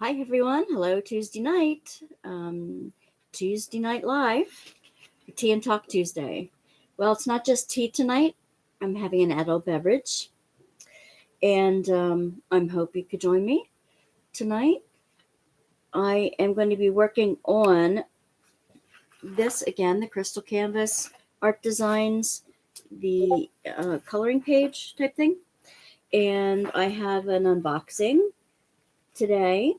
Hi, everyone. Hello, Tuesday night. Tuesday night live, Tea and Talk Tuesday. Well, it's not just tea tonight. I'm having an adult beverage, and I hope you could join me tonight. I am going to be working on this again, the crystal canvas art designs, the coloring page type thing. And I have an unboxing today.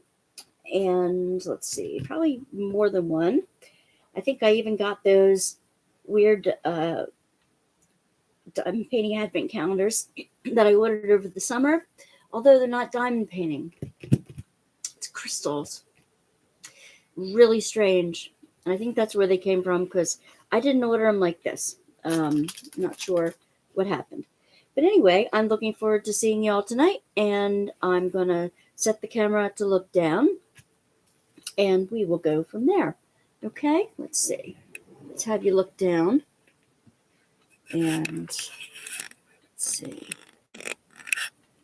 And let's see, probably more than one. I think I even got those weird diamond painting advent calendars that I ordered over the summer, although they're not diamond painting. It's crystals. Really strange. And I think that's where they came from because I didn't order them like this. Not sure what happened. But anyway, I'm looking forward to seeing y'all tonight, and I'm going to set the camera to look down, and we will go from there. Okay, let's see. Let's have you look down. And let's see.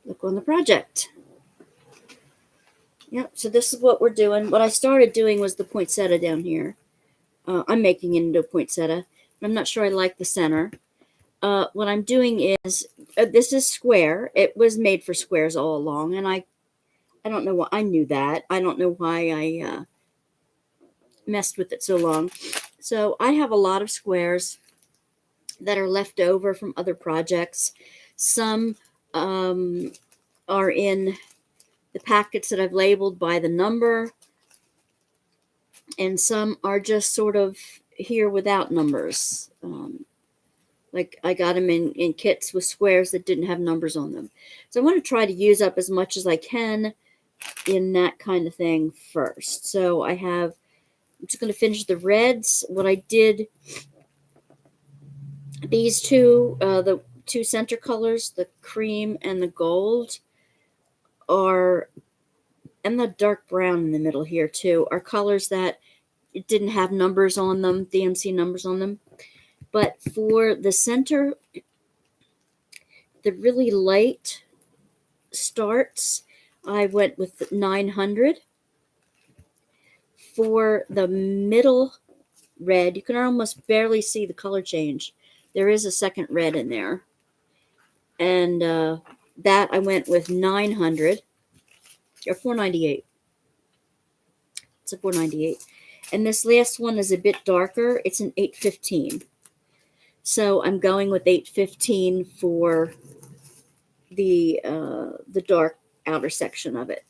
Look on the project. Yep, so this is what we're doing. What I started doing was the poinsettia down here. I'm making it into a poinsettia. I'm not sure I like the center. What I'm doing is, this is square. It was made for squares all along, and I don't know why I knew that. I don't know why I messed with it so long. So I have a lot of squares that are left over from other projects. Some are in the packets that I've labeled by the number, and some are just sort of here without numbers. Like I got them in kits with squares that didn't have numbers on them. So I want to try to use up as much as I can in that kind of thing first. So I'm just going to finish the reds. What I did, these two, the two center colors, the cream and the gold, are, and the dark brown in the middle here too, are colors that it didn't have numbers on them, DMC numbers on them. But for the center, the really light starts, I went with 900. For the middle red, you can almost barely see the color change. There is a second red in there. And that I went with 900, or 498. It's a 498. And this last one is a bit darker. It's an 815. So I'm going with 815 for the dark outer section of it.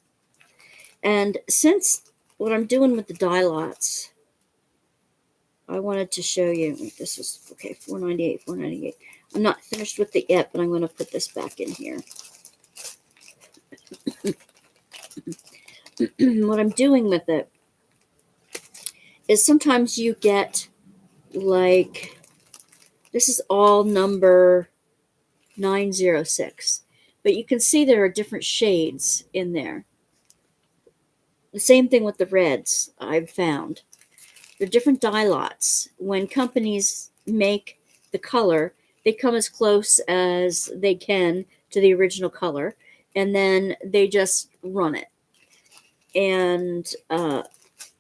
And since what I'm doing with the dye lots, I wanted to show you. This is okay, 498, 498. I'm not finished with it yet, but I'm going to put this back in here. What I'm doing with it is sometimes you get like, this is all number 906, but you can see there are different shades in there. The same thing with the reds, I've found. They're different dye lots. When companies make the color, they come as close as they can to the original color, and then they just run it. And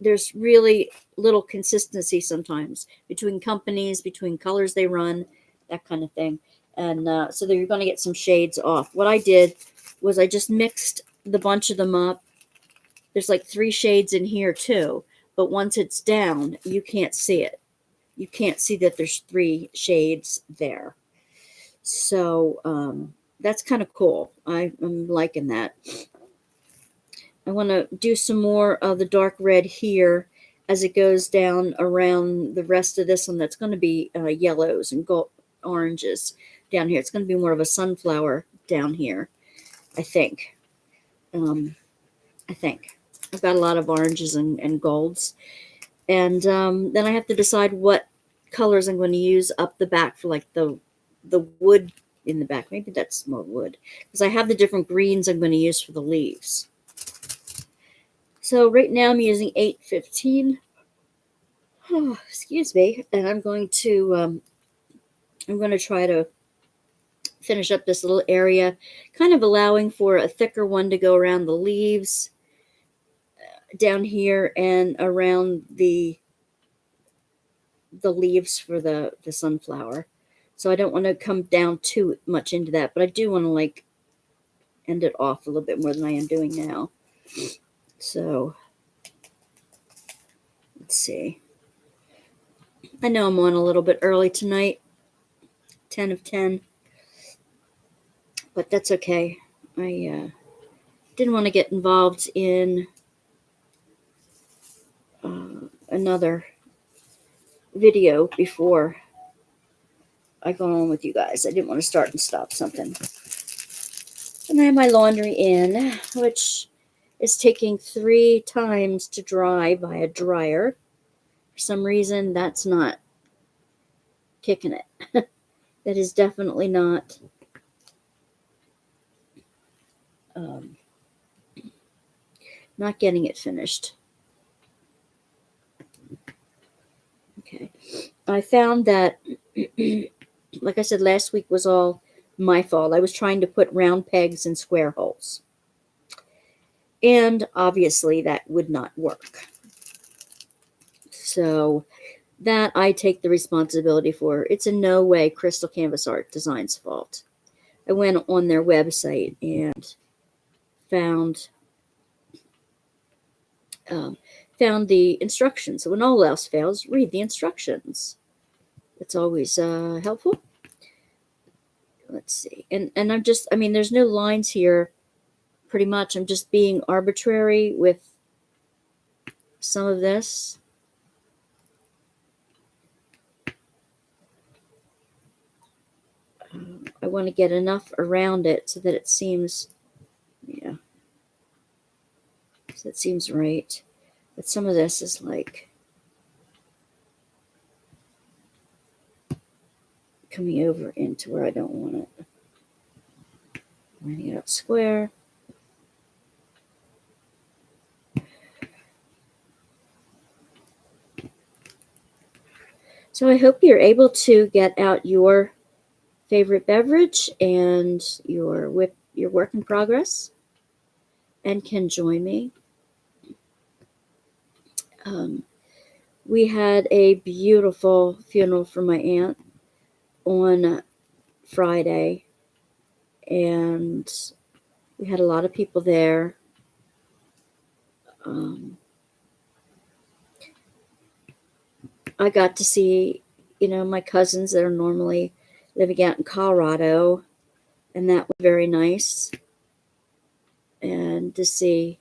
there's really little consistency sometimes between companies, between colors they run, that kind of thing. And so you're going to get some shades off. What I did was I just mixed the bunch of them up. There's like 3 shades in here too, but once it's down, you can't see it. You can't see that there's 3 shades there. So that's kind of cool. I'm liking that. I want to do some more of the dark red here as it goes down around the rest of this one. That's going to be yellows and gold, oranges down here. It's going to be more of a sunflower down here, I think. I've got a lot of oranges and golds. And then I have to decide what colors I'm going to use up the back for like the wood in the back. Maybe that's more wood, because I have the different greens I'm going to use for the leaves. So right now I'm using 815. Oh, excuse me. And I'm going to try to finish up this little area, kind of allowing for a thicker one to go around the leaves. down here and around the leaves for the sunflower. So I don't want to come down too much into that, but I do want to like end it off a little bit more than I am doing now. So let's see. I know I'm on a little bit early tonight, 10 of 10, but that's okay. I didn't want to get involved in another video before I go on with you guys. I didn't want to start and stop something. And I have my laundry in, which is taking 3 times to dry by a dryer. For some reason, that's not kicking it. That is definitely not not getting it finished. Okay. I found that, like I said, last week was all my fault. I was trying to put round pegs in square holes. And obviously that would not work. So that I take the responsibility for. It's in no way Crystal Canvas Art Design's fault. I went on their website and found the instructions. So when all else fails, read the instructions. It's always helpful. Let's see. And I'm just, I mean, there's no lines here pretty much. I'm just being arbitrary with some of this. I want to get enough around it so that it seems, yeah, so it seems right. But some of this is like coming over into where I don't want it. Lining it up square. So I hope you're able to get out your favorite beverage and your work in progress and can join me. We had a beautiful funeral for my aunt on Friday, and we had a lot of people there. I got to see, my cousins that are normally living out in Colorado, and that was very nice. And to see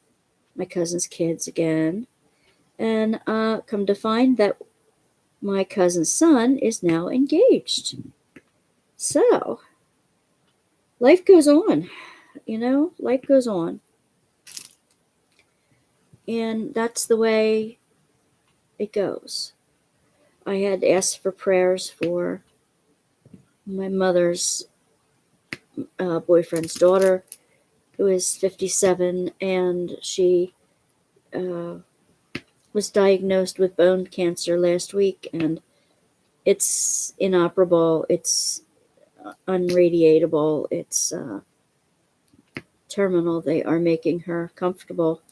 my cousin's kids again. And come to find that my cousin's son is now engaged. So, life goes on, life goes on. And that's the way it goes. I had asked for prayers for my mother's boyfriend's daughter, who is 57, and she was diagnosed with bone cancer last week, and it's inoperable, it's unradiatable, it's terminal. They are making her comfortable.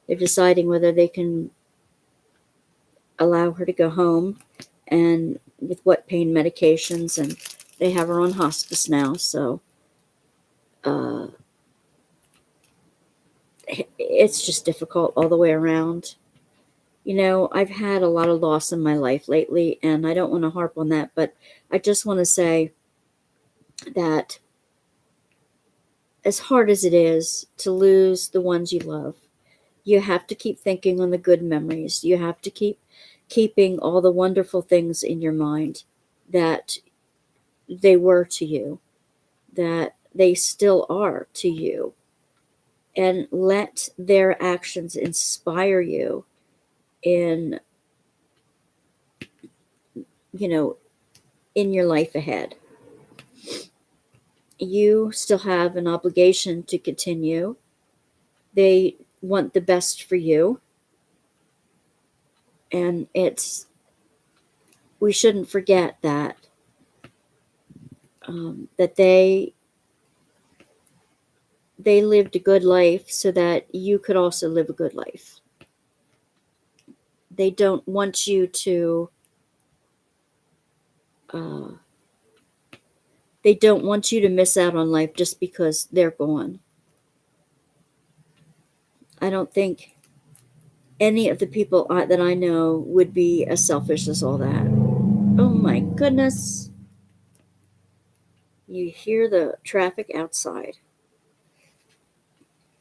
They're deciding whether they can allow her to go home and with what pain medications, and they have her on hospice now, so it's just difficult all the way around. I've had a lot of loss in my life lately, and I don't want to harp on that, but I just want to say that as hard as it is to lose the ones you love, you have to keep thinking on the good memories. You have to keep keeping all the wonderful things in your mind that they were to you, that they still are to you, and let their actions inspire you in in your life ahead. You still have an obligation to continue. They want the best for you, and we shouldn't forget that that they lived a good life so that you could also live a good life. they don't want you to uh, they don't want you to miss out on life just because they're gone. I don't think any of the people that I know would be as selfish as all that. Oh my goodness. You hear the traffic outside.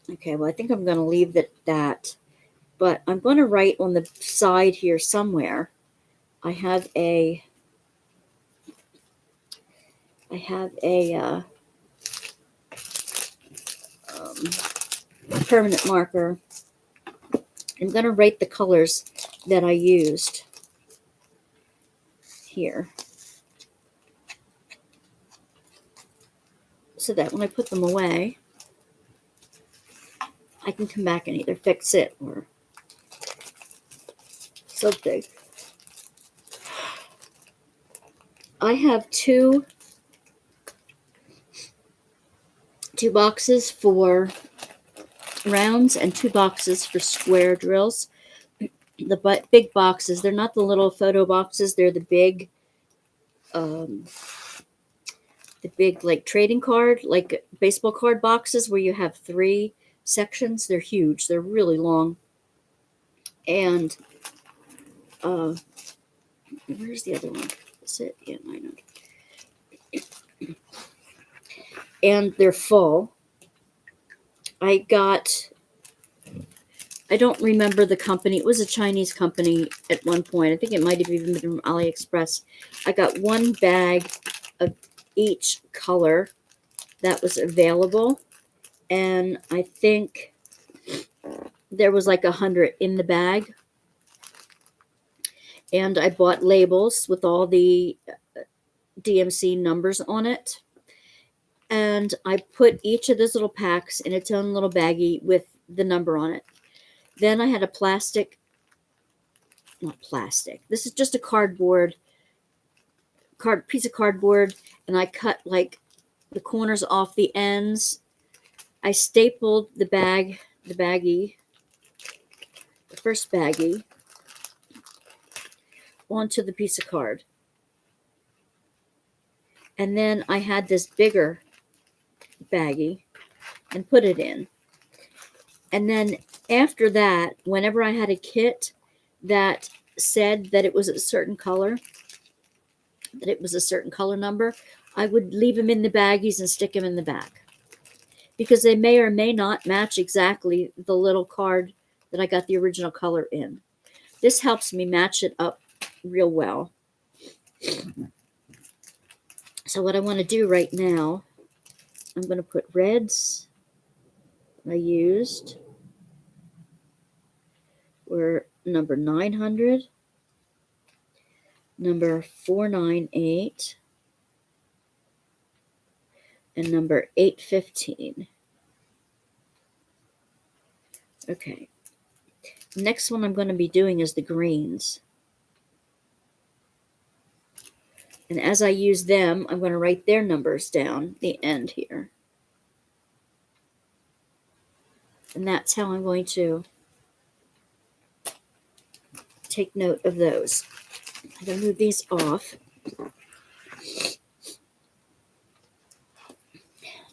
Okay, well, I think I'm going to leave that. But I'm going to write on the side here somewhere. I have a permanent marker. I'm going to write the colors that I used here, so that when I put them away, I can come back and either fix it or something. I have two boxes for rounds and 2 boxes for square drills. The big boxes, they're not the little photo boxes, they're the big like trading card, like baseball card boxes where you have 3 sections. They're huge, they're really long. And where's the other one? Is it? Yeah, I know. And they're full. I don't remember the company. It was a Chinese company at one point. I think it might have even been from AliExpress. I got 1 bag of each color that was available. And I think there was like 100 in the bag. And I bought labels with all the DMC numbers on it. And I put each of those little packs in its own little baggie with the number on it. Then I had not plastic. This is just a piece of cardboard, and I cut like the corners off the ends. I stapled the first baggie, onto the piece of card. And then I had this bigger baggie and put it in. And then after that, whenever I had a kit that said that it was a certain color, number, I would leave them in the baggies and stick them in the back, because they may or may not match exactly the little card that I got the original color in. This helps me match it up real well. So what I want to do right now, I'm going to put reds I used were number 900, number 498, and number 815. Okay. Next one I'm going to be doing is the greens. And as I use them, I'm going to write their numbers down the end here. And that's how I'm going to take note of those. I'm going to move these off.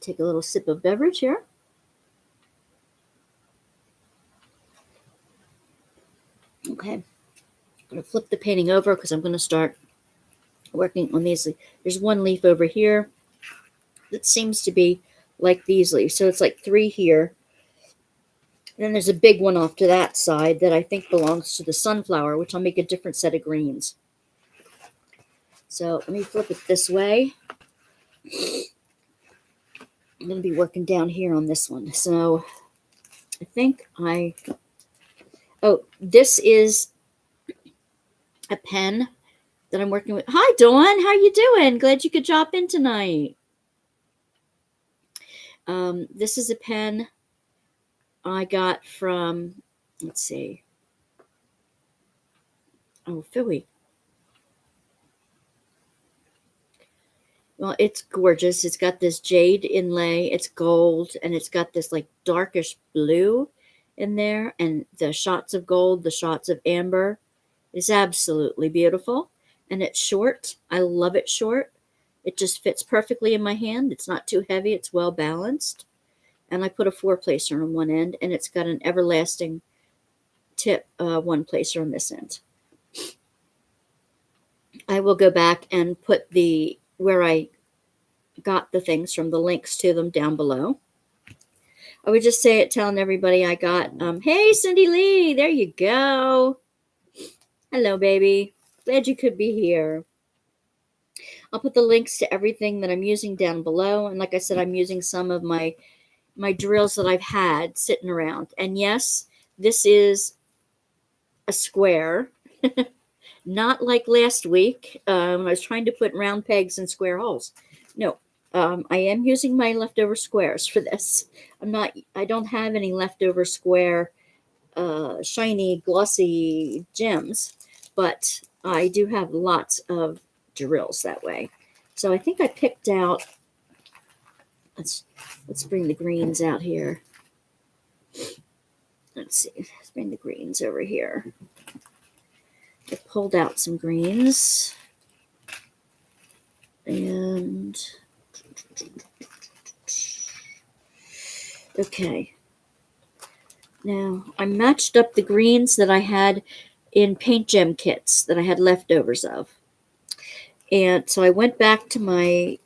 Take a little sip of beverage here. Okay. I'm going to flip the painting over because I'm going to start working on these. There's 1 leaf over here that seems to be like these leaves. So it's like 3 here. And then there's a big one off to that side that I think belongs to the sunflower, which I'll make a different set of greens. So let me flip it this way. I'm going to be working down here on this one. So I think this is a pen that I'm working with. Hi, Dawn. How you doing? Glad you could drop in tonight. This is a pen I got from, let's see. Oh, Philly. Well, it's gorgeous. It's got this jade inlay. It's gold, and it's got this like darkish blue in there, and the shots of gold, the shots of amber. is absolutely beautiful, and it's short. I love it short. It just fits perfectly in my hand. It's not too heavy. It's well balanced. And I put a 4-placer on one end, and it's got an everlasting tip 1-placer on this end. I will go back and put where I got the things from, the links to them down below. I would just say it, telling everybody I got, hey, Cindy Lee, there you go. Hello, baby. Glad you could be here. I'll put the links to everything that I'm using down below. And like I said, I'm using some of my drills that I've had sitting around. And yes, this is a square. Not like last week when I was trying to put round pegs in square holes. No, I am using my leftover squares for this. I don't have any leftover square shiny, glossy gems, but I do have lots of drills that way. So I think I picked out, let's bring the greens out here. Let's see, let's bring the greens over here. I pulled out some greens, and okay. Now I matched up the greens that I had in paint gem kits that I had leftovers of. And so I went back to my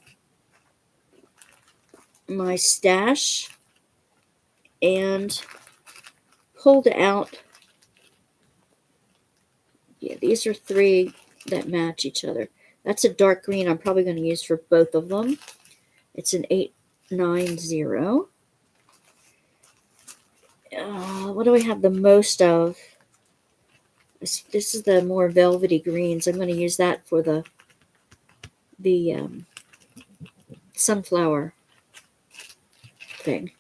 stash and pulled out. Yeah, these are 3 that match each other. That's a dark green I'm probably going to use for both of them. It's an 890. What do I have the most of? This is the more velvety greens. I'm going to use that for the sunflower thing.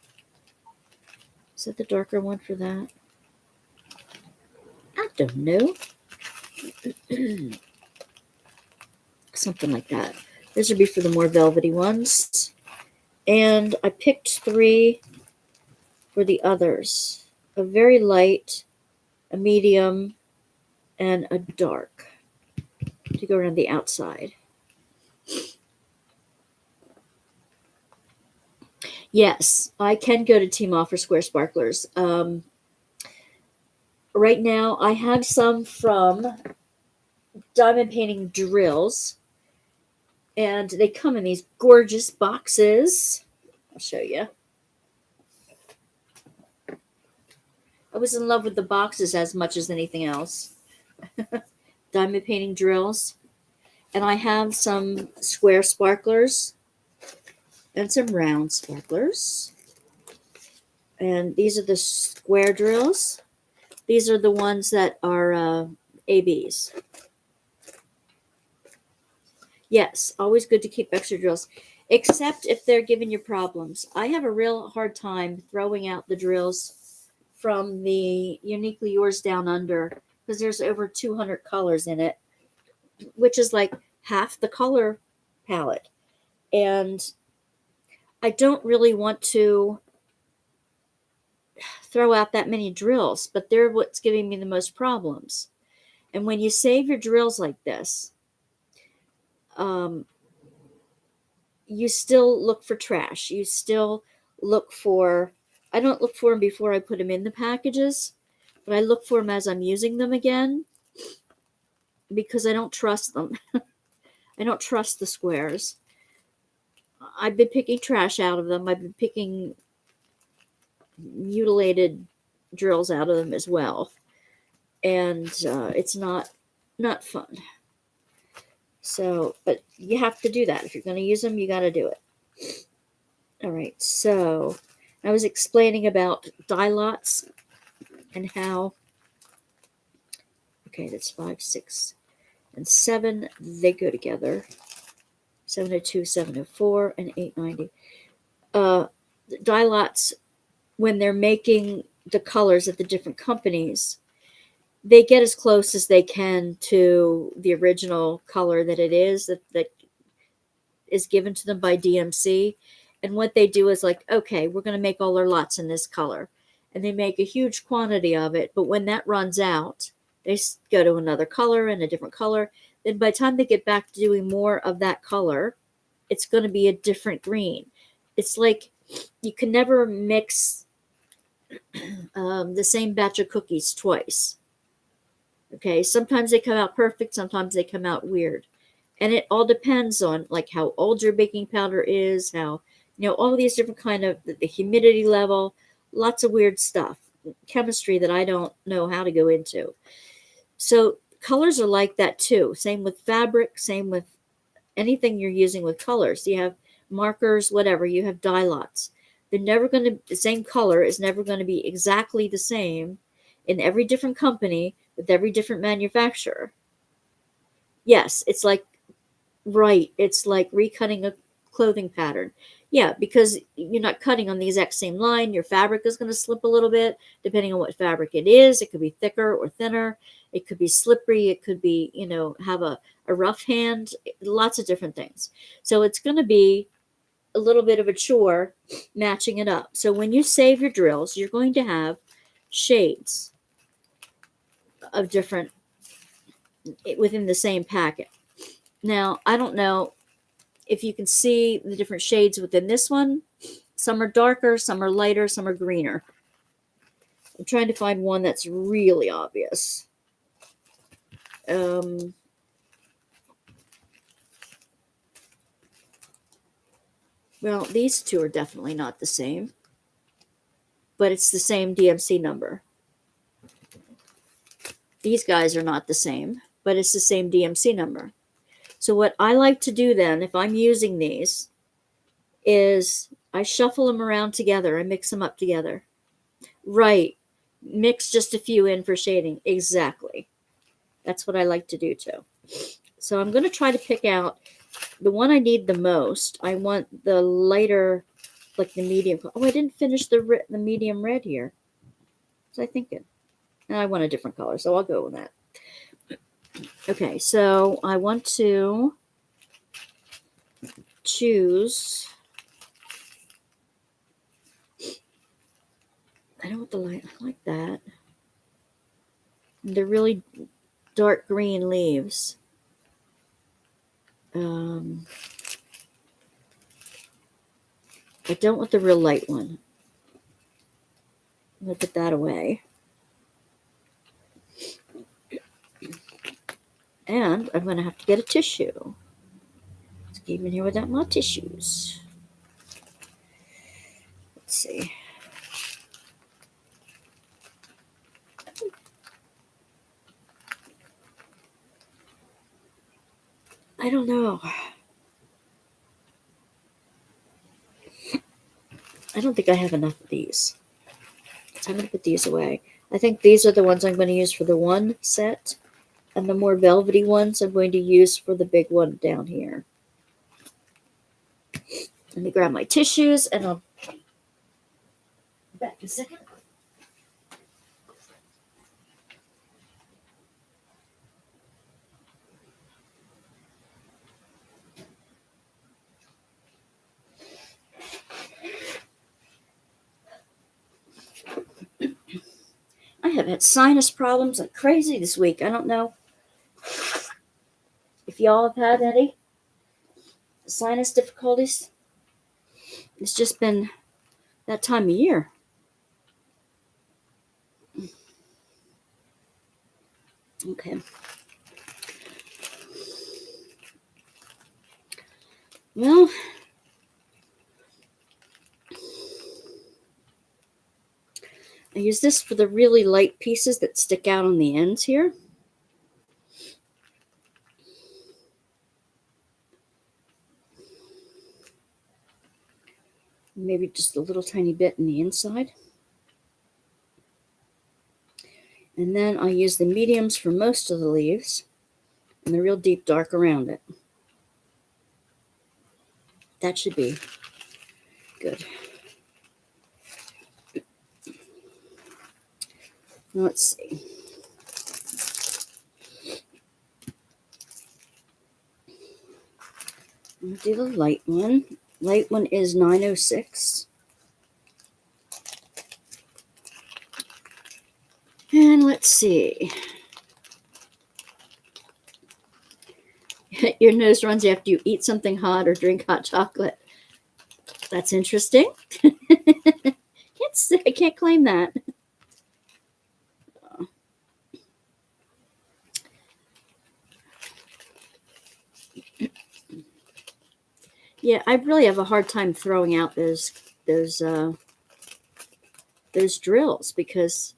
Is that the darker one for that? I don't know. Something like that. This would be for the more velvety ones. And I picked 3 for the others. A very light, a medium, and a dark to go around the outside. Yes, I can go to Tmall for square sparklers. Right now, I have some from Diamond Painting Drills, and they come in these gorgeous boxes. I'll show you. I was in love with the boxes as much as anything else. Diamond Painting Drills. And I have some square sparklers and some round sparklers. And these are the square drills. These are the ones that are ABs. Yes, always good to keep extra drills, except if they're giving you problems. I have a real hard time throwing out the drills from the Uniquely Yours Down Under because there's over 200 colors in it, which is like half the color palette. And I don't really want to throw out that many drills, but they're what's giving me the most problems. And when you save your drills like this, you still look for trash. You still look for, I don't look for them before I put them in the packages, but I look for them as I'm using them again because I don't trust them. I don't trust the squares. I've been picking trash out of them. I've been picking mutilated drills out of them as well. And it's not fun. So, but you have to do that. If you're going to use them, you got to do it. All right. So I was explaining about die lots and how, okay, that's 5, 6, and 7. They go together. 702, 704, and 890. Die lots, when they're making the colors at the different companies, they get as close as they can to the original color that it is, that is given to them by DMC. And what they do is like, okay, we're going to make all our lots in this color. And they make a huge quantity of it. But when that runs out, They go to another color and a different color. Then by the time they get back to doing more of that color, it's going to be a different green. It's like you can never mix the same batch of cookies twice. Okay, sometimes they come out perfect, sometimes they come out weird. And it all depends on like how old your baking powder is, how, all these different kind of the humidity level, lots of weird stuff, chemistry that I don't know how to go into. So colors are like that too. Same with fabric, same with anything you're using with colors. You have markers, whatever, you have dye lots. They're never going to, the same color is never going to be exactly the same in every different company with every different manufacturer. Yes, it's like, right, it's like recutting a clothing pattern. Yeah, because you're not cutting on the exact same line. Your fabric is going to slip a little bit depending on what fabric it is. It could be thicker or thinner. It could be slippery. It could be, have a rough hand. Lots of different things. So it's going to be a little bit of a chore matching it up. So when you save your drills, you're going to have shades of different within the same packet. Now, I don't know if you can see the different shades within this one. Some are darker, some are lighter, some are greener. I'm trying to find one that's really obvious. Well, these two are definitely not the same, but it's the same DMC number. These guys are not the same, but it's the same DMC number. So what I like to do then, if I'm using these, is I shuffle them around together. I mix them up together. Right. Mix just a few in for shading. Exactly. That's what I like to do too. So I'm going to try to pick out the one I need the most. I want the lighter, like the medium. Oh, I didn't finish the medium red here. What was I thinking? I want a different color, so I'll go with that. Okay, so I want to choose. I don't want the light. I like that. The really dark green leaves. I don't want the real light one. I'm going to put that away. And I'm going to have to get a tissue. Let's keep in here without my tissues. Let's see. I don't know. I don't think I have enough of these. So I'm going to put these away. I think these are the ones I'm going to use for the one set. And the more velvety ones I'm going to use for the big one down here. Let me grab my tissues and I'll be back in a second. I have had sinus problems like crazy this week. I don't know if y'all have had any sinus difficulties. It's just been that time of year. Okay. Well, I use this for the really light pieces that stick out on the ends here. Maybe just a little tiny bit in the inside. And then I use the mediums for most of the leaves and the real deep dark around it. That should be good. Let's see. I'm going to do the light one. Light one is 906. And let's see. Your nose runs after you eat something hot or drink hot chocolate. That's interesting. I can't claim that. Yeah, I really have a hard time throwing out those drills because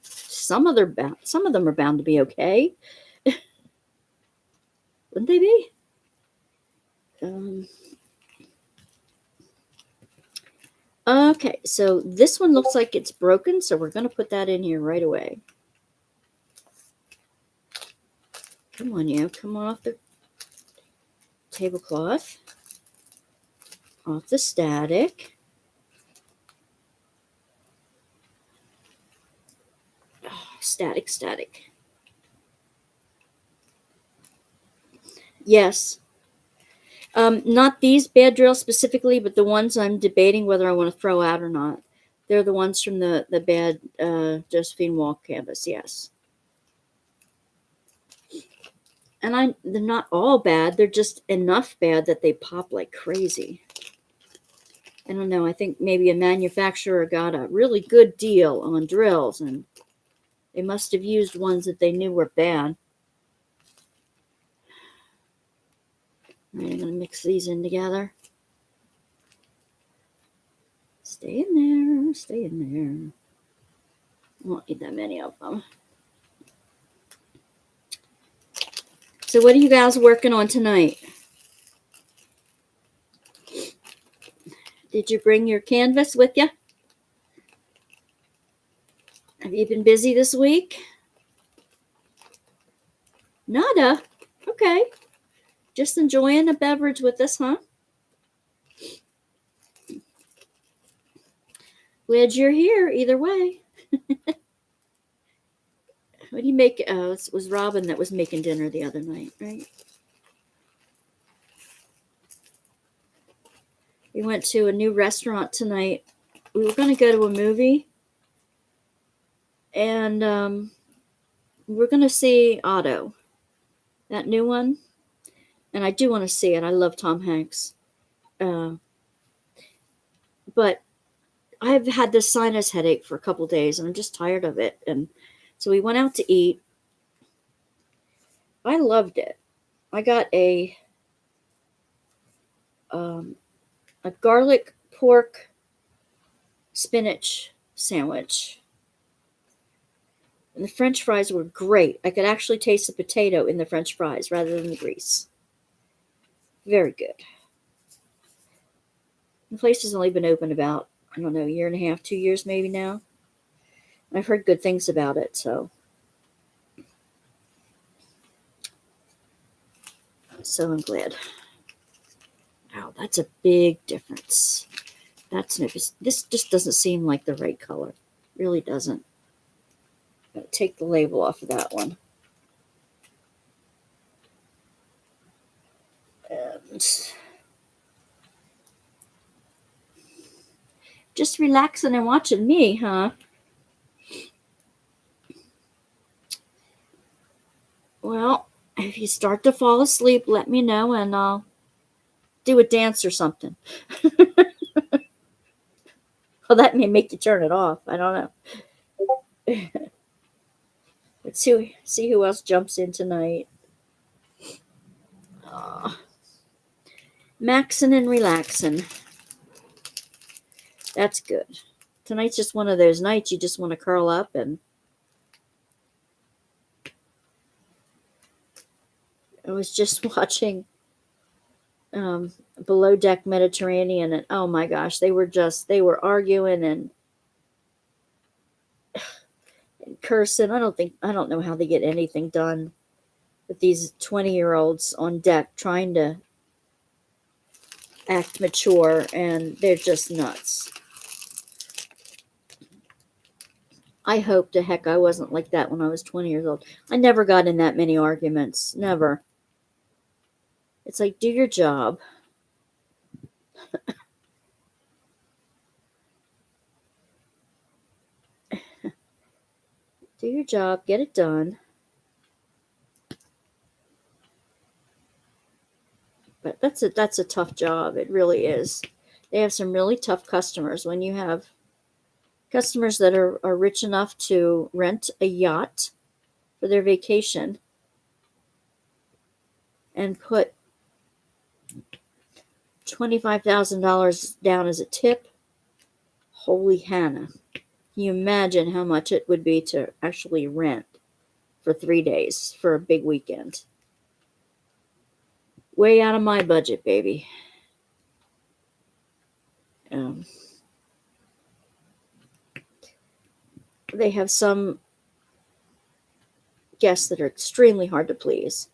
some of them are bound to be okay. Wouldn't they be? Okay, so this one looks like it's broken, so we're going to put that in here right away. Come on, you. Come off the tablecloth. Off the static. Oh, static. Yes. Not these bad drills specifically, but the ones I'm debating whether I want to throw out or not. They're the ones from the bad Josephine Wall canvas, yes. And they're not all bad. They're just enough bad that they pop like crazy. I don't know. I think maybe a manufacturer got a really good deal on drills, and they must have used ones that they knew were bad. All right, I'm going to mix these in together. Stay in there. Stay in there. I won't need that many of them. So what are you guys working on tonight? Did you bring your canvas with you? Have you been busy this week? Nada. Okay. Just enjoying a beverage with us, huh? Glad you're here either way. What do you make? It was Robin that was making dinner the other night, right? We went to a new restaurant tonight. We were going to go to a movie, and we're going to see Otto, that new one. And I do want to see it. I love Tom Hanks. But I've had this sinus headache for a couple days, and I'm just tired of it. And so we went out to eat. I loved it. I got a garlic pork spinach sandwich. And the French fries were great. I could actually taste the potato in the French fries rather than the grease. Very good. The place has only been open about, I don't know, a year and a half, 2 years maybe now. I've heard good things about it, so I'm glad. Wow, that's a big difference. This just doesn't seem like the right color. Really doesn't. I'm gonna take the label off of that one. And just relaxing and watching me, huh? Well, if you start to fall asleep, let me know and I'll do a dance or something. Well, that may make you turn it off. I don't know. Let's see who else jumps in tonight. Maxing and relaxing. That's good. Tonight's just one of those nights you just want to curl up and I was just watching Below Deck Mediterranean and oh my gosh, they were arguing and cursing. I don't know how they get anything done with these 20-year-olds on deck trying to act mature and they're just nuts. I hope to heck I wasn't like that when I was 20 years old. I never got in that many arguments. Never. It's like, do your job. Do your job. Get it done. But that's a tough job. It really is. They have some really tough customers. When you have customers that are rich enough to rent a yacht for their vacation and put $25,000 down as a tip, holy Hannah. Can you imagine how much it would be to actually rent for 3 days for a big weekend? Way out of my budget, baby. They have some guests that are extremely hard to please.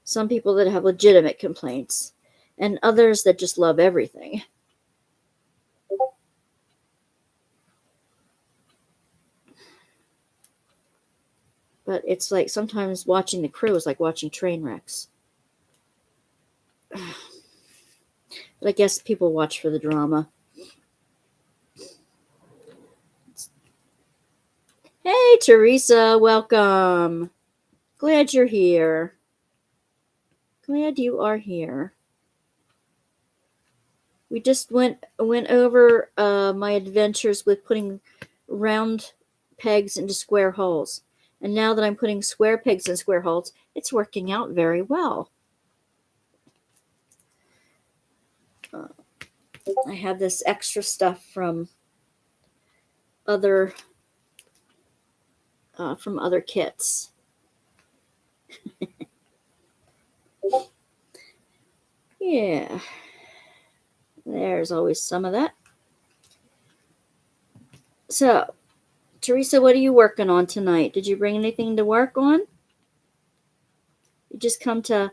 Some people that have legitimate complaints, and others that just love everything. But it's like sometimes watching the crew is like watching train wrecks. But I guess people watch for the drama. Hey, Teresa, welcome. Glad you're here. Glad you are here. We just went over my adventures with putting round pegs into square holes. And now that I'm putting square pegs in square holes, it's working out very well. I have this extra stuff from other kits. Yeah. There's always some of that. So, Teresa, what are you working on tonight? Did you bring anything to work on? You just come to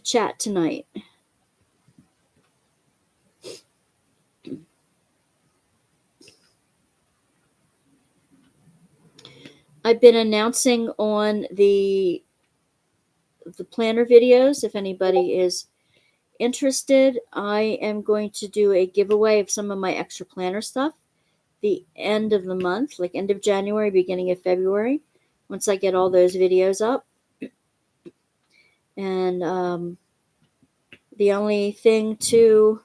chat tonight. I've been announcing on the planner videos. If anybody is interested, I am going to do a giveaway of some of my extra planner stuff the end of the month, like end of January, beginning of February, once I get all those videos up. And the only thing to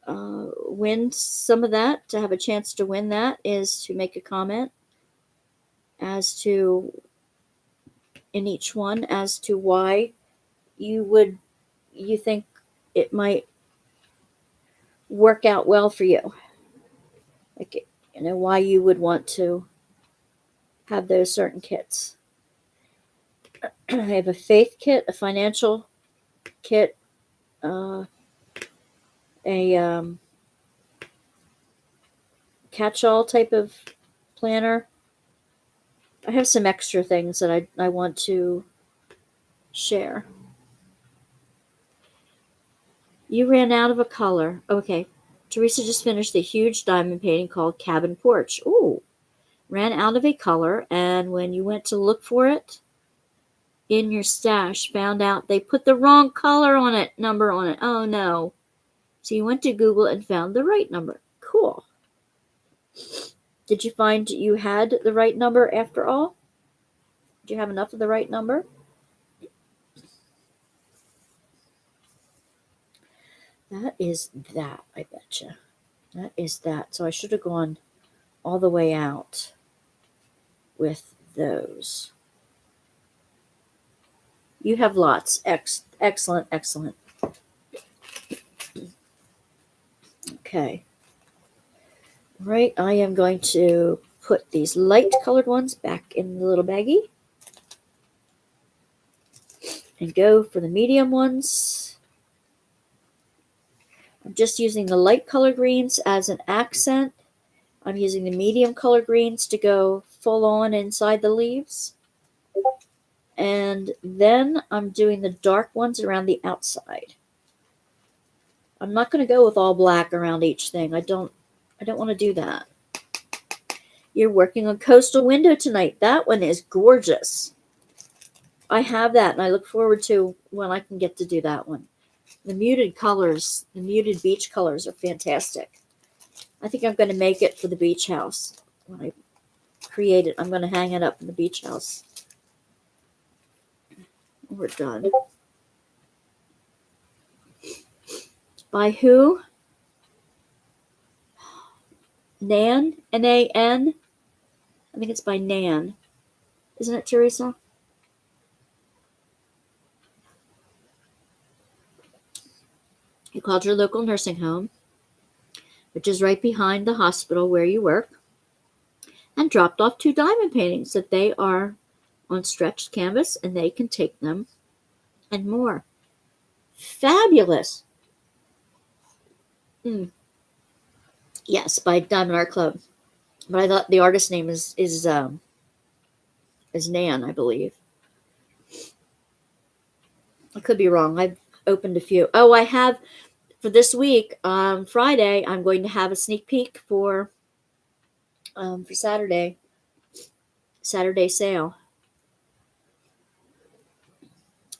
win some of that, to have a chance to win that, is to make a comment as to, in each one, as to why you think it might work out well for you. Like, why you would want to have those certain kits. I have a faith kit, a financial kit, a catch-all type of planner. I have some extra things that I want to share. You ran out of a color. Okay. Teresa just finished a huge diamond painting called Cabin Porch. Ooh. Ran out of a color, and when you went to look for it in your stash, found out they put the wrong color on it, number on it. Oh no. So you went to Google and found the right number. Cool. Did you find you had the right number after all? Did you have enough of the right number? That is that, I betcha. That is that. So I should have gone all the way out with those. You have lots. Excellent, excellent. Okay. Right, I am going to put these light colored ones back in the little baggie and go for the medium ones. I'm just using the light color greens as an accent. I'm using the medium color greens to go full on inside the leaves. And then I'm doing the dark ones around the outside. I'm not going to go with all black around each thing. I don't want to do that. You're working on Coastal Window tonight. That one is gorgeous. I have that, and I look forward to when I can get to do that one. The muted colors, the muted beach colors are fantastic. I think I'm going to make it for the beach house. When I create it, I'm going to hang it up in the beach house. We're done. By who? Nan? Nan? I think it's by Nan. Isn't it, Teresa? You called your local nursing home, which is right behind the hospital where you work, and dropped off 2 diamond paintings that they are on stretched canvas and they can take them and more. Fabulous. Yes, by Diamond Art Club. But I thought the artist name is Nan, I believe. I could be wrong. I've opened a few. Oh, I have for this week. Friday, I'm going to have a sneak peek for Saturday sale.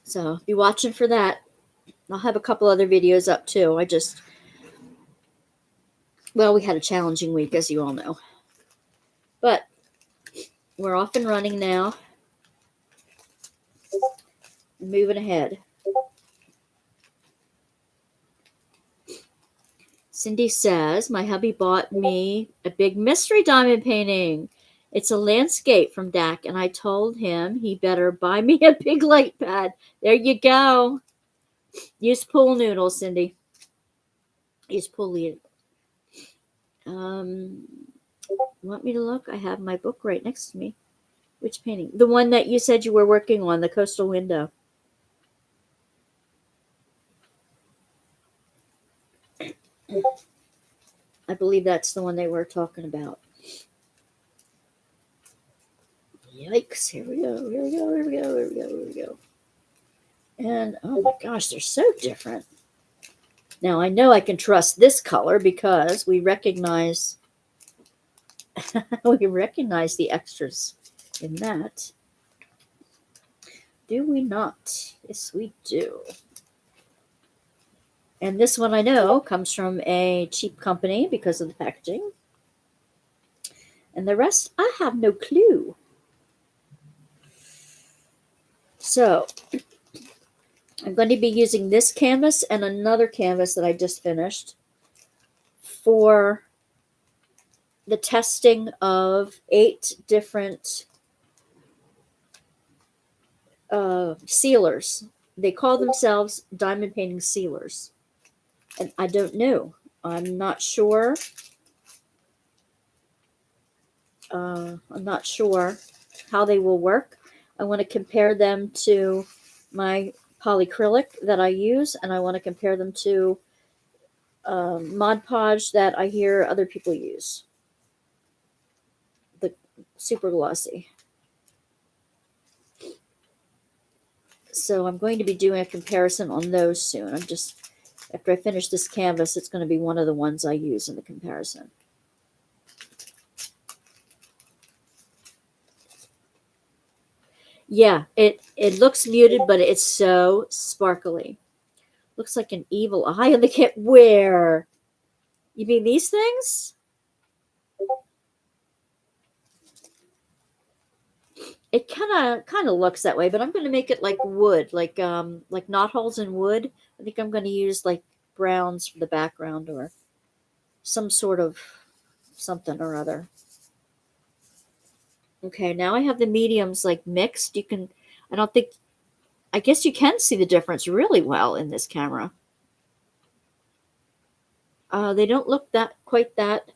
So be watching for that. I'll have a couple other videos up too. We had a challenging week, as you all know. But we're off and running now. Moving ahead. Cindy says, my hubby bought me a big mystery diamond painting. It's a landscape from DAC, and I told him he better buy me a big light pad. There you go. Use pool noodles, Cindy. Use pool noodles. Want me to look? I have my book right next to me. Which painting? The one that you said you were working on, the coastal window. I believe that's the one they were talking about. Yikes. Here we go. Here we go. Here we go. Here we go. Here we go. And oh my gosh, they're so different. Now I know I can trust this color because we recognize the extras in that. Do we not? Yes, we do. And this one I know comes from a cheap company because of the packaging. And the rest, I have no clue. So I'm going to be using this canvas and another canvas that I just finished for the testing of 8 different sealers. They call themselves diamond painting sealers. And I don't know. I'm not sure. I'm not sure how they will work. I want to compare them to my polyacrylic that I use, and I want to compare them to Mod Podge that I hear other people use. The super glossy. So I'm going to be doing a comparison on those soon. After I finish this canvas, it's going to be one of the ones I use in the comparison. Yeah, it looks muted, but it's so sparkly. Looks like an evil eye on the kit. Where? You mean these things? It kind of looks that way, but I'm going to make it like wood, like knot holes in wood. I think I'm going to use like browns for the background or some sort of something or other. Okay, now I have the mediums like mixed. I guess you can see the difference really well in this camera. They don't look quite that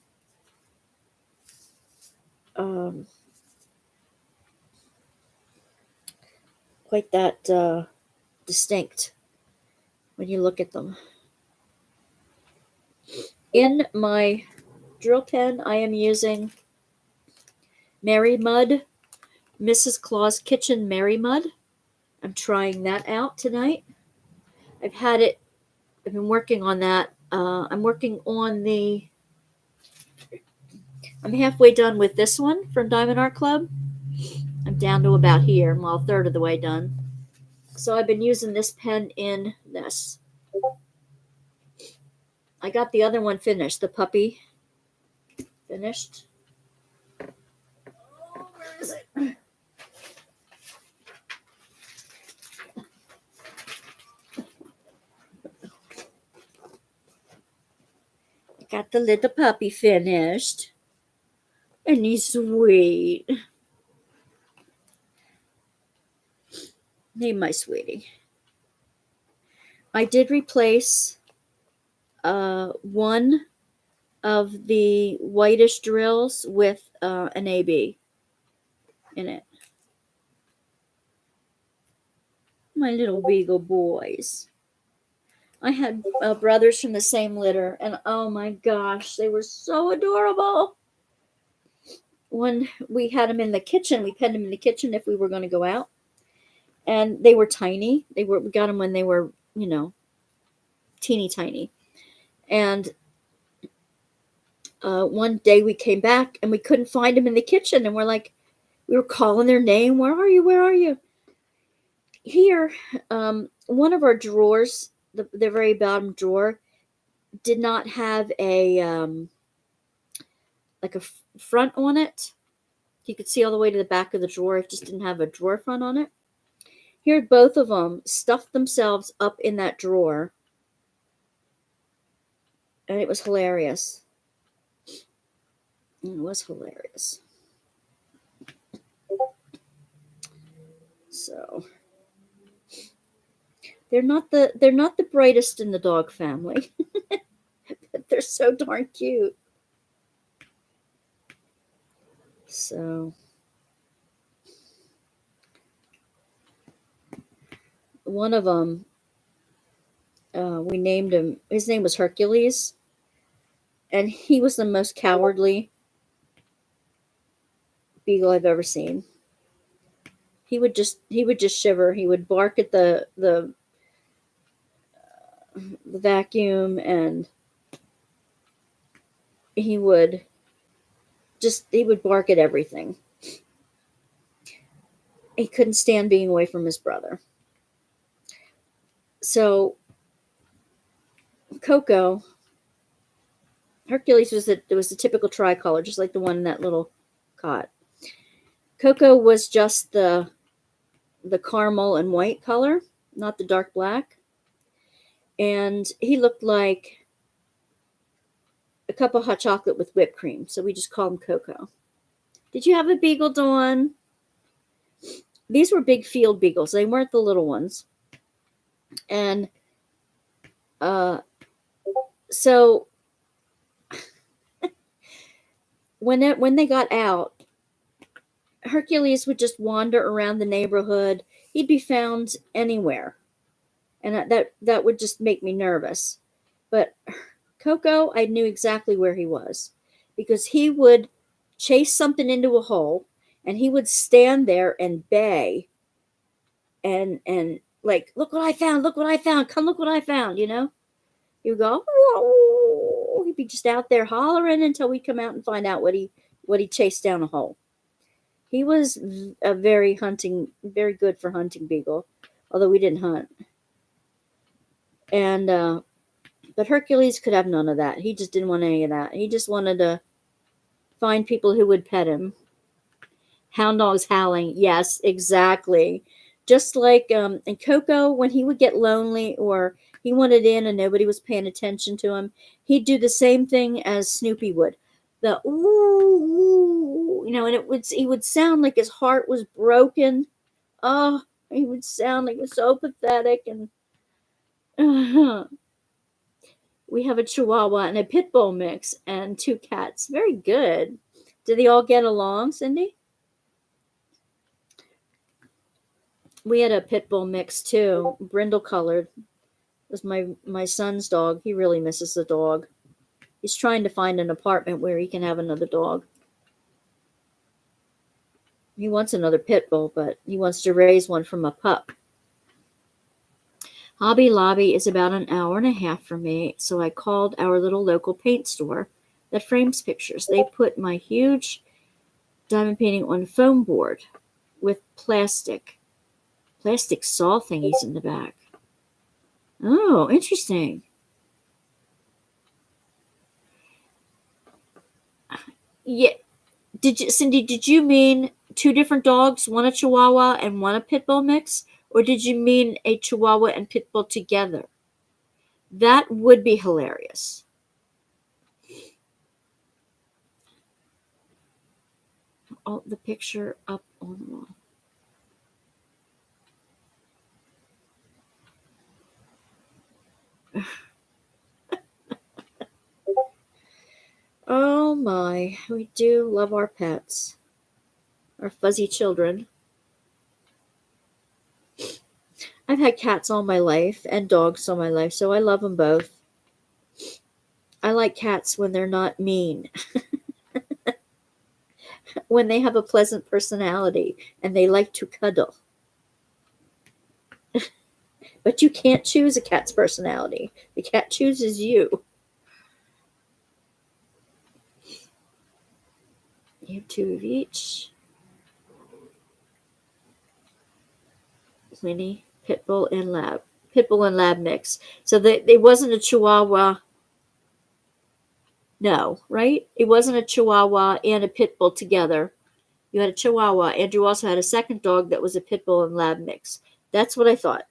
distinct when you look at them. In my drill pen, I am using Mary Mud, Mrs. Claus Kitchen Mary Mud. I'm trying that out tonight. I've been working on that. I'm halfway done with this one from Diamond Art Club. I'm down to about here. I'm a third of the way done. So I've been using this pen in this. I got the other one finished, the puppy finished. Oh, where is it? got the little puppy finished. And he's sweet. Hey, my sweetie. I did replace one of the whitish drills with an AB in it. My little beagle boys. I had brothers from the same litter, and oh my gosh, they were so adorable. When we had them in the kitchen, we pet them in the kitchen if we were going to go out, and they were tiny. We got them when they were, teeny tiny, and one day we came back and we couldn't find them in the kitchen, and we were calling their name. Where are you? Where are you? Here, one of our drawers, the very bottom drawer, did not have a like a front on it. You could see all the way to the back of the drawer. It just didn't have a drawer front on it. Here, both of them stuffed themselves up in that drawer, and it was hilarious. It was hilarious. So they're not the brightest in the dog family, but they're so darn cute. So one of them, we named him. His name was Hercules, and he was the most cowardly beagle I've ever seen. He would just shiver. He would bark at the vacuum, and he would bark at everything. He couldn't stand being away from his brother. So Coco, Hercules was a typical tricolor, just like the one in that little cot. Coco was just the caramel and white color, not the dark black. And he looked like a cup of hot chocolate with whipped cream. So we just called him Coco. Did you have a beagle, Dawn? These were big field beagles. They weren't the little ones. And so when they got out, Hercules would just wander around the neighborhood. He'd be found anywhere. And that would just make me nervous. But Coco, I knew exactly where he was, because he would chase something into a hole, and he would stand there and bay and like, look what I found, come look what I found, He would go, whoa. He'd be just out there hollering until we come out and find out what he chased down a hole. He was a very good for hunting beagle, although we didn't hunt. And but Hercules could have none of that. He just didn't want any of that. He just wanted to find people who would pet him. Hound dogs howling. Yes, exactly. Just like and Coco, when he would get lonely or he wanted in and nobody was paying attention to him, he'd do the same thing as Snoopy would. The ooh, and he would sound like his heart was broken. Oh, he would sound like so pathetic. And we have a Chihuahua and a Pit Bull mix and 2 cats. Very good. Do they all get along, Cindy? We had a Pit Bull mix too, brindle colored. It was my son's dog. He really misses the dog. He's trying to find an apartment where he can have another dog. He wants another Pit Bull, but he wants to raise one from a pup. Hobby Lobby is about an hour and a half from me, so I called our little local paint store that frames pictures. They put my huge diamond painting on foam board with plastic saw thingies in the back. Oh, interesting. Yeah. Cindy, did you mean 2 different dogs, one a Chihuahua and one a Pit Bull mix? Or did you mean a Chihuahua and Pit Bull together? That would be hilarious. the picture up on the wall. Oh my, we do love our pets, our fuzzy children. I've had cats all my life and dogs all my life, so I love them both. I like cats when they're not mean, when they have a pleasant personality and they like to cuddle. But you can't choose a cat's personality. The cat chooses you. You have two of each. Mini, Pitbull, and Lab. Pitbull and Lab mix. So it wasn't a Chihuahua. No, right? It wasn't a Chihuahua and a Pitbull together. You had a Chihuahua, and you also had a second dog that was a Pitbull and Lab mix. That's what I thought.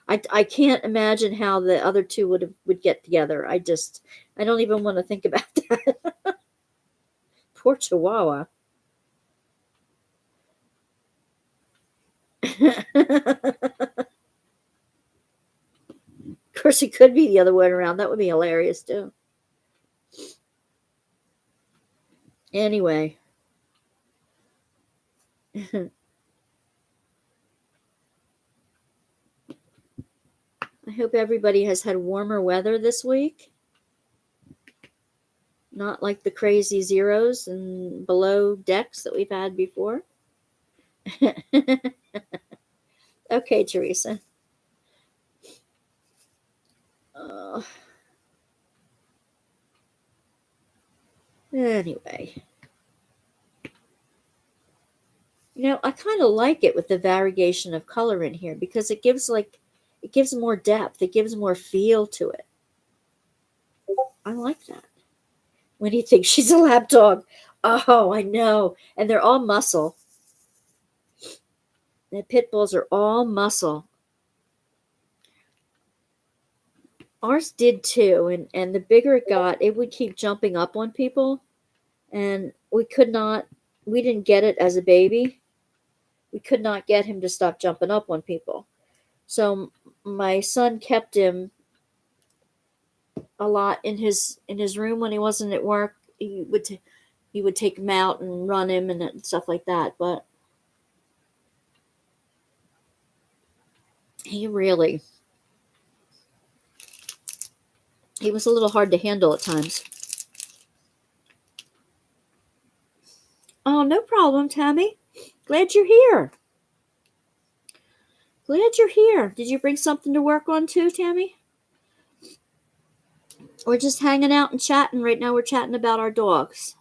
I can't imagine how the other two would get together. I don't even want to think about that. Poor Chihuahua. Of course, it could be the other way around. That would be hilarious too. Anyway. I hope everybody has had warmer weather this week. Not like the crazy zeros and below decks that we've had before. Okay, Teresa. Anyway. I kind of like it with the variegation of color in here because it gives more depth. It gives more feel to it. I like that. When do you think she's a lap dog? Oh, I know. And they're all muscle. The pit bulls are all muscle. Ours did too, and the bigger it got, it would keep jumping up on people, and we didn't get it as a baby. We could not get him to stop jumping up on people. So my son kept him a lot in his room when he wasn't at work. He would take him out and run him and stuff like that, but he was a little hard to handle at times. Oh, no problem, Tammy. Glad you're here. Glad you're here. Did you bring something to work on too, Tammy? We're just hanging out and chatting. Right now we're chatting about our dogs.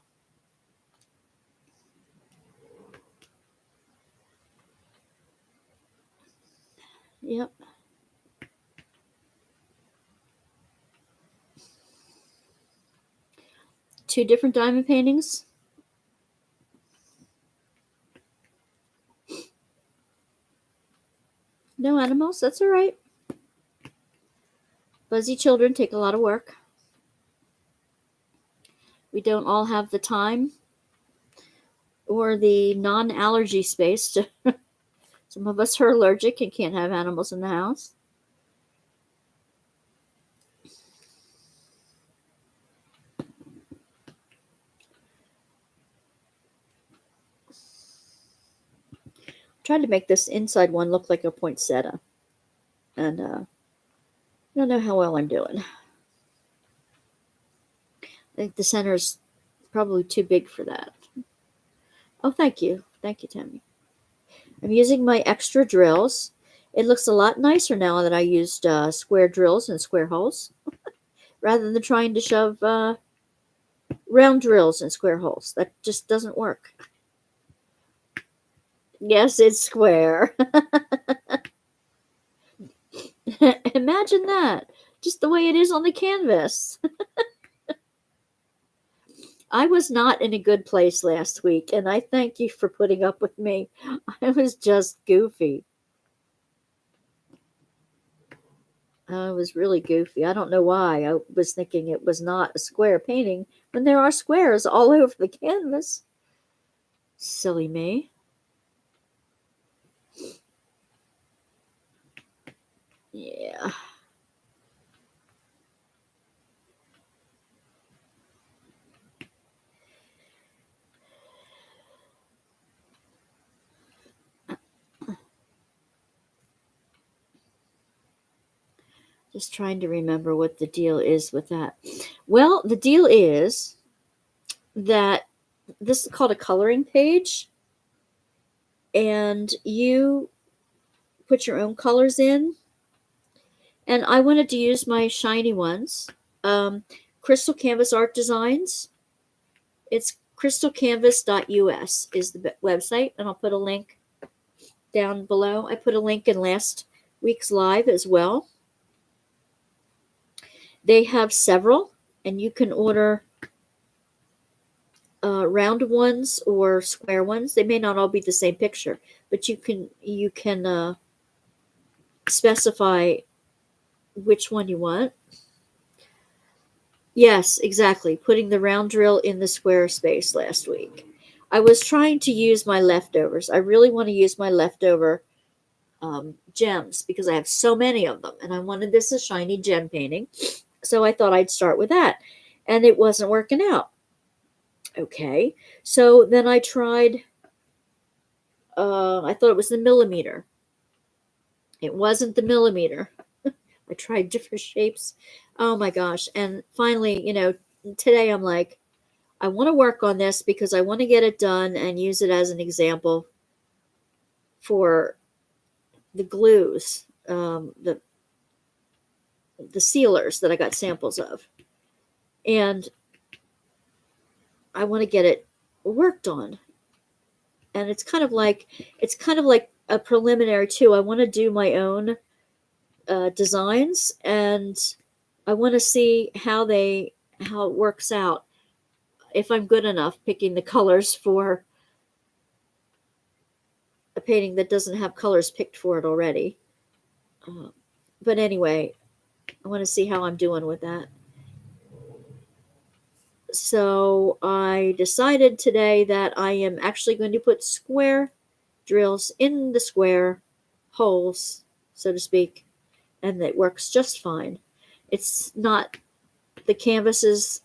Yep. Two different diamond paintings. No animals. That's all right. Fuzzy children take a lot of work. We don't all have the time or the non-allergy space to. Some of us are allergic and can't have animals in the house. Tried to make this inside one look like a poinsettia, and I don't know how well I'm doing. I think the center is probably too big for that. Oh, thank you, Tammy. I'm using my extra drills. It looks a lot nicer now that I used square drills and square holes, rather than trying to shove round drills and square holes. That just doesn't work. Yes, it's square. Imagine that. Just the way it is on the canvas. I was not in a good place last week, and I thank you for putting up with me. I was just goofy. I was really goofy. I don't know why. I was thinking it was not a square painting when there are squares all over the canvas. Silly me. Yeah. Just trying to remember what the deal is with that. Well, the deal is that this is called a coloring page, and you put your own colors in. And I wanted to use my shiny ones. Um, Crystal Canvas Art Designs. It's crystalcanvas.us is the website, and I'll put a link down below. I put a link in last week's live as well. They have several, and you can order round ones or square ones. They may not all be the same picture, but you can specify which one you want. Yes, exactly. Putting the round drill in the square space last week. I was trying to use my leftovers. I really want to use my leftover gems because I have so many of them, and I wanted this a shiny gem painting. So I thought I'd start with that, and it wasn't working out. Okay, so then I tried. I thought it was the millimeter. It wasn't the millimeter. I tried different shapes. Oh my gosh! And finally, today I'm like, I want to work on this because I want to get it done and use it as an example for the glues, the sealers that I got samples of, and I want to get it worked on. And it's kind of like a preliminary too. I want to do my own designs, and I want to see how it works out. If I'm good enough picking the colors for a painting that doesn't have colors picked for it already. But anyway, I want to see how I'm doing with that. So I decided today that I am actually going to put square drills in the square holes, so to speak, and it works just fine. It's not the canvas's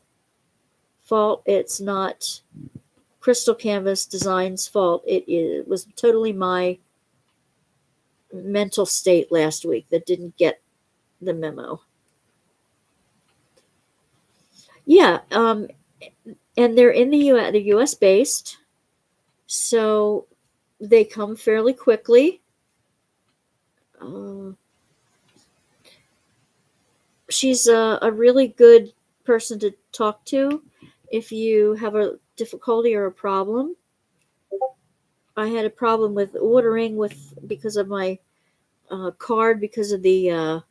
fault. It's not Crystal Canvas Design's fault. It was totally my mental state last week that didn't get the memo. Yeah, and they're in the U.S. They're U.S. based, so they come fairly quickly. She's a really good person to talk to if you have a difficulty or a problem. I had a problem with ordering because of my card, because of the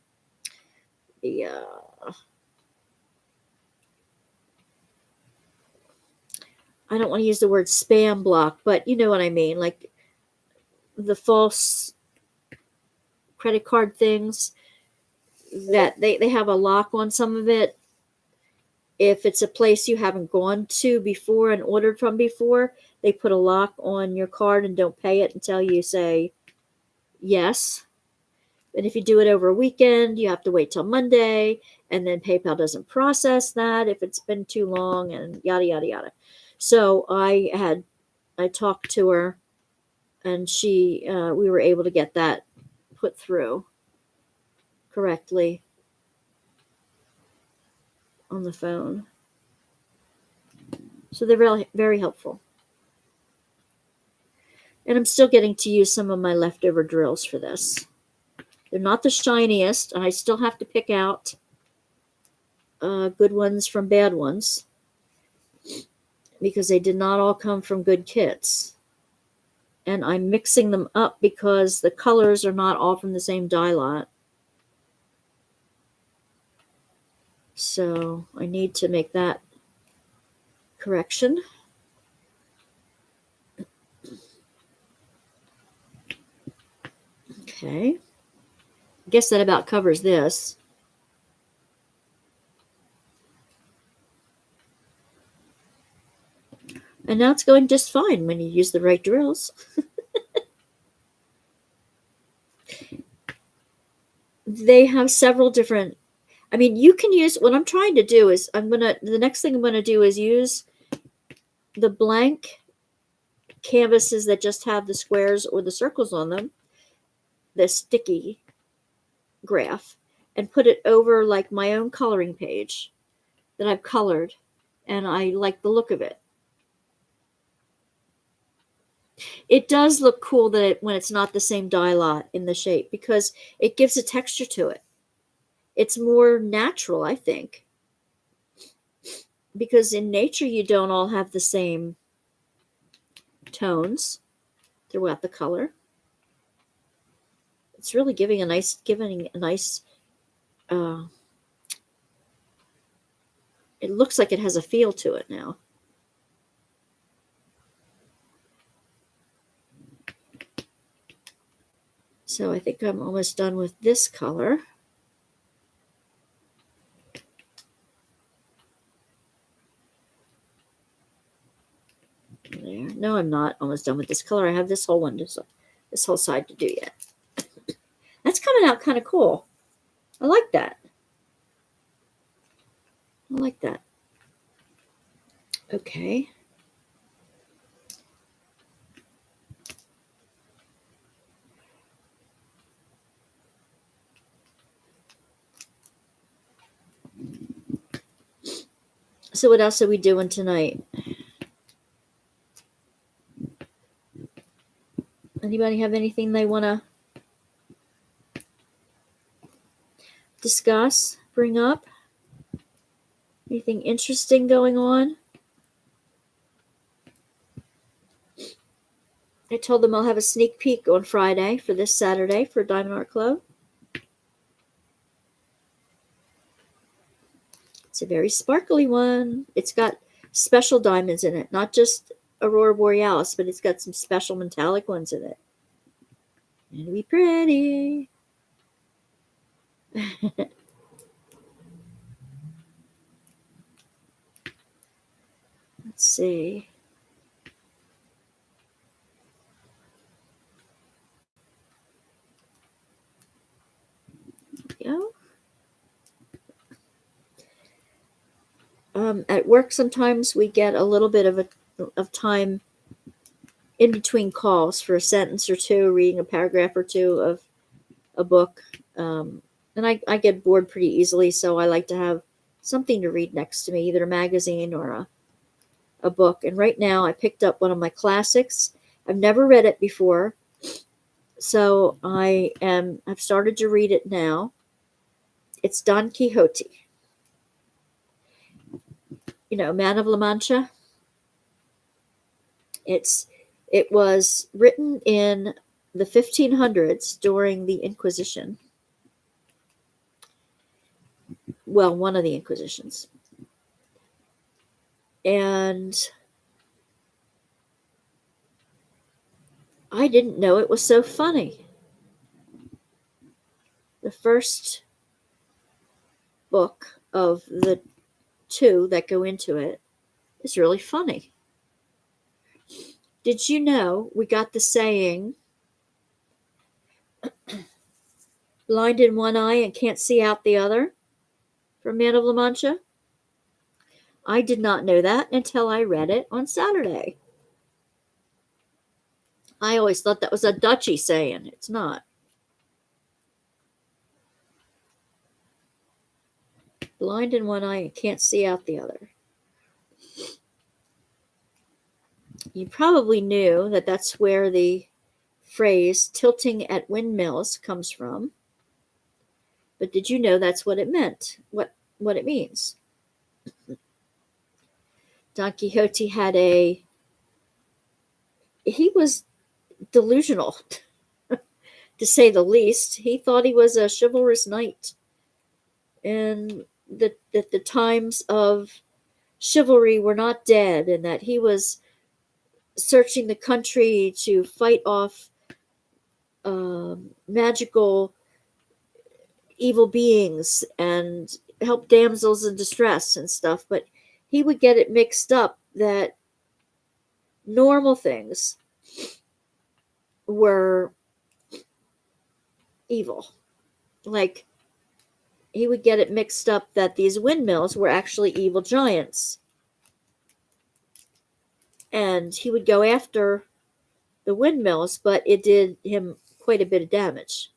I don't want to use the word spam block, but you know what I mean, like the false credit card things that they have a lock on some of it. If it's a place you haven't gone to before and ordered from before, they put a lock on your card and don't pay it until you say yes. And if you do it over a weekend, you have to wait till Monday, and then PayPal doesn't process that if it's been too long, and yada yada yada. So I talked to her, and we were able to get that put through correctly on the phone. So they're really very helpful. And I'm still getting to use some of my leftover drills for this. They're not the shiniest, and I still have to pick out good ones from bad ones because they did not all come from good kits. And I'm mixing them up because the colors are not all from the same dye lot. So I need to make that correction. Okay. I guess that about covers this. And now it's going just fine when you use the right drills. They have several different, I mean, you can use, what I'm trying to do is, the next thing I'm going to do is use the blank canvases that just have the squares or the circles on them, the sticky graph, and put it over like my own coloring page that I've colored, and I like the look of it. It does look cool when it's not the same dye lot in the shape, because it gives a texture to it. It's more natural, I think, because in nature you don't all have the same tones throughout the color. It's really giving a nice it looks like it has a feel to it now. So I think I'm almost done with this color. There. No, I'm not almost done with this color. I have this whole one, this whole side to do yet. That's coming out kind of cool. I like that. I like that. Okay. So what else are we doing tonight? Anybody have anything they want to discuss, bring up? Anything interesting going on? I told them I'll have a sneak peek on Friday for this Saturday for Diamond Art Club. It's a very sparkly one. It's got special diamonds in it, not just Aurora Borealis, but it's got some special metallic ones in it. It'll be pretty. Let's see. There we go. At work, sometimes we get a little bit of time in between calls for a sentence or two, reading a paragraph or two of a book. And I get bored pretty easily, so I like to have something to read next to me, either a magazine or a book. And right now I picked up one of my classics. I've never read it before, so I've started to read it now. It's Don Quixote. You know, Man of La Mancha. It was written in the 1500s during the Inquisition. Well, one of the Inquisitions. And I didn't know it was so funny. The first book of the two that go into it is really funny. Did you know we got the saying, blind in one eye and can't see out the other, from Man of La Mancha? I did not know that until I read it on Saturday. I always thought that was a Dutchy saying. It's not. Blind in one eye and can't see out the other. You probably knew that that's where the phrase tilting at windmills comes from. But did you know that's what it meant? What it means? Don Quixote he was delusional, to say the least. He thought he was a chivalrous knight, and that the times of chivalry were not dead, and that he was searching the country to fight off magical evil beings and help damsels in distress and stuff. But he would get it mixed up that normal things were evil. Like, he would get it mixed up that these windmills were actually evil giants. And he would go after the windmills, but it did him quite a bit of damage.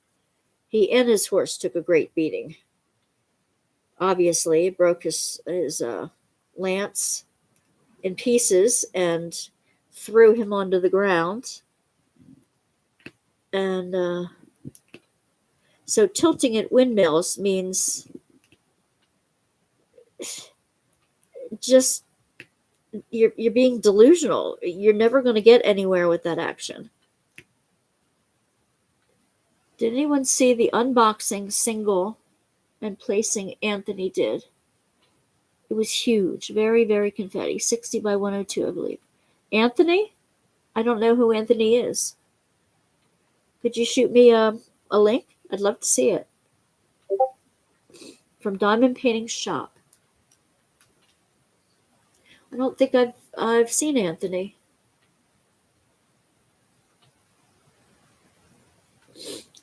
He and his horse took a great beating. Obviously, it broke his lance in pieces and threw him onto the ground. And so tilting at windmills means just you're being delusional. You're never going to get anywhere with that action. Did anyone see the unboxing single and placing Anthony did? It was huge, very, very confetti, 60 by 102, I believe. Anthony? I don't know who Anthony is. Could you shoot me a link? I'd love to see it. From Diamond Painting Shop. I don't think I've seen Anthony.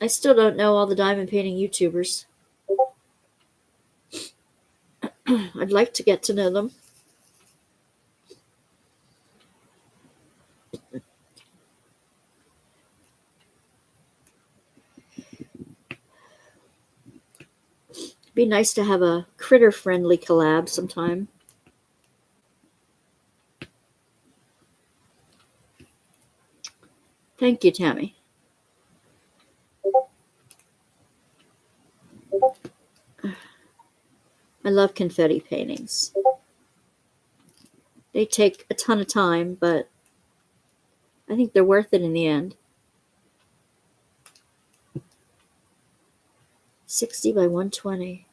I still don't know all the diamond painting YouTubers. I'd like to get to know them. Be nice to have a critter-friendly collab sometime. Thank you, Tammy. I love confetti paintings. They take a ton of time, but I think they're worth it in the end. 60 by 120.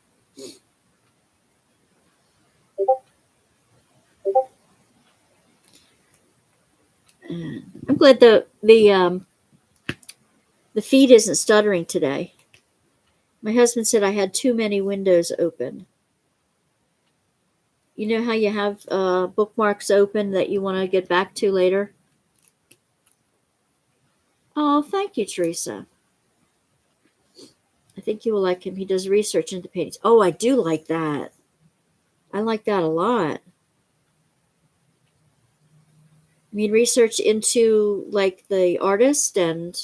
And I'm glad the feed isn't stuttering today. My husband said I had too many windows open. You know how you have bookmarks open that you want to get back to later? Oh, thank you, Teresa. I think you will like him. He does research into paintings. Oh, I do like that. I like that a lot. I mean, research into like the artist and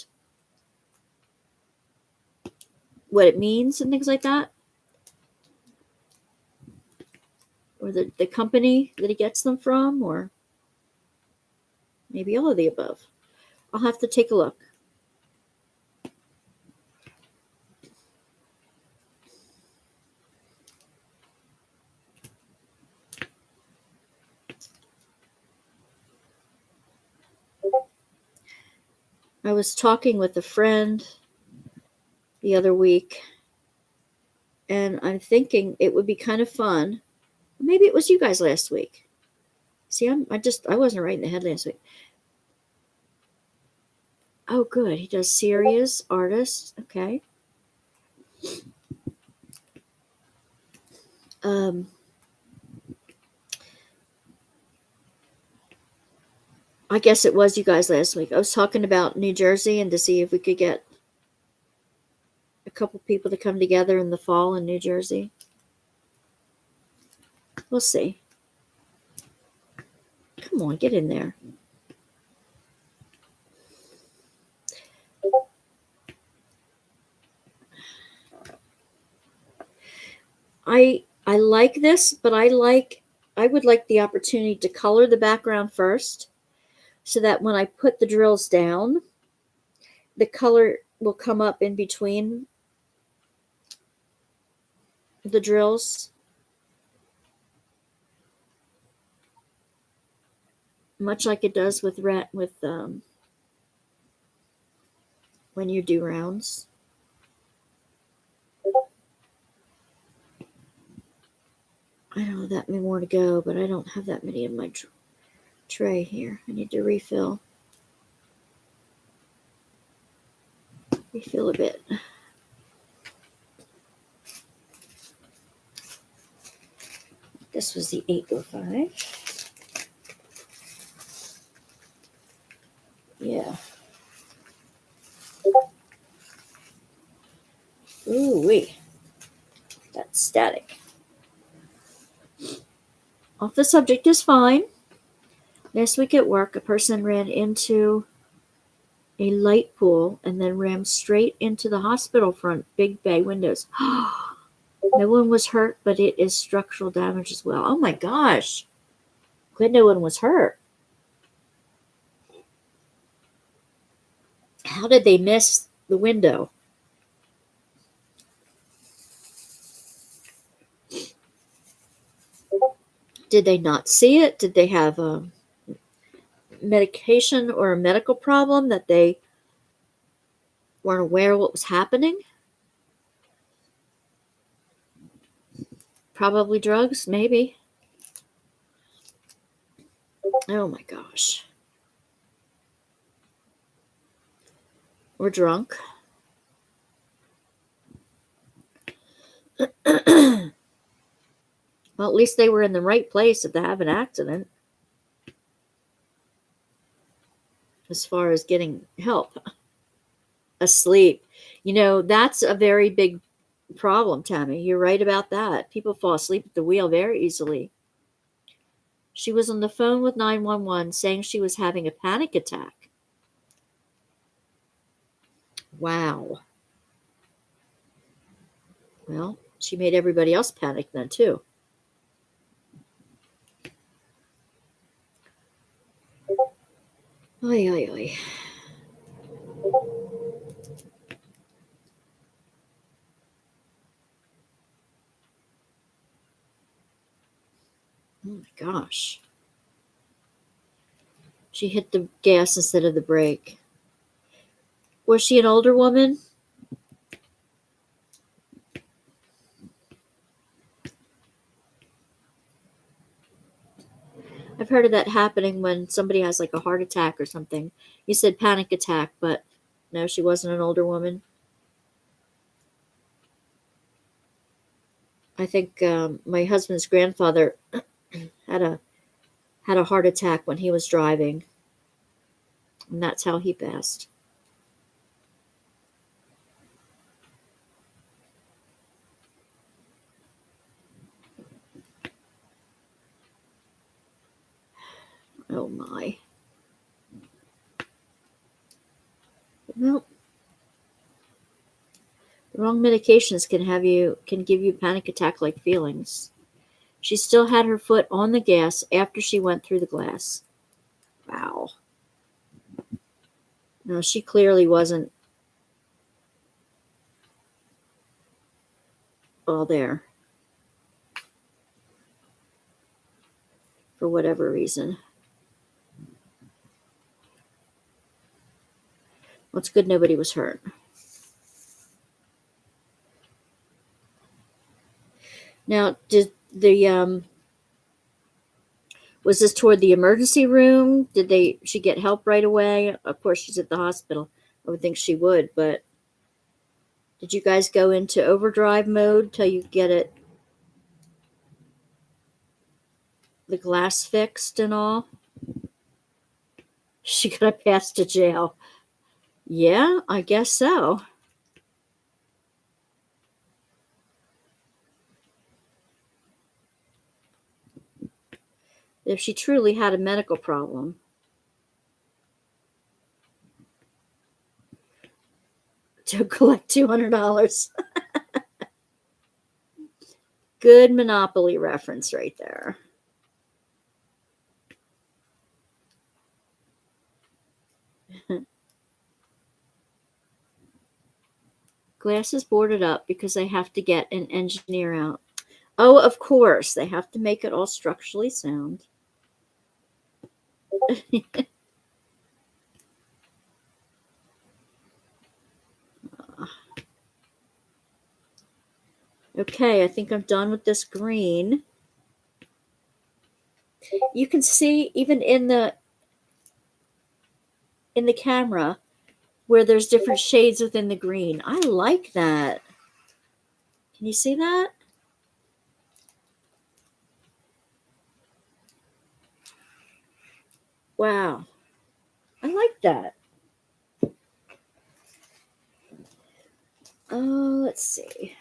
what it means and things like that. Or the company that he gets them from, or maybe all of the above. I'll have to take a look. I was talking with a friend the other week, and I'm thinking it would be kind of fun. Maybe it was you guys last week. See, I wasn't right in the head last week. Oh, good. He does serious artists. Okay. I guess it was you guys last week. I was talking about New Jersey and to see if we could get a couple people to come together in the fall in New Jersey. We'll see. Come on, get in there. I like this, but I would like the opportunity to color the background first so that when I put the drills down, the color will come up in between the drills. Much like it does with when you do rounds. I don't have that many more to go, but I don't have that many in my tray here. I need to refill a bit. This was the 805. Yeah. Ooh wee. That's static. Off the subject is fine. Last week at work, a person ran into a light pool and then ran straight into the hospital front big bay windows. No one was hurt, but it is structural damage as well. Oh my gosh. Glad no one was hurt. How did they miss the window? Did they not see it? Did they have a medication or a medical problem that they weren't aware of what was happening? Probably drugs, maybe. Oh my gosh. Or drunk. Well, at least they were in the right place if they have an accident as far as getting help. Asleep. That's a very big problem, Tammy. You're right about that. People fall asleep at the wheel very easily. She was on the phone with 911 saying she was having a panic attack. Wow. Well, she made everybody else panic then, too. Oy, oy, oy. Oh my gosh. She hit the gas instead of the brake. Was she an older woman? I've heard of that happening when somebody has like a heart attack or something. You said panic attack, but no, she wasn't an older woman. I think my husband's grandfather had a heart attack when he was driving, and that's how he passed. Oh my. Well, the wrong medications can give you panic attack like feelings. She still had her foot on the gas after she went through the glass. Wow. No, she clearly wasn't all there for whatever reason. Well, it's good nobody was hurt. Now, did the was this toward the emergency room? Did she get help right away? Of course, she's at the hospital. I would think she would, but did you guys go into overdrive mode till you get the glass fixed and all? She got a pass to jail. Yeah, I guess so. If she truly had a medical problem. To collect $200. Good Monopoly reference right there. Glass is boarded up because they have to get an engineer out. Oh, of course. They have to make it all structurally sound. Okay, I think I'm done with this green. You can see even in the camera where there's different shades within the green. I like that. Can you see that? Wow. I like that. Let's see.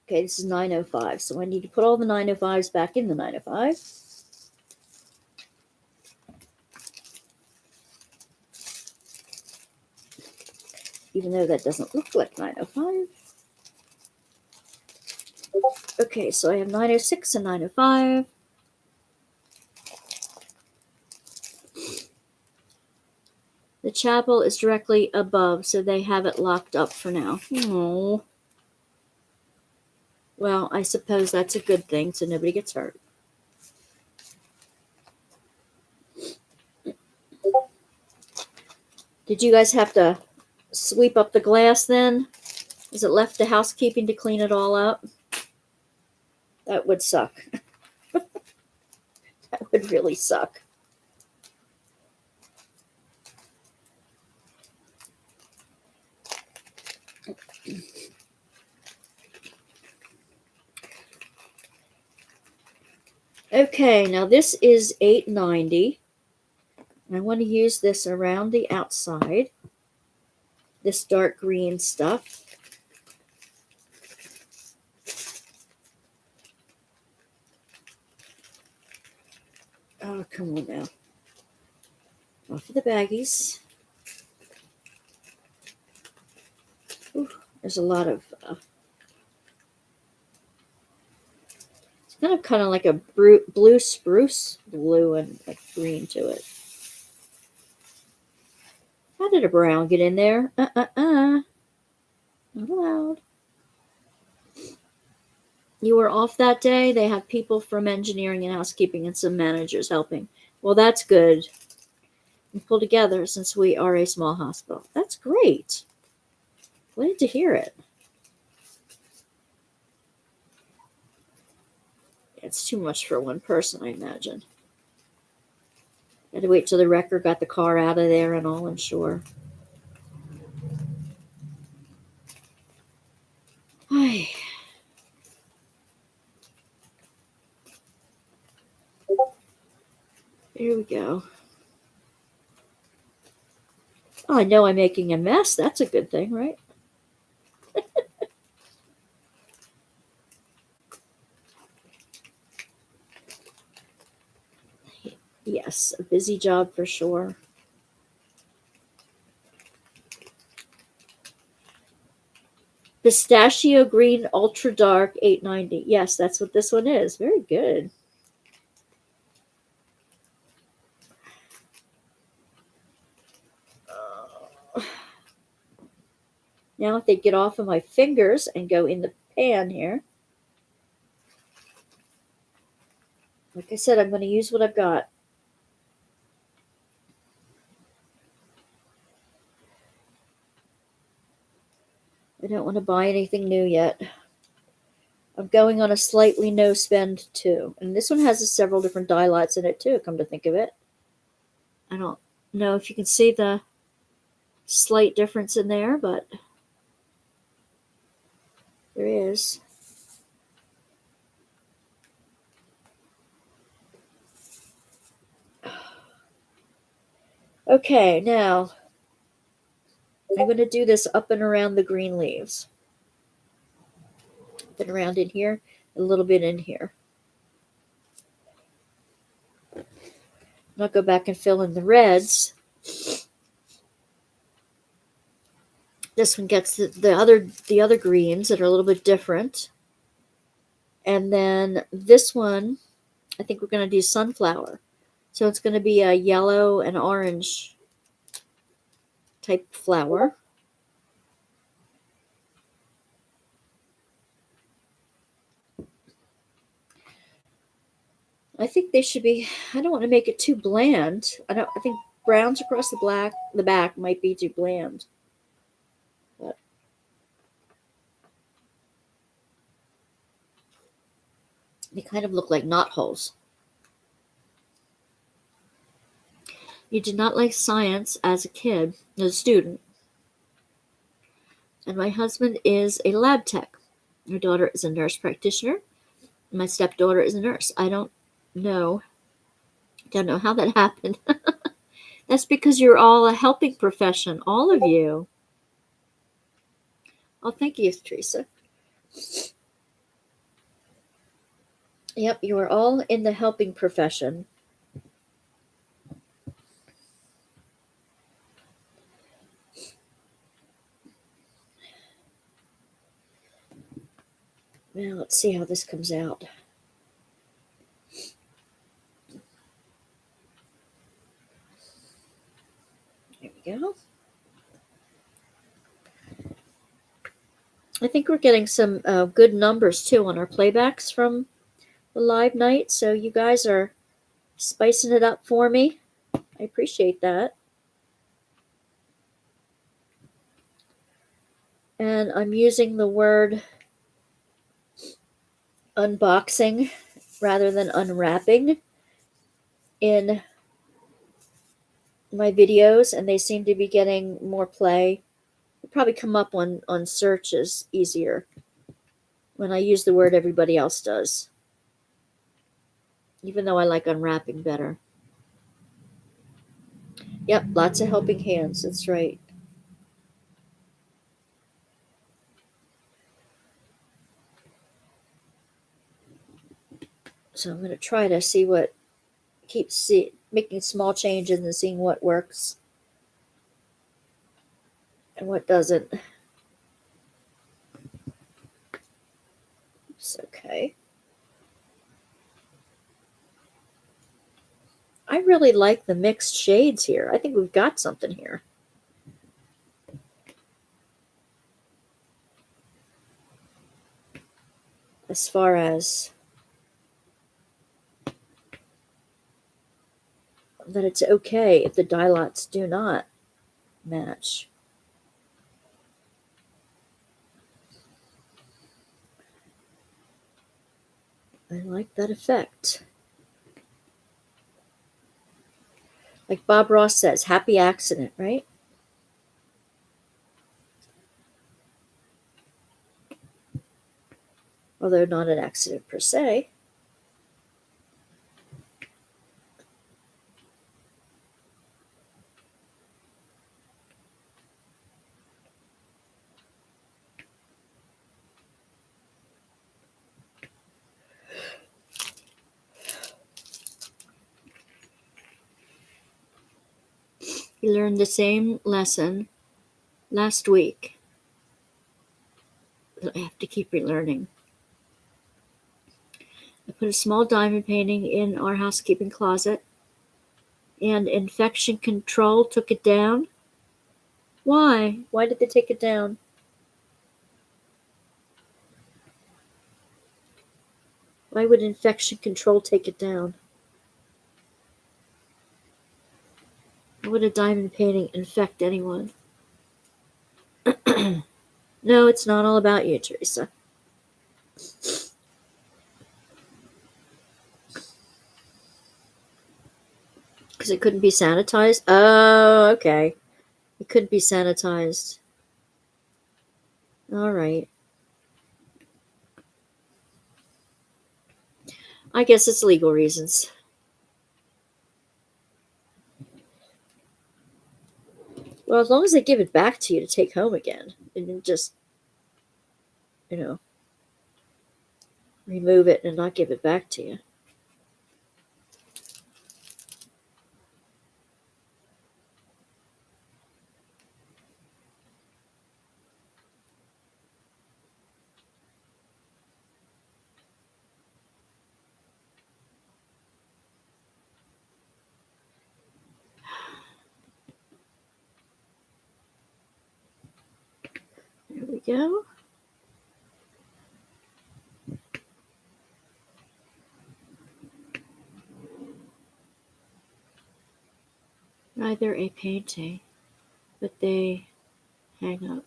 Okay, this is 905, so I need to put all the 905s back in the 905. Even though that doesn't look like 905. Okay, so I have 906 and 905. The chapel is directly above, so they have it locked up for now. Oh. Well, I suppose that's a good thing, so nobody gets hurt. Did you guys have to sweep up the glass then? Is it left to housekeeping to clean it all up? That would suck. That would really suck. Okay, now this is 890. I want to use this around the outside. This dark green stuff. Oh, come on now. Off of the baggies. Ooh, there's a lot of... it's kind of like a blue spruce blue and like green to it. How did a brown get in there? Not allowed. You were off that day. They have people from engineering and housekeeping and some managers helping. Well, that's good. We pull together since we are a small hospital. That's great. Glad to hear it. It's too much for one person, I imagine. Had to wait till the wrecker got the car out of there and all, I'm sure. Ay. Here we go. Oh, I know I'm making a mess. That's a good thing, right? Yes, a busy job for sure. Pistachio green ultra dark 890. Yes, that's what this one is. Very good. Now if they get off of my fingers and go in the pan here. Like I said, I'm going to use what I've got. I don't want to buy anything new yet. I'm going on a slightly no spend too. And this one has several different dye lots in it too, come to think of it. I don't know if you can see the slight difference in there, but there is. Okay, now I'm going to do this up and around the green leaves. Up and around in here, a little bit in here. I'll go back and fill in the reds. This one gets the other greens that are a little bit different. And then this one, I think we're going to do sunflower. So it's going to be a yellow and orange type flower. I think they should be, I don't want to make it too bland. I think browns across the back might be too bland. But they kind of look like knot holes. You did not like science as a kid, as a student. And my husband is a lab tech. My daughter is a nurse practitioner. My stepdaughter is a nurse. I don't know how that happened. That's because you're all a helping profession, all of you. Oh, thank you, Teresa. Yep, you are all in the helping profession. Now let's see how this comes out. There we go. I think we're getting some good numbers too on our playbacks from the live night. So you guys are spicing it up for me. I appreciate that. And I'm using the word unboxing rather than unwrapping in my videos, and they seem to be getting more play. They probably come up on searches easier when I use the word everybody else does, even though I like unwrapping better. Yep, lots of helping hands. That's right. So I'm going to try to see what keeps making small changes and seeing what works and what doesn't. It's okay. I really like the mixed shades here. I think we've got something here. As far as that it's okay if the dye lots do not match. I like that effect. Like Bob Ross says, happy accident, right? Although not an accident per se. We learned the same lesson last week that I have to keep relearning. I put a small diamond painting in our housekeeping closet, and infection control took it down. Why? Why did they take it down? Why would infection control take it down? Why would a diamond painting infect anyone? No, it's not all about you, Teresa. Because it couldn't be sanitized? Oh, okay. It couldn't be sanitized. All right. I guess it's legal reasons. Well, as long as they give it back to you to take home again, and then just, remove it and not give it back to you. There we go. Neither a painting, but they hang up.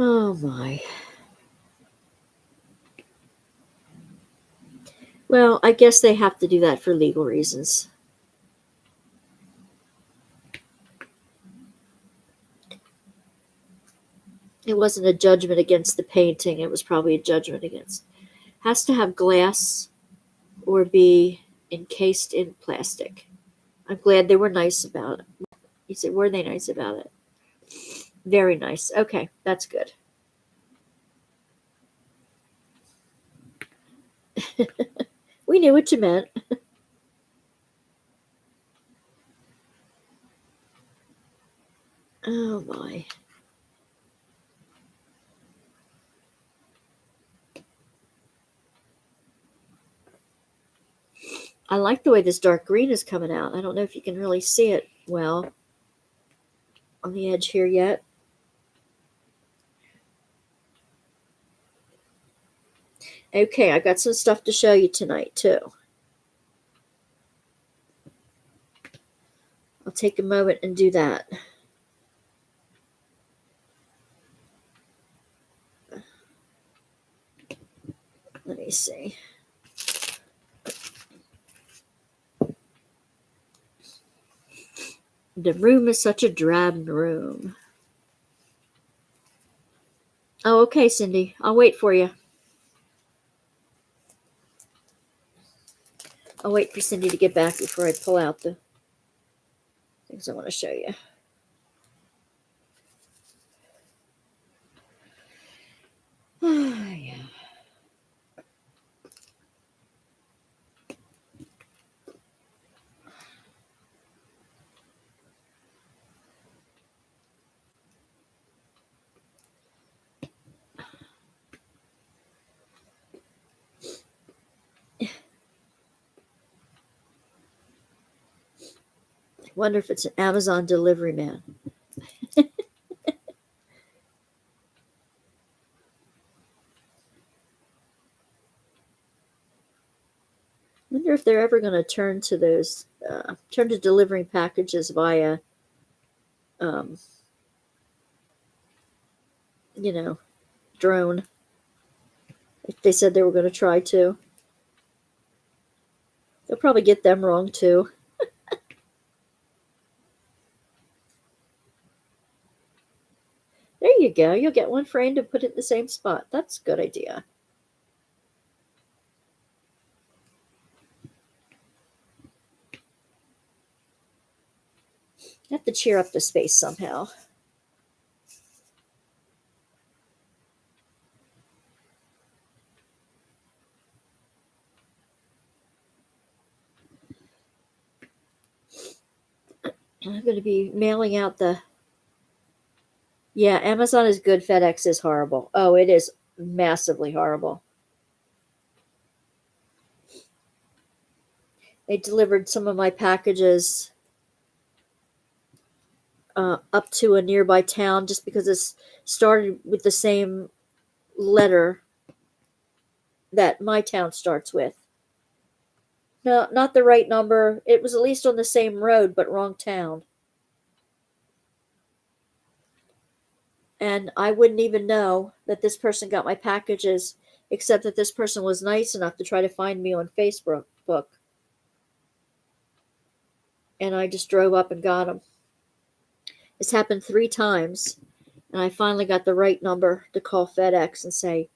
Oh my. Well, I guess they have to do that for legal reasons. wasn't a judgment against the painting. It was probably a judgment against. Has to have glass or be encased in plastic. I'm glad they were nice about it. You said, were they nice about it? Very nice. Okay, that's good. We knew what you meant. Oh my. I like the way this dark green is coming out. I don't know if you can really see it well on the edge here yet. Okay, I got some stuff to show you tonight too. I'll take a moment and do that. Let me see. The room is such a drab room. Oh, okay, Cindy. I'll wait for you. I'll wait for Cindy to get back before I pull out the things I want to show you. Yeah. I wonder if it's an Amazon delivery man. I wonder if they're ever going to turn to those, turn to delivering packages via, um, drone. They said they were going to try to. They'll probably get them wrong too. There you go. You'll get one framed and put it in the same spot. That's a good idea. I have to cheer up the space somehow. I'm going to be mailing out the. Yeah, Amazon is good. FedEx is horrible. Oh, it is massively horrible. They delivered some of my packages up to a nearby town just because it started with the same letter that my town starts with. No, not the right number. It was at least on the same road, but wrong town. And I wouldn't even know that this person got my packages, except that this person was nice enough to try to find me on Facebook. And I just drove up and got them. It's happened 3 times. And I finally got the right number to call FedEx and say,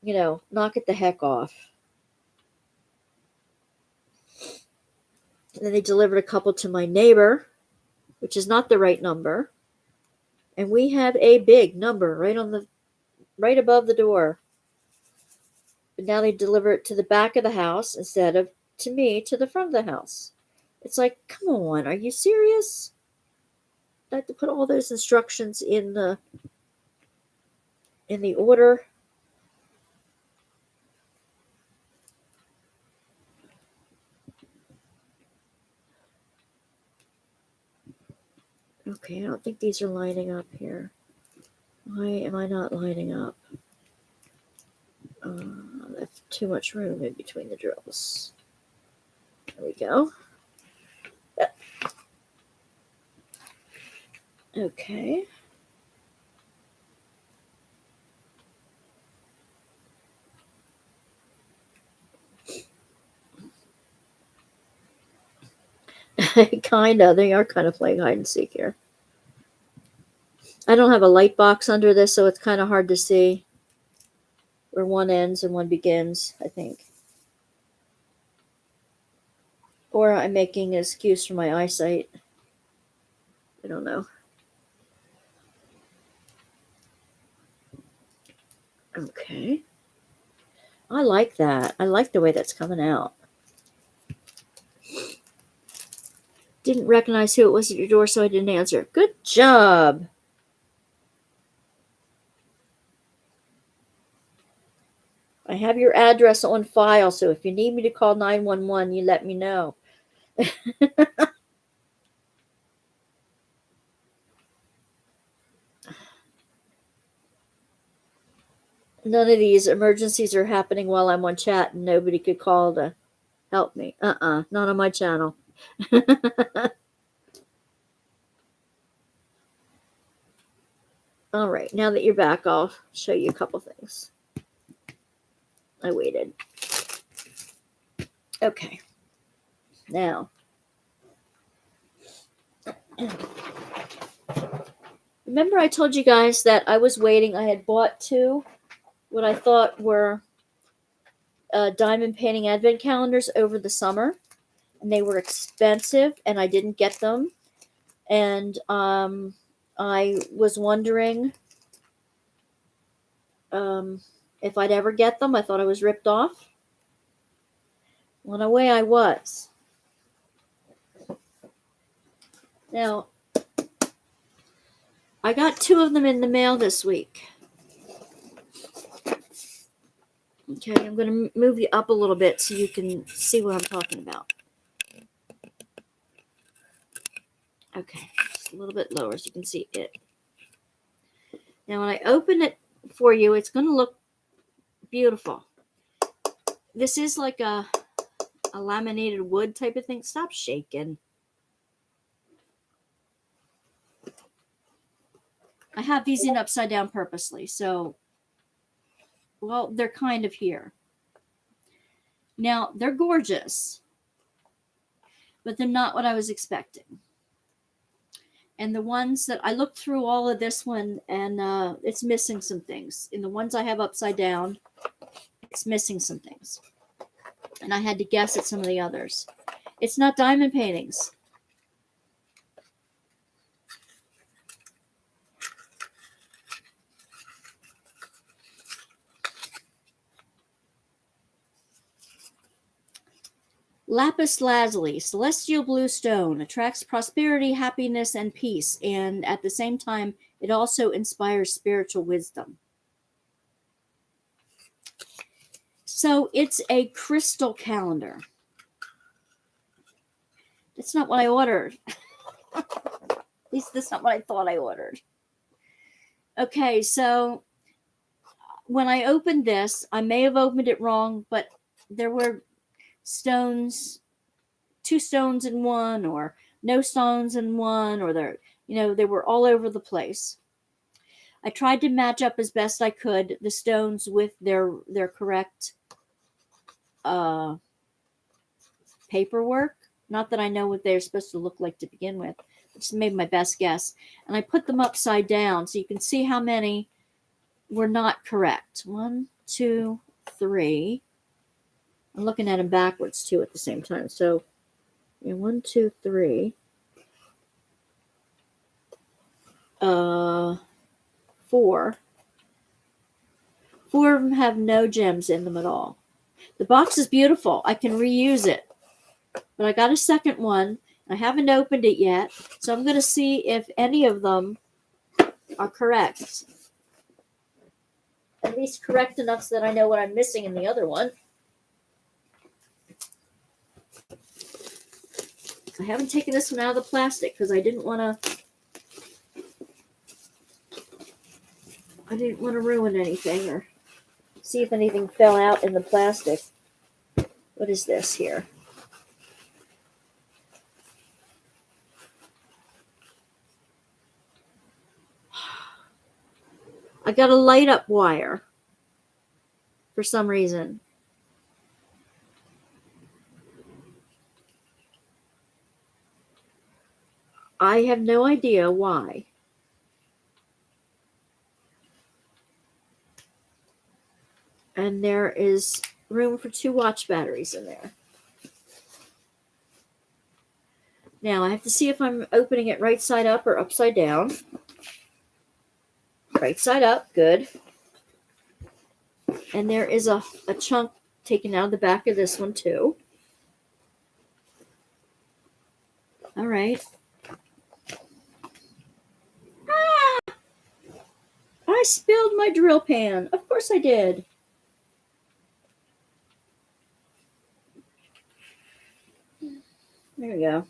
knock it the heck off. And then they delivered a couple to my neighbor, which is not the right number. And we have a big number right above the door. But now they deliver it to the back of the house instead of to me to the front of the house. It's like, come on, are you serious? I have to put all those instructions in the order. Okay, I don't think these are lining up here. Why am I not lining up? That's too much room in between the drills. There we go. Okay. Kinda. They are kind of playing hide and seek here. I don't have a light box under this, so it's kind of hard to see where one ends and one begins, I think. Or I'm making an excuse for my eyesight. I don't know. Okay. I like that. I like the way that's coming out. Didn't recognize who it was at your door, so I didn't answer. Good job. I have your address on file, so if you need me to call 911, you let me know. None of these emergencies are happening while I'm on chat and nobody could call to help me. Not on my channel. All right, now that you're back, I'll show you a couple things. I waited. Okay. Now, remember I told you guys that I was waiting. I had bought two, what I thought were diamond painting advent calendars over the summer, and they were expensive, and I didn't get them. And I was wondering if I'd ever get them. I thought I was ripped off. Well, in a way, I was. Now, I got two of them in the mail this week. Okay, I'm going to move you up a little bit so you can see what I'm talking about. Okay, just a little bit lower so you can see it. Now, when I open it for you, it's going to look beautiful. This is like a laminated wood type of thing. Stop shaking. I have these in upside down purposely, so, well, they're kind of here. Now, they're gorgeous, but they're not what I was expecting. And the ones that I looked through all of this one, and it's missing some things. In the ones I have upside down, it's missing some things. And I had to guess at some of the others. It's not diamond paintings. Lapis lazuli, celestial blue stone, attracts prosperity, happiness, and peace. And at the same time, it also inspires spiritual wisdom. So it's a crystal calendar. It's not what I ordered. At least that's not what I thought I ordered. Okay, so when I opened this, I may have opened it wrong, but there were stones, two stones in one, or no stones in one, or they were all over the place. I tried to match up as best I could the stones with their correct paperwork. Not that I know what they're supposed to look like to begin with. I just made my best guess. And I put them upside down so you can see how many were not correct. 1, 2, 3. I'm looking at them backwards too at the same time. So 1, 2, 3. 4. 4 of them have no gems in them at all. The box is beautiful. I can reuse it. But I got a second one. I haven't opened it yet. So I'm going to see if any of them are correct. At least correct enough so that I know what I'm missing in the other one. I haven't taken this one out of the plastic because I didn't want to ruin anything or see if anything fell out in the plastic. What is this here? I got a light up wire for some reason. I have no idea why. And there is room for 2 watch batteries in there. Now I have to see if I'm opening it right side up or upside down. Right side up, good. And there is a chunk taken out of the back of this one too. All right. Ah! I spilled my drill pan. Of course I did. There we go.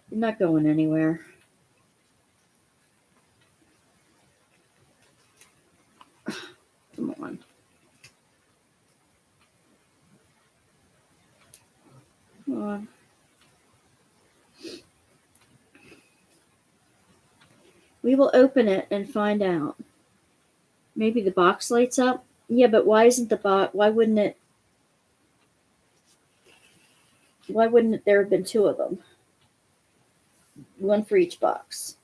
You're not going anywhere. Come on. Come on. We will open it and find out. Maybe the box lights up? Yeah, but why isn't the box, why wouldn't there have been 2 of them? One for each box.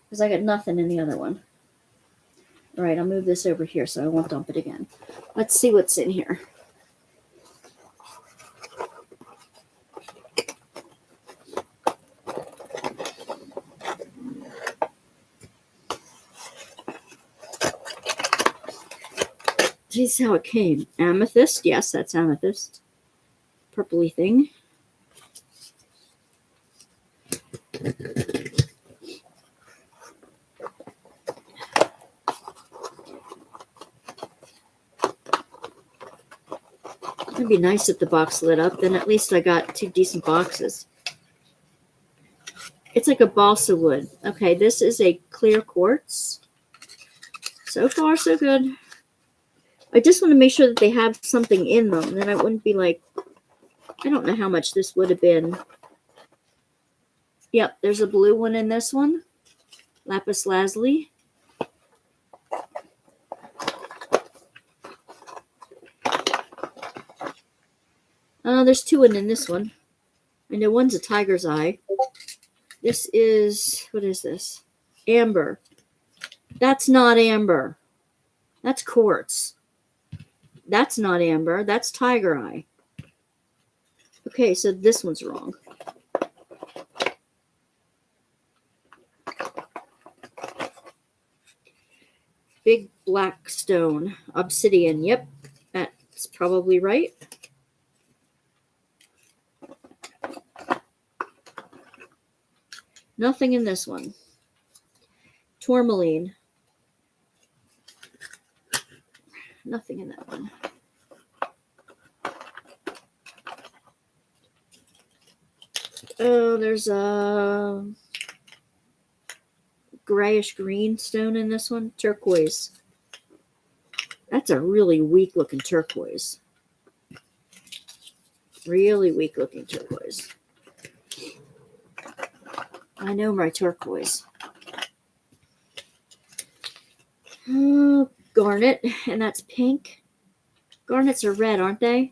Because I got nothing in the other one. All right, I'll move this over here so I won't dump it again. Let's see what's in here. This is how it came. Amethyst. Yes, that's amethyst. Purpley thing. It'd be nice if the box lit up. Then at least I got 2 decent boxes. It's like a balsa wood. Okay, this is a clear quartz. So far, so good. I just want to make sure that they have something in them. Then I wouldn't be like, I don't know how much this would have been. Yep, there's a blue one in this one. Lapis lazuli. There's 2 in this one. I know one's a tiger's eye. This is, what is this? Amber. That's not amber. That's quartz. That's not amber. That's tiger eye. Okay, so this one's wrong. Big black stone. Obsidian. Yep, that's probably right. Nothing in this one. Tourmaline. Nothing in that one. Oh, there's a grayish green stone in this one. Turquoise. That's a really weak looking turquoise. Really weak looking turquoise. I know my turquoise. Garnet, and that's pink. Garnets are red, aren't they?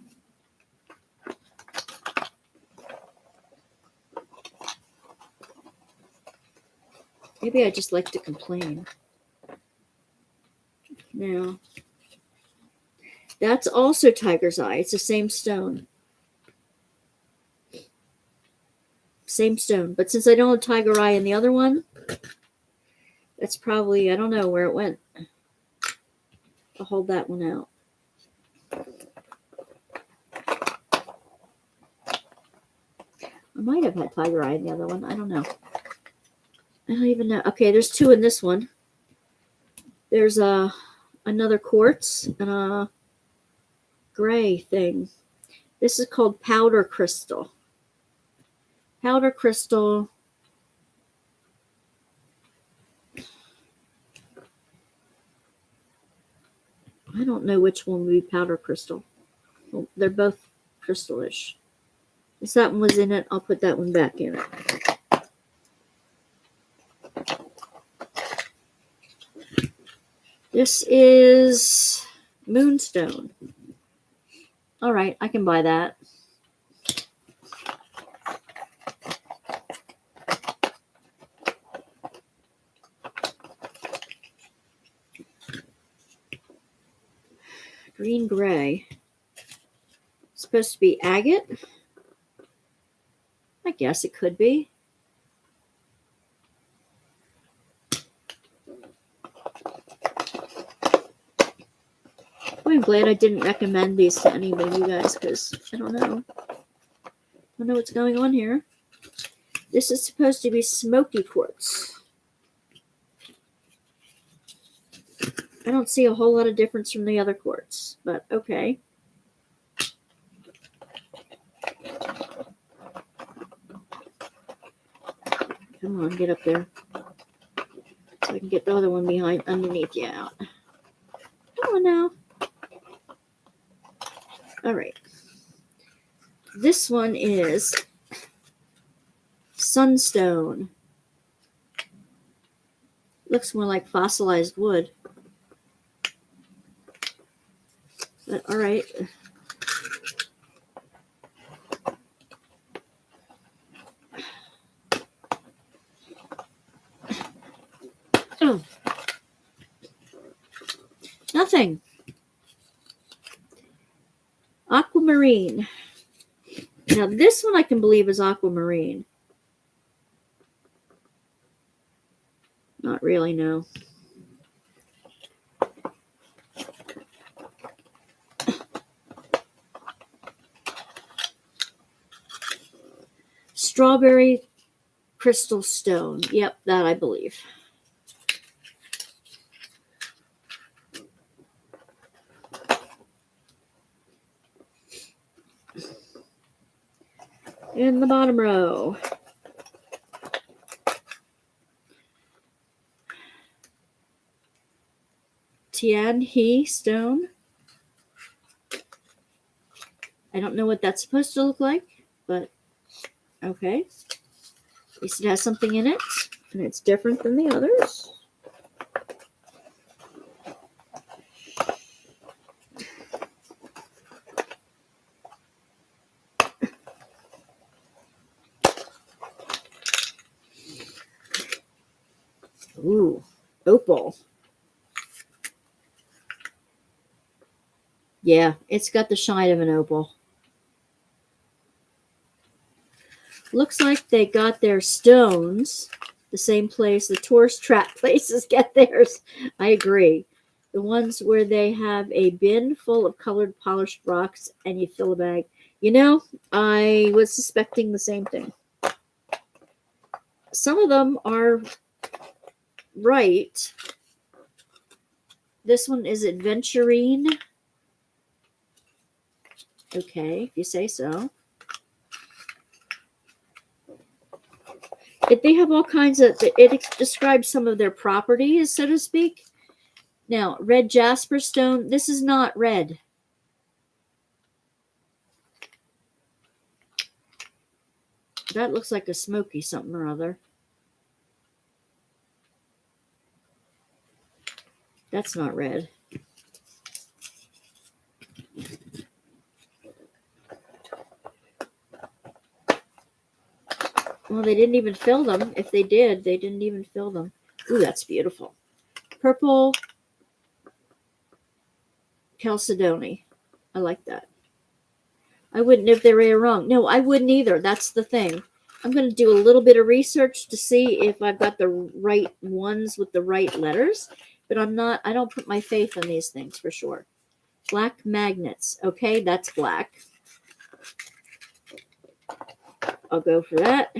Maybe I just like to complain. Now, that's also tiger's eye. It's the same stone. Same stone. But since I don't have tiger eye in the other one, that's probably, I don't know where it went. I'll hold that one out. I might have had tiger eye in the other one. I don't know. I don't even know. Okay, there's 2 in this one. There's another quartz and a gray thing. This is called powder crystal. Powder crystal. I don't know which one would be powder crystal. Well, they're both crystallish. If that one was in it, I'll put that one back in it. This is moonstone. All right, I can buy that. Green gray. Supposed to be agate? I guess it could be. I'm glad I didn't recommend these to any of you guys because I don't know. I don't know what's going on here. This is supposed to be smoky quartz. I don't see a whole lot of difference from the other quartz, but okay. Come on, get up there. So I can get the other one behind underneath you out. Come on now. All right. This one is sunstone. Looks more like fossilized wood. But all right. Oh. Nothing. Aquamarine. Now this one I can believe is aquamarine. Not really, no. Strawberry crystal stone. Yep, that I believe. In the bottom row. Tian He stone. I don't know what that's supposed to look like, but okay. At least it has something in it, and it's different than the others. Ooh, opal. Yeah, it's got the shine of an opal. Looks like they got their stones the same place the tourist trap places get theirs. I agree. The ones where they have a bin full of colored polished rocks and you fill a bag. You know, I was suspecting the same thing. Some of them are right. This one is adventurine. Okay, if you say so. They have all kinds of, it describes some of their properties, so to speak. Now, red jasper stone, this is not red. That looks like a smoky something or other. That's not red. Well, they didn't even fill them. If they did, they didn't even fill them. Ooh, that's beautiful. Purple chalcedony. I like that. I wouldn't if they were wrong. No, I wouldn't either. That's the thing. I'm going to do a little bit of research to see if I've got the right ones with the right letters. But I don't put my faith in these things for sure. Black magnets. Okay, that's black. I'll go for that.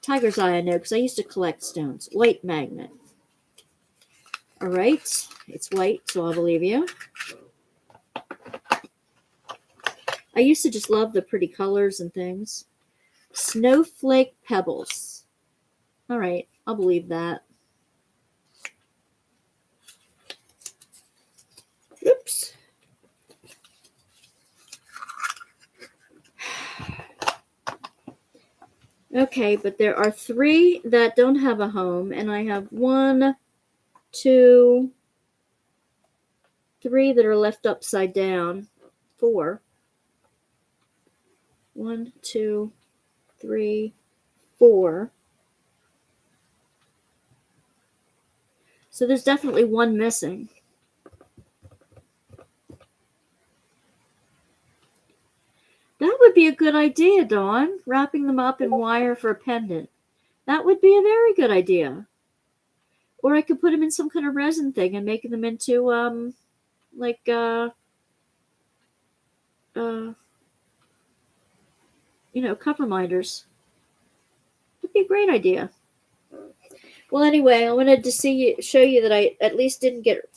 Tiger's eye, I know, because I used to collect stones. White magnet. All right. It's white, so I'll believe you. I used to just love the pretty colors and things. Snowflake pebbles. All right. I'll believe that. Oops. Okay, but there are 3 that don't have a home, and I have 1, 2, 3 that are left upside down. 4. 1, 2, 3, 4. So there's definitely 1 missing. good idea, Dawn. Wrapping them up in wire for a pendant. That would be a very good idea. Or I could put them in some kind of resin thing and make them into like cover minders. It'd be a great idea. Well, anyway, I wanted to show you that I at least didn't get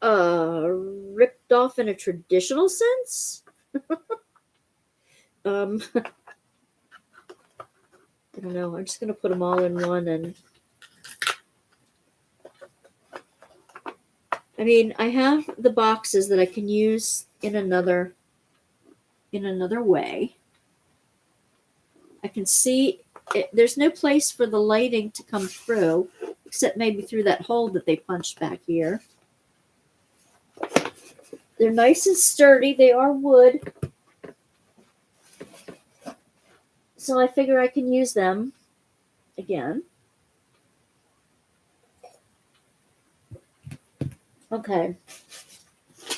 ripped off in a traditional sense. I don't know. I'm just gonna put them all in one, and I mean, I have the boxes that I can use in another way. I can see there's no place for the lighting to come through, except maybe through that hole that they punched back here. They're nice and sturdy. They are wood. So I figure I can use them again. Okay.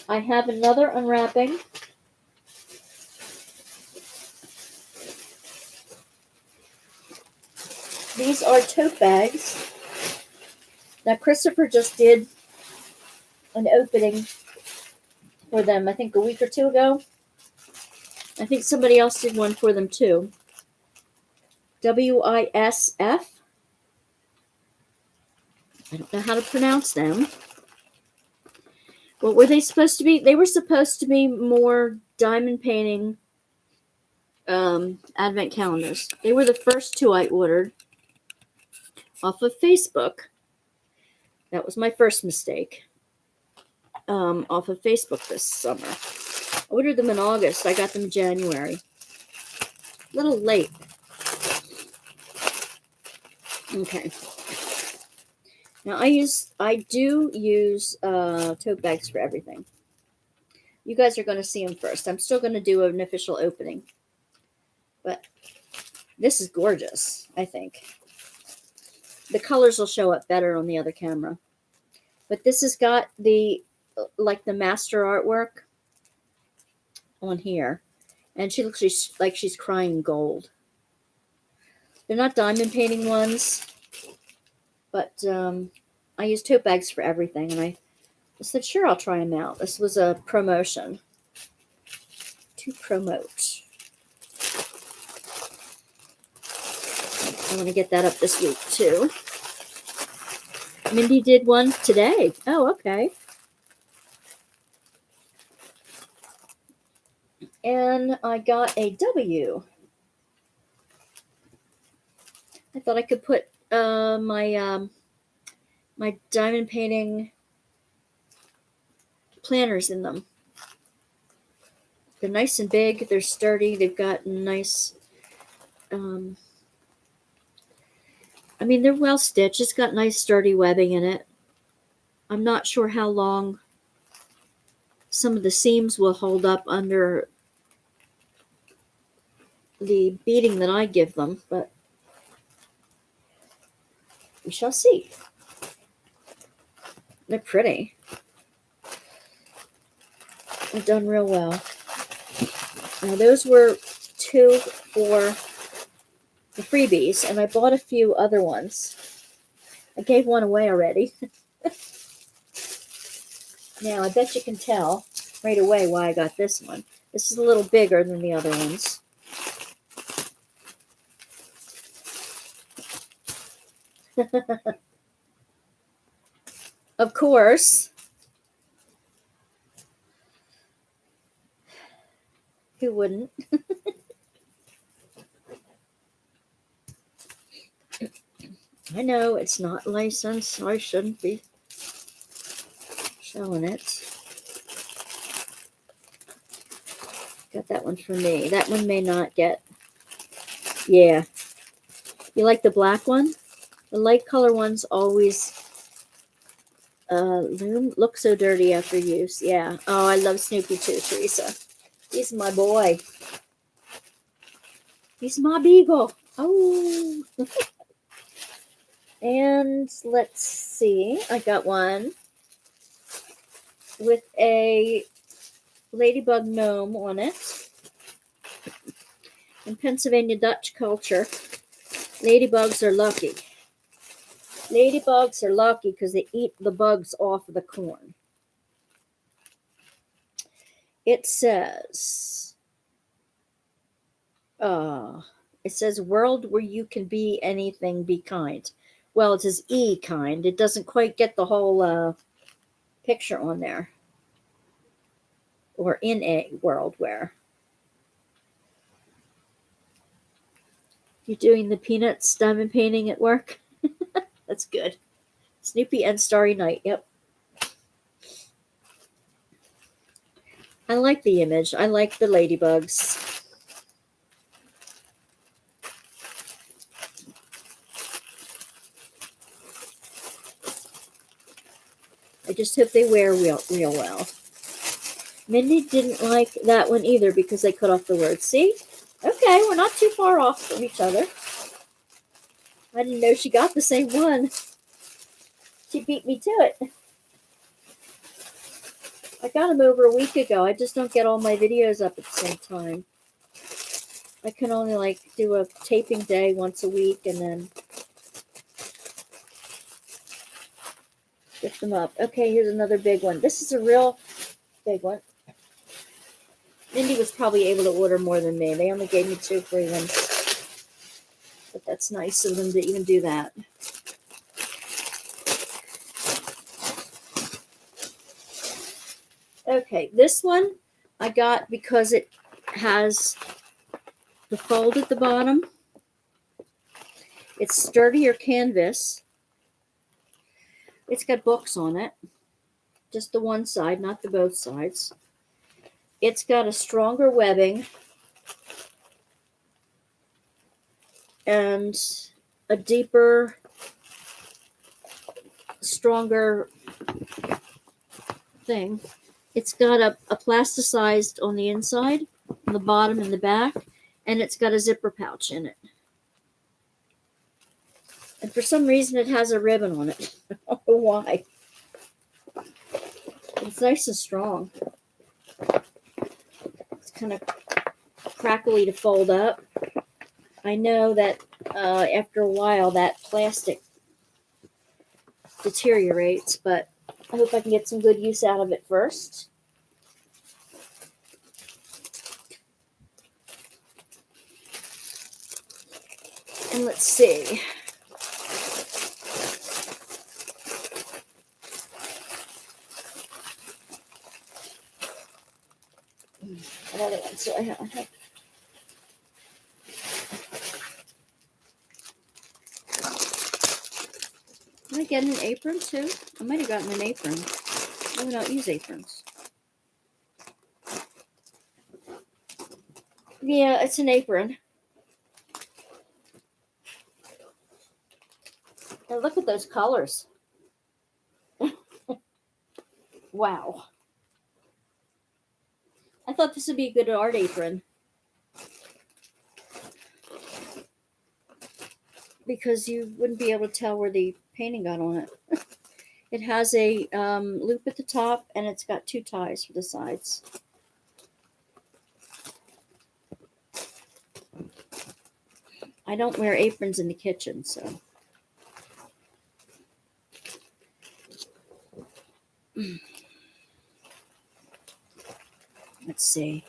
I have another unwrapping. These are tote bags. Now, Christopher just did an opening for them, I think a week or two ago. I think somebody else did one for them too. WISF. I don't know how to pronounce them. What were they supposed to be? They were supposed to be more diamond painting advent calendars. They were the first two I ordered off of Facebook. That was my first mistake. Off of Facebook this summer. I ordered them in August. I got them in January. A little late. Okay. Now I do use tote bags for everything. You guys are going to see them first. I'm still going to do an official opening. But this is gorgeous, I think. The colors will show up better on the other camera. But this has got the master artwork on here. And she looks like she's crying gold. They're not diamond painting ones. But I use tote bags for everything. And I said, sure, I'll try them out. This was a promotion. To promote. I want to get that up this week, too. Mindy did one today. Oh, okay. And I got a W. I thought I could put my diamond painting planners in them. They're nice and big. They're sturdy. They've got nice... I mean, they're well stitched. It's got nice sturdy webbing in it. I'm not sure how long some of the seams will hold up under the beading that I give them, but we shall see. They're pretty. They're done real well. Now, those were 2 for the freebies, and I bought a few other ones. I gave one away already. Now, I bet you can tell right away why I got this one. This is a little bigger than the other ones. Of course. Who wouldn't? I know it's not licensed, so I shouldn't be showing it. Got that one for me. That one may not get. Yeah. You like the black one? The light color ones always look so dirty after use. Yeah. Oh, I love Snoopy too, Teresa. He's my boy. He's my beagle. Oh. And let's see. I got one with a ladybug gnome on it. In Pennsylvania Dutch culture, ladybugs are lucky. Ladybugs are lucky because they eat the bugs off of the corn. It says, world where you can be anything, be kind. Well, it says kind. It doesn't quite get the whole picture on there. Or in a world where. You're doing the Peanuts diamond painting at work? That's good. Snoopy and Starry Night. Yep. I like the image. I like the ladybugs. I just hope they wear real well. Mindy didn't like that one either because they cut off the words. See? Okay, we're not too far off from each other. I didn't know she got the same one. She beat me to it. I got them over a week ago. I just don't get all my videos up at the same time. I can only do a taping day once a week and then get them up. Okay, here's another big one. This is a real big one. Mindy was probably able to order more than me. They only gave me 2 free ones. But that's nice of them to even do that. Okay, this one I got because it has the fold at the bottom. It's sturdier canvas. It's got books on it. Just the one side, not the both sides. It's got a stronger webbing and a deeper, stronger thing. It's got a plasticized on the inside, on the bottom and the back, and it's got a zipper pouch in it. And for some reason, it has a ribbon on it. I don't know why. It's nice and strong. It's kind of crackly to fold up. I know that after a while, that plastic deteriorates, but I hope I can get some good use out of it first. And let's see. Another one. So I have Am I getting an apron too? I might have gotten an apron. I do not use aprons. Yeah, it's an apron. Now look at those colors. Wow. I thought this would be a good art apron. Because you wouldn't be able to tell where the painting got on it. It has a loop at the top, and it's got 2 ties for the sides. I don't wear aprons in the kitchen, so. Let's see.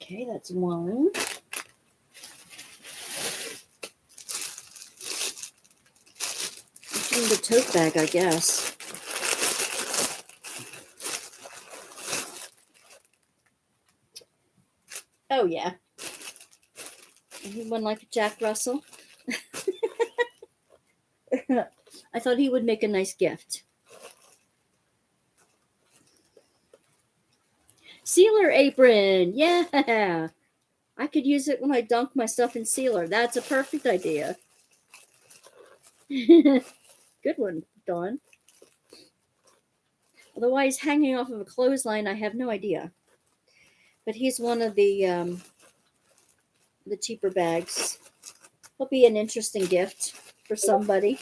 Okay, that's one. In the tote bag, I guess. Oh, yeah. Anyone like a Jack Russell? I thought he would make a nice gift. Sealer apron. Yeah. I could use it when I dunk my stuff in sealer. That's a perfect idea. Good one, Dawn. Although why he's hanging off of a clothesline, I have no idea. But he's one of the cheaper bags. He'll be an interesting gift for somebody.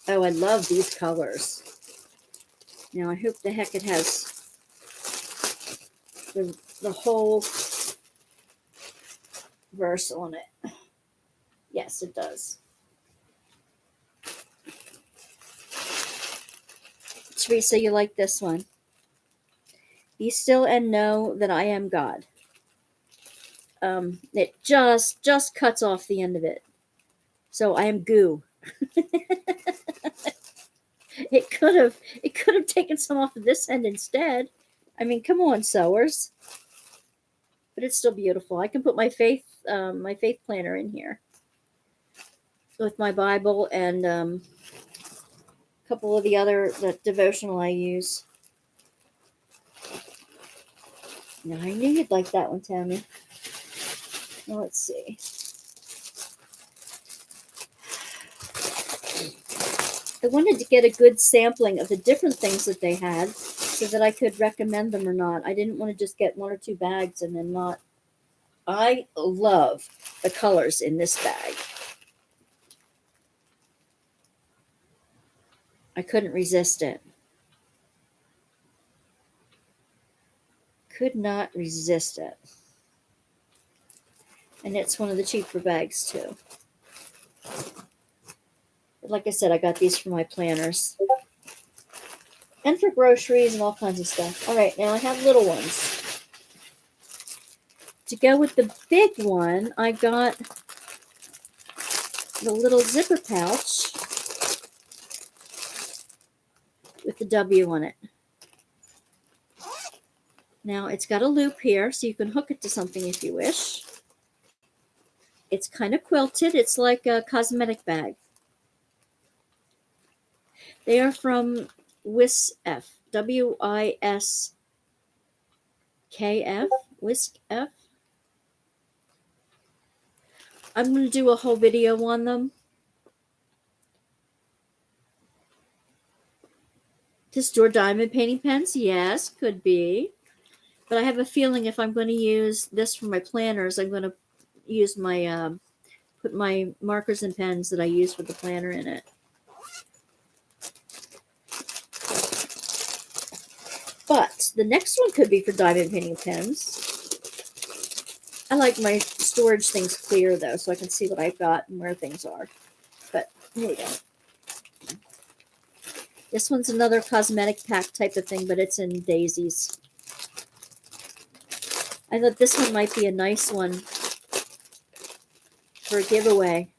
Oh, I love these colors. Now, I hope the heck it has the whole verse on it. Yes, it does. Teresa, you like this one? Be still and know that I am God. It just cuts off the end of it. So I am goo. It could have taken some off of this end instead. I mean, come on, sewers. But it's still beautiful. I can put my faith planner in here with my Bible and a couple of the devotional I use. Now, I knew you'd like that one, Tammy. Now, let's see. I wanted to get a good sampling of the different things that they had so that I could recommend them or not. I didn't want to just get 1 or 2 bags and then not. I love the colors in this bag. I couldn't resist it. Could not resist it. And it's one of the cheaper bags too. But like I said, I got these for my planners. And for groceries and all kinds of stuff. All right, now I have little ones. To go with the big one, I got the little zipper pouch with the W on it. Now, it's got a loop here, so you can hook it to something if you wish. It's kind of quilted. It's like a cosmetic bag. They are from WISKF. WISKF. WISKF. I'm going to do a whole video on them. To store diamond painting pens? Yes, could be. But I have a feeling if I'm going to use this for my planners, I'm going to use my, put my markers and pens that I use for the planner in it. But the next one could be for diamond painting pens. I like my storage things clear, though, so I can see what I've got and where things are. But here we go. This one's another cosmetic pack type of thing, but it's in daisies. I thought this one might be a nice one for a giveaway.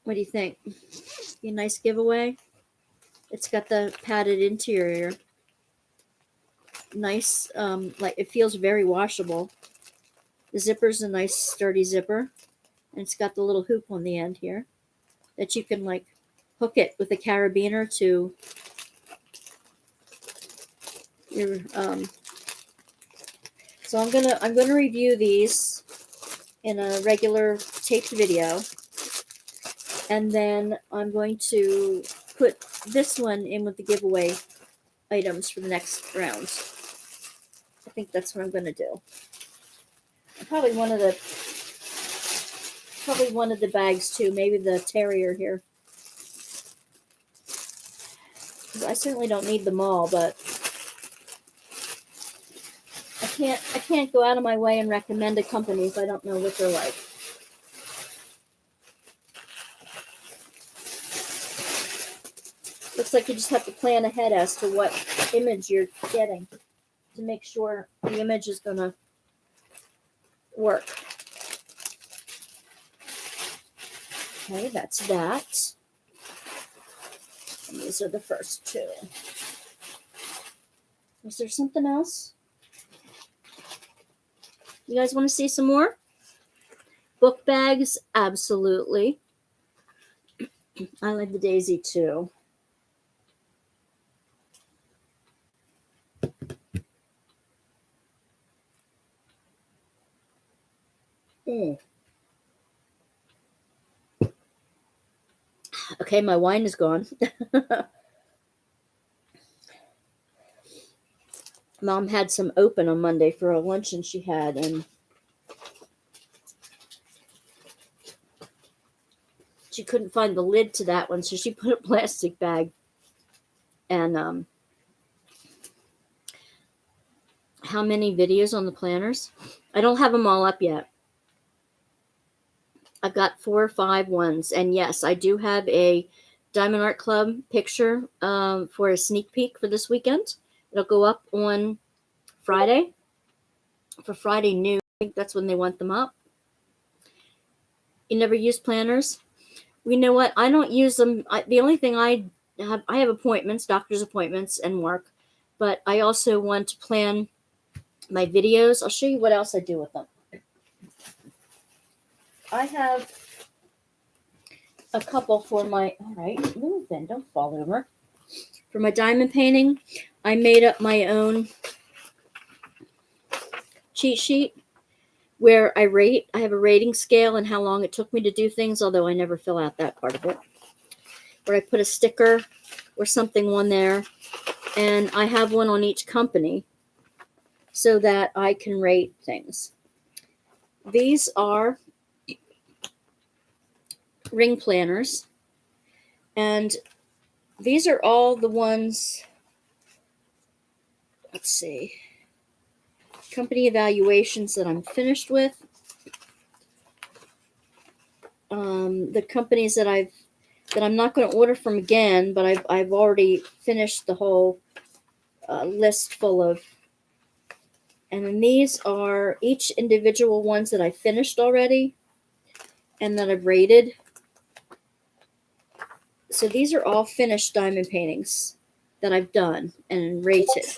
What do you think? Be a nice giveaway? It's got the padded interior. Nice, like it feels very washable. The zipper's a nice sturdy zipper. And it's got the little hoop on the end here that you can like hook it with a carabiner to your so I'm gonna review these in a regular taped video, and then I'm going to put this one in with the giveaway items for the next round. I think that's what I'm gonna do. Probably one of the bags too, maybe the terrier here. I certainly don't need them all, but I can't go out of my way and recommend a company if I don't know what they're like. Looks like you just have to plan ahead as to what image you're getting to make sure the image is going to work. Okay, that's that. And these are the first 2. Is there something else? You guys want to see some more? Book bags? Absolutely. I like the daisy too. Okay, my wine is gone. Mom had some open on Monday for a luncheon she had, and She couldn't find the lid to that one, so she put a plastic bag. And how many videos on the planners? I don't have them all up yet. I've got 4 or 5 ones. And yes, I do have a Diamond Art Club picture for a sneak peek for this weekend. It'll go up on Friday, for Friday noon. I think that's when they want them up. You never use planners? You know what? I don't use them. The only thing I have appointments, doctor's appointments, and work. But I also want to plan my videos. I'll show you what else I do with them. I have a couple for my, all right, move then, don't fall over. For my diamond painting, I made up my own cheat sheet where I rate. I have a rating scale and how long it took me to do things, although I never fill out that part of it. Where I put a sticker or something on there, and I have one on each company so that I can rate things. These are ring planners, and these are all the ones, let's see, company evaluations that I'm finished with. The companies that I'm not going to order from again, but I've already finished the whole list full of. And then these are each individual ones that I finished already and that I've rated. So these are all finished diamond paintings that I've done and rated. So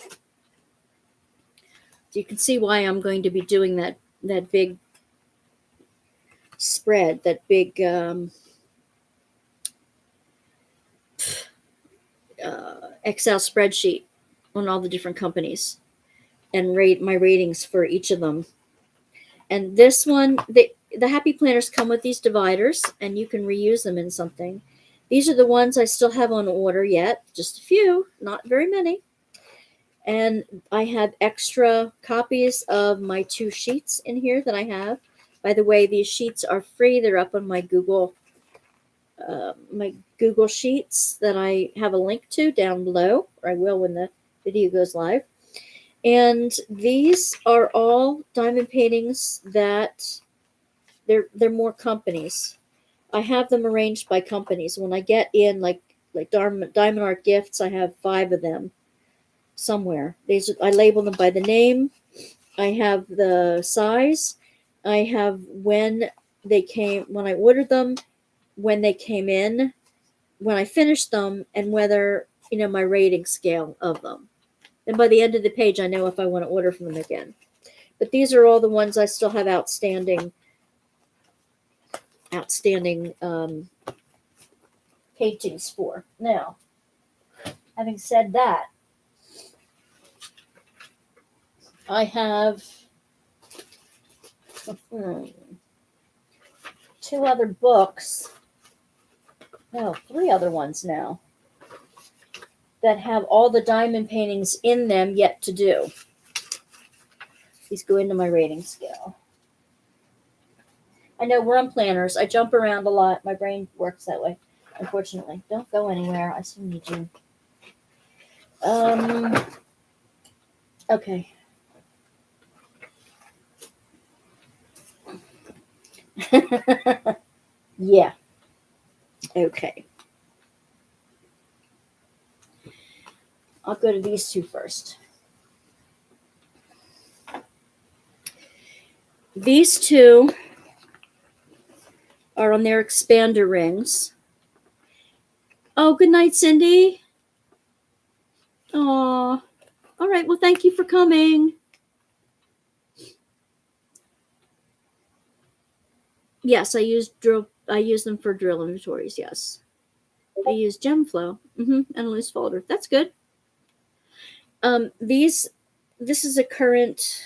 you can see why I'm going to be doing that big spread, that big Excel spreadsheet on all the different companies and rate my ratings for each of them. And this one, the Happy Planners come with these dividers, and you can reuse them in something. These are the ones I still have on order yet, just a few, not very many. And I have extra copies of my 2 sheets in here that I have. By the way, these sheets are free. They're up on my Google Sheets that I have a link to down below, or I will when the video goes live. And these are all diamond paintings that they're more companies. I have them arranged by companies. When I get in like Diamond Art Gifts, I have 5 of them somewhere. I label them by the name. I have the size. I have when I ordered them, when they came in, when I finished them, and whether, my rating scale of them. And by the end of the page, I know if I want to order from them again. But these are all the ones I still have outstanding paintings for. Now, having said that, I have 2 other books. No, 3 other ones now that have all the diamond paintings in them yet to do. These go into my rating scale. I know we're on planners. I jump around a lot. My brain works that way, unfortunately. Don't go anywhere. I still need you. Okay. Yeah. Okay. I'll go to these 2 first. These 2 are on their expander rings. Oh, good night, Cindy. Aw. All right. Well, thank you for coming. Yes, I use them for drill inventories. Yes, I use GemFlow and loose folder. That's good. This is a current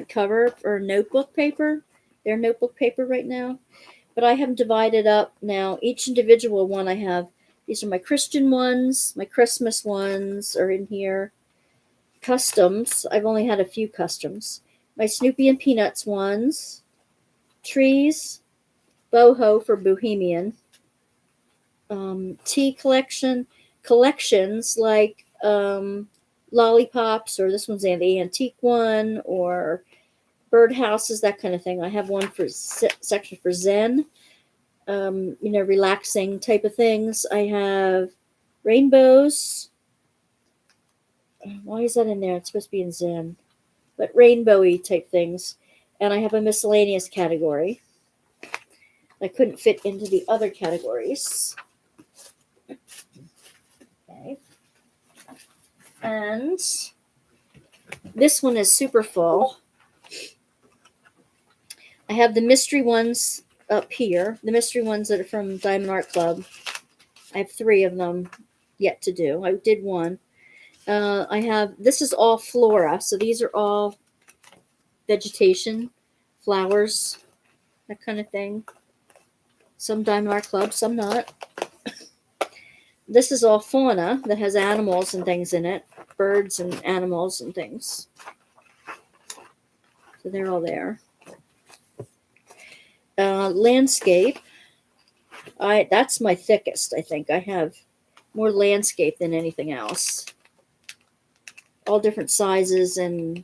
cover or notebook paper. They're notebook paper right now, but I have them divided up now. Each individual one I have. These are my Christian ones. My Christmas ones are in here. Customs. I've only had a few customs. My Snoopy and Peanuts ones. Trees. boho for bohemian. Tea collections like lollipops, or this one's the antique one, or birdhouses, that kind of thing. I have one for section for Zen, relaxing type of things. I have rainbows. Why is that in there? It's supposed to be in Zen, but rainbowy type things. And I have a miscellaneous category. I couldn't fit into the other categories. Okay. And this one is super full. I have the mystery ones up here, the mystery ones that are from Diamond Art Club. I have 3 of them yet to do. I did one. This is all flora, so these are all vegetation, flowers, that kind of thing. Some Diamond Art Club, some not. This is all fauna that has animals and things in it, birds and animals and things. So they're all there. Landscape. That's my thickest, I think. I have more landscape than anything else. All different sizes and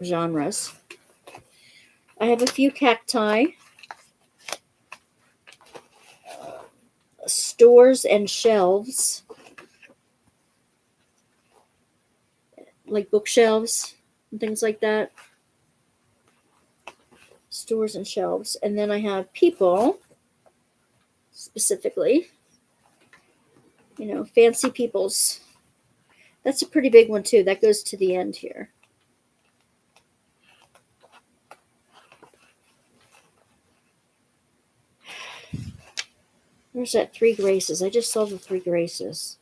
genres. I have a few cacti. Stores and shelves. Like bookshelves and things like that. Stores and shelves. And then I have people, specifically. Fancy peoples. That's a pretty big one too. That goes to the end here. Where's that 3 Graces? I just saw the 3 Graces.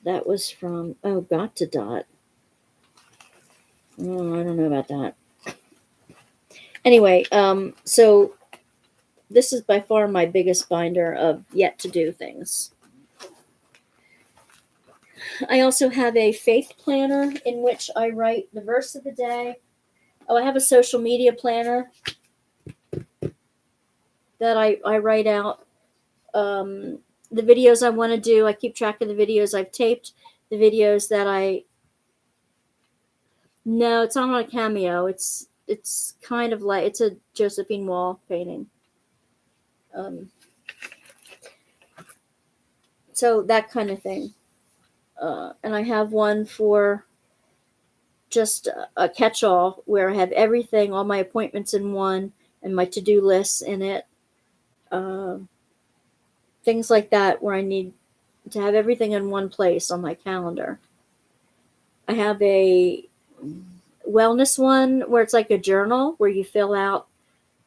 That was from, Got to Dot. Oh, I don't know about that. Anyway, so this is by far my biggest binder of yet to do things. I also have a faith planner in which I write the verse of the day. I have a social media planner that I write out the videos I want to do. I keep track of the videos I've taped, the videos that no, it's not on a Cameo. It's kind of like, it's a Josephine Wall painting. So that kind of thing. And I have one for just a catch-all where I have everything, all my appointments in one, and my to-do lists in it. Things like that where I need to have everything in one place on my calendar. I have a wellness one where it's like a journal where you fill out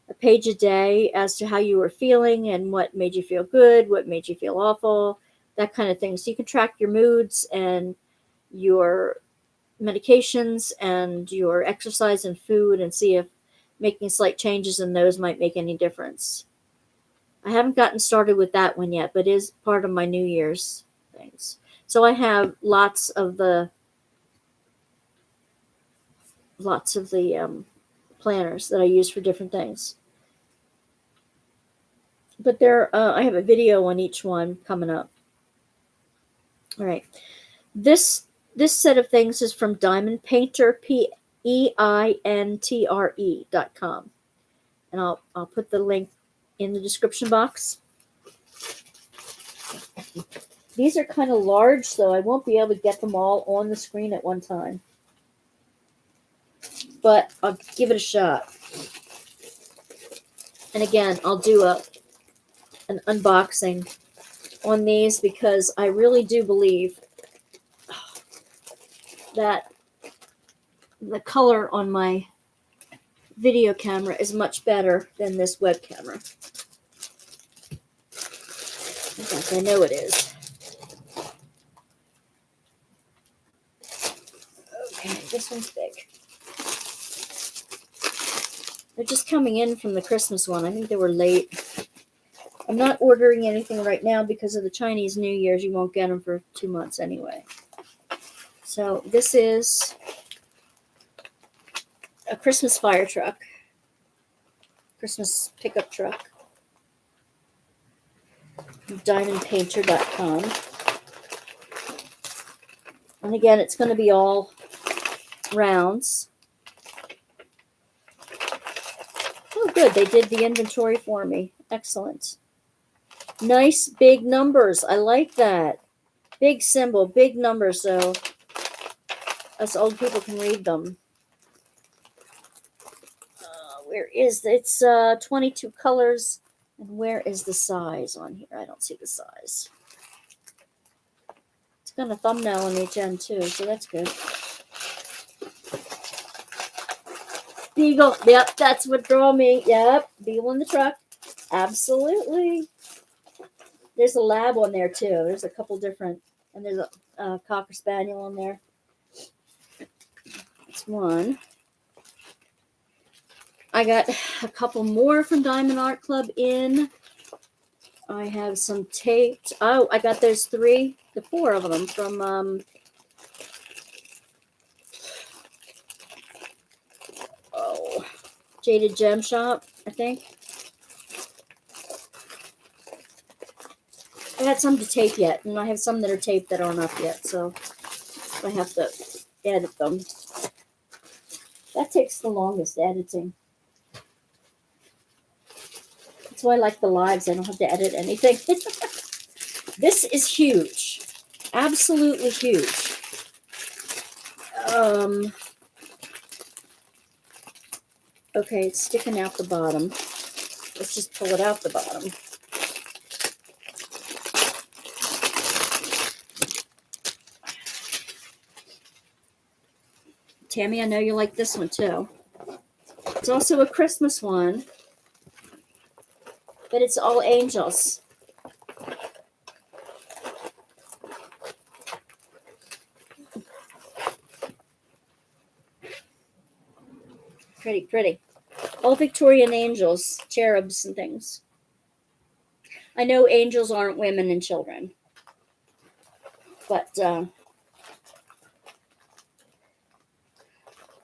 a page a day as to how you were feeling and what made you feel good, what made you feel awful, that kind of thing. So you can track your moods and your medications and your exercise and food and see if making slight changes in those might make any difference. I haven't gotten started with that one yet, but it is part of my New Year's things. So I have lots of the planners that I use for different things. But I have a video on each one coming up. All right. This set of things is from Diamond Painter, PEINTRE.com. And I'll put the link in the description box. These are kind of large, so I won't be able to get them all on the screen at one time. But I'll give it a shot. And again, I'll do an unboxing on these because I really do believe that the color on my video camera is much better than this web camera. In fact, I know it is. Okay, this one's big. They're just coming in from the Christmas one. I think they were late. I'm not ordering anything right now because of the Chinese New Year's. You won't get them for 2 months anyway. So this is a Christmas fire truck. Christmas pickup truck. Diamondpainter.com. And again, it's going to be all rounds. Oh, good. They did the inventory for me. Excellent. Nice big numbers. I like that. Big symbol, big numbers, so us old people can read them. Where is it? It's 22 colors. And where is the size on here? I don't see the size. It's got a thumbnail on each end too, so that's good. Beagle. Yep, that's what drew me. Yep, Beagle in the truck. Absolutely. There's a lab on there too. There's a couple different, and there's a Cocker Spaniel on there. That's one. I got a couple more from Diamond Art Club in. I have some taped. Oh, I got those four of them from Jaded Gem Shop, I think. I had some to tape yet, and I have some that are taped that aren't up yet, so I have to edit them. That takes the longest, editing. That's why I like the lives. I don't have to edit anything. This is huge. Absolutely huge. Okay, it's sticking out the bottom. Let's just pull it out the bottom. Tammy, I know you like this one too. It's also a Christmas one, but it's all angels. Pretty, pretty. All Victorian angels, cherubs and things. I know angels aren't women and children, but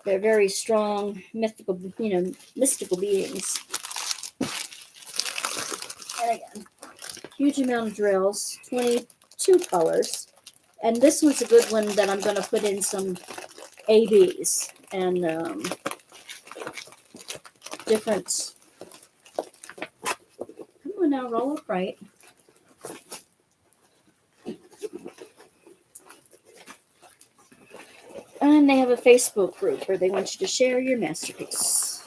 they're very strong, mystical beings. And again, huge amount of drills, 22 colors. And this one's a good one that I'm going to put in some ABs and different. Come on now, roll upright. And they have a Facebook group where they want you to share your masterpiece.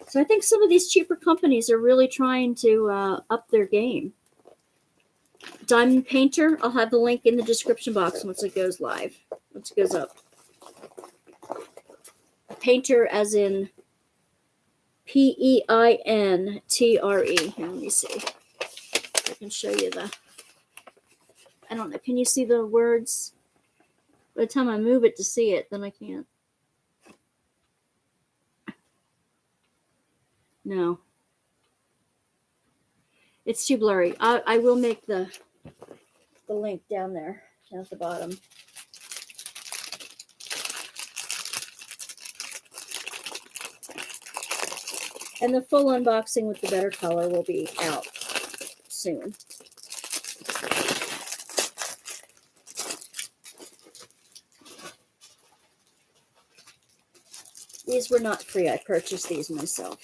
So I think some of these cheaper companies are really trying to up their game. Diamond Painter, I'll have the link in the description box once it goes live, once it goes up. Painter as in P-E-I-N-T-R-E. Here, let me see. I can show you I don't know, can you see the words? By the time I move it to see it, then I can't. No. It's too blurry. I will make the link down there, down at the bottom. And the full unboxing with the better color will be out soon. These were not free. I purchased these myself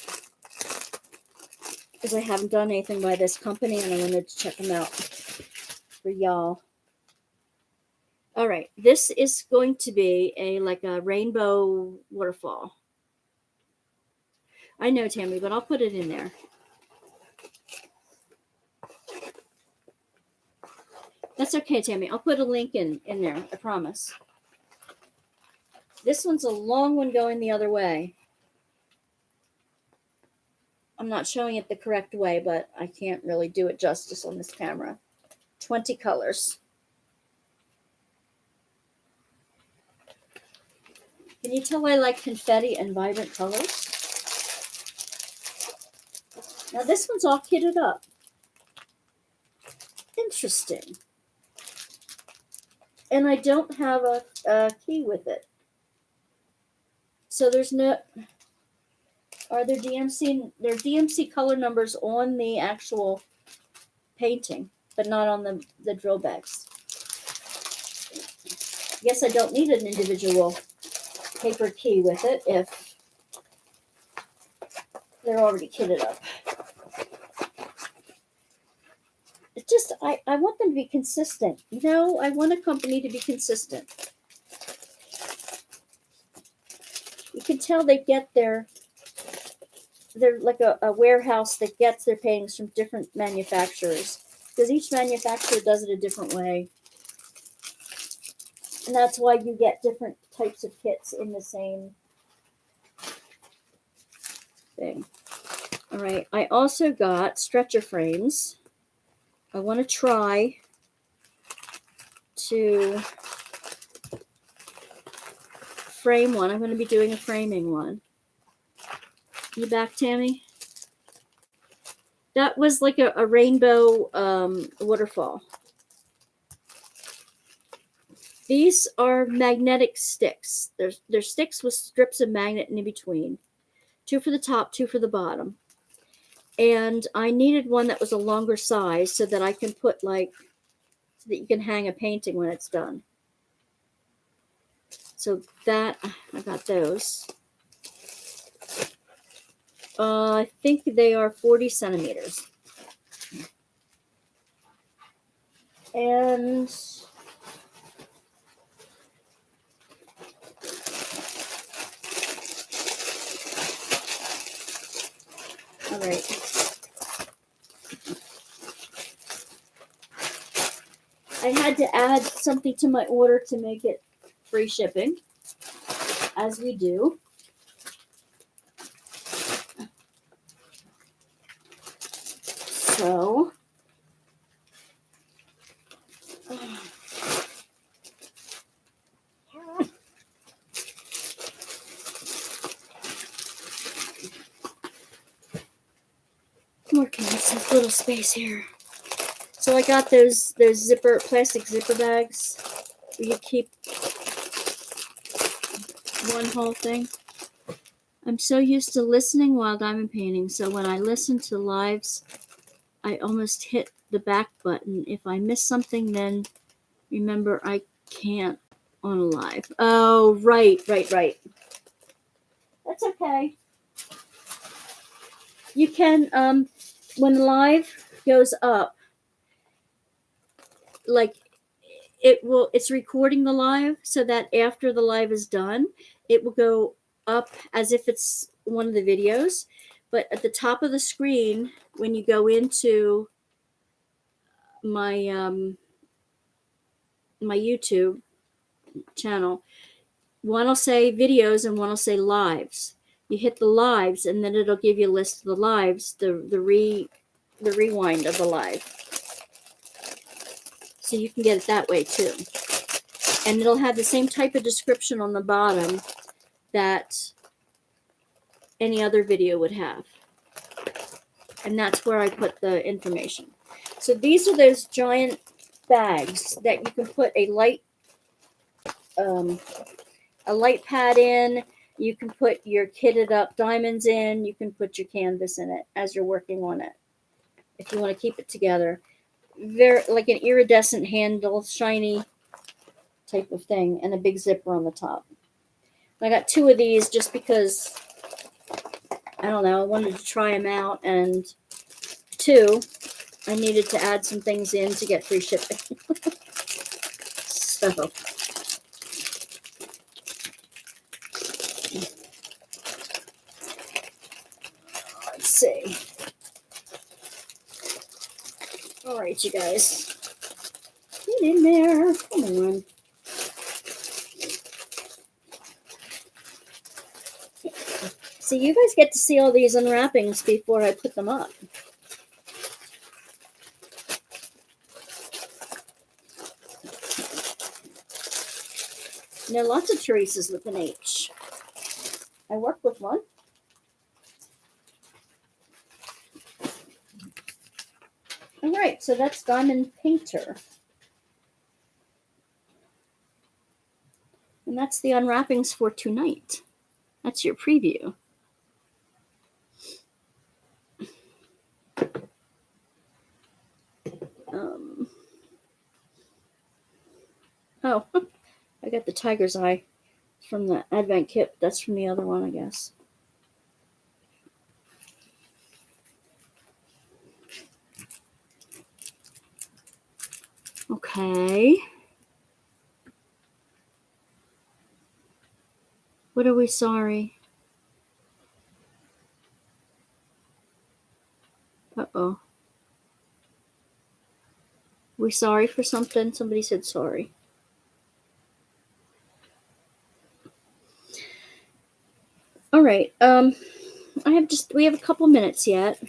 because I haven't done anything by this company and I wanted to check them out for y'all. All right, this is going to be like a rainbow waterfall. I know, Tammy, but I'll put it in there. That's okay, Tammy. I'll put a link in there. I promise. This one's a long one going the other way. I'm not showing it the correct way, but I can't really do it justice on this camera. 20 colors. Can you tell I like confetti and vibrant colors? Now this one's all kitted up. Interesting. And I don't have a key with it. So there's no... are there DMC color numbers on the actual painting, but not on the drill bags. Guess I don't need an individual paper key with it if they're already kitted up. It's just, I want them to be consistent. You know, I want a company to be consistent. You can tell they get they're like a warehouse that gets their paintings from different manufacturers, because each manufacturer does it a different way. And that's why you get different types of kits in the same thing. All right, I also got stretcher frames. I want to try to frame one. I'm going to be doing a framing one. You back, Tammy? That was like a rainbow waterfall. These are magnetic sticks. They're sticks with strips of magnet in between. 2 for the top, 2 for the bottom. And I needed one that was a longer size so that I can put so that you can hang a painting when it's done. So that, I got those. I think they are 40 centimeters. And all right. I had to add something to my order to make it free shipping, as we do. So, I'm working with some little space here. So I got those plastic zipper bags where you keep one whole thing. I'm so used to listening while diamond painting, so when I listen to lives, I almost hit the back button. If I miss something, then remember I can't on a live. Oh, right. That's okay. You can, when live goes up, like it's recording the live so that after the live is done, it will go up as if it's one of the videos. But at the top of the screen, when you go into my my YouTube channel, one will say videos and one will say lives. You hit the lives, and then it'll give you a list of the lives, the rewind of the live. So you can get it that way too. And it'll have the same type of description on the bottom that any other video would have. And that's where I put the information. So these are those giant bags that you can put a light pad in. You can put your kitted up diamonds in. You can put your canvas in it as you're working on it, if you want to keep it together. Very like an iridescent handle, shiny type of thing, and a big zipper on the top. I got 2 of these just because, I don't know, I wanted to try them out, and 2, I needed to add some things in to get free shipping. So, let's see. All right, you guys. Get in there. Come on. So you guys get to see all these unwrappings before I put them up. There are lots of Teresas with an H. I work with one. All right, so that's Diamond Painter. And that's the unwrappings for tonight. That's your preview. Oh, I got the tiger's eye from the Advent kit. That's from the other one, I guess. Okay. What are we sorry? Uh-oh. We sorry for something? Somebody said sorry. All right. We have a couple minutes yet.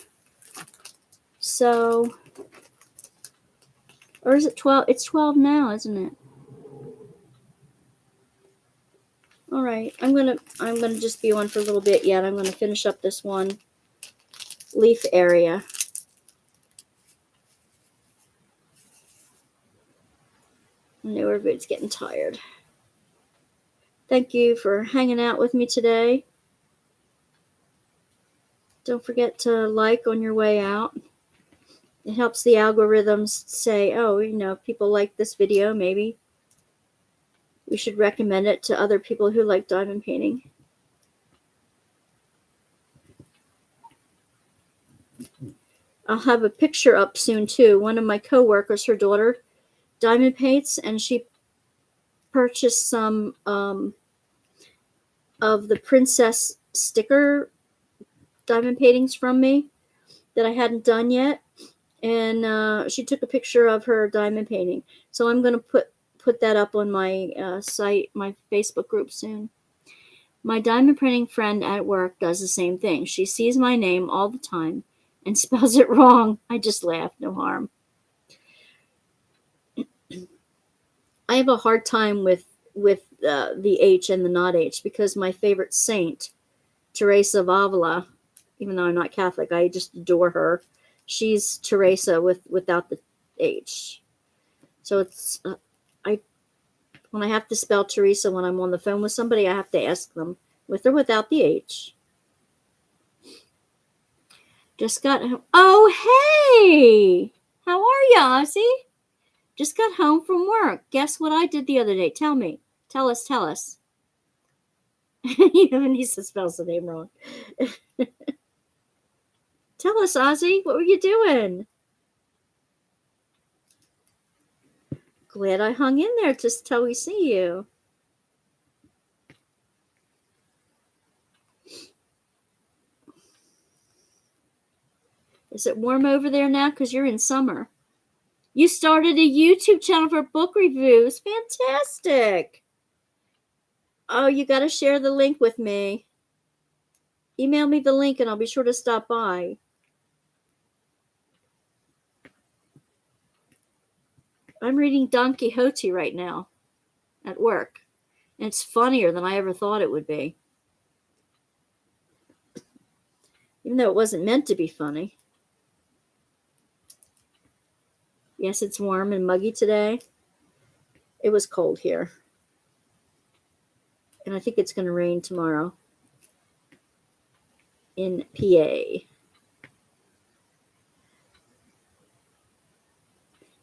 So, or is it 12? It's 12 now, isn't it? All right. I'm going to just be on for a little bit yet. I'm going to finish up this one leaf area. I know everybody's getting tired. Thank you for hanging out with me today. Don't forget to like on your way out. It helps the algorithms say, oh, people like this video. Maybe we should recommend it to other people who like diamond painting. I'll have a picture up soon, too. One of my coworkers, her daughter, diamond paints, and she purchased some of the princess sticker diamond paintings from me that I hadn't done yet. And she took a picture of her diamond painting. So I'm going to put that up on my site, my Facebook group soon. My diamond printing friend at work does the same thing. She sees my name all the time and spells it wrong. I just laugh, no harm. I have a hard time with the H and the not H because my favorite saint, Teresa of Avila, even though I'm not Catholic, I just adore her. She's Teresa without the H. So it's when I have to spell Teresa when I'm on the phone with somebody, I have to ask them with or without the H. Just got home. Oh, hey! How are you, Ozzy? Just got home from work. Guess what I did the other day? Tell me. Tell us. Vanessa spells the name wrong. Tell us, Ozzy. What were you doing? Glad I hung in there just till we see you. Is it warm over there now? Because you're in summer. You started a YouTube channel for book reviews. Fantastic. Oh, you got to share the link with me. Email me the link and I'll be sure to stop by. I'm reading Don Quixote right now at work. And it's funnier than I ever thought it would be. Even though it wasn't meant to be funny. Yes, it's warm and muggy today. It was cold here. And I think it's going to rain tomorrow in PA.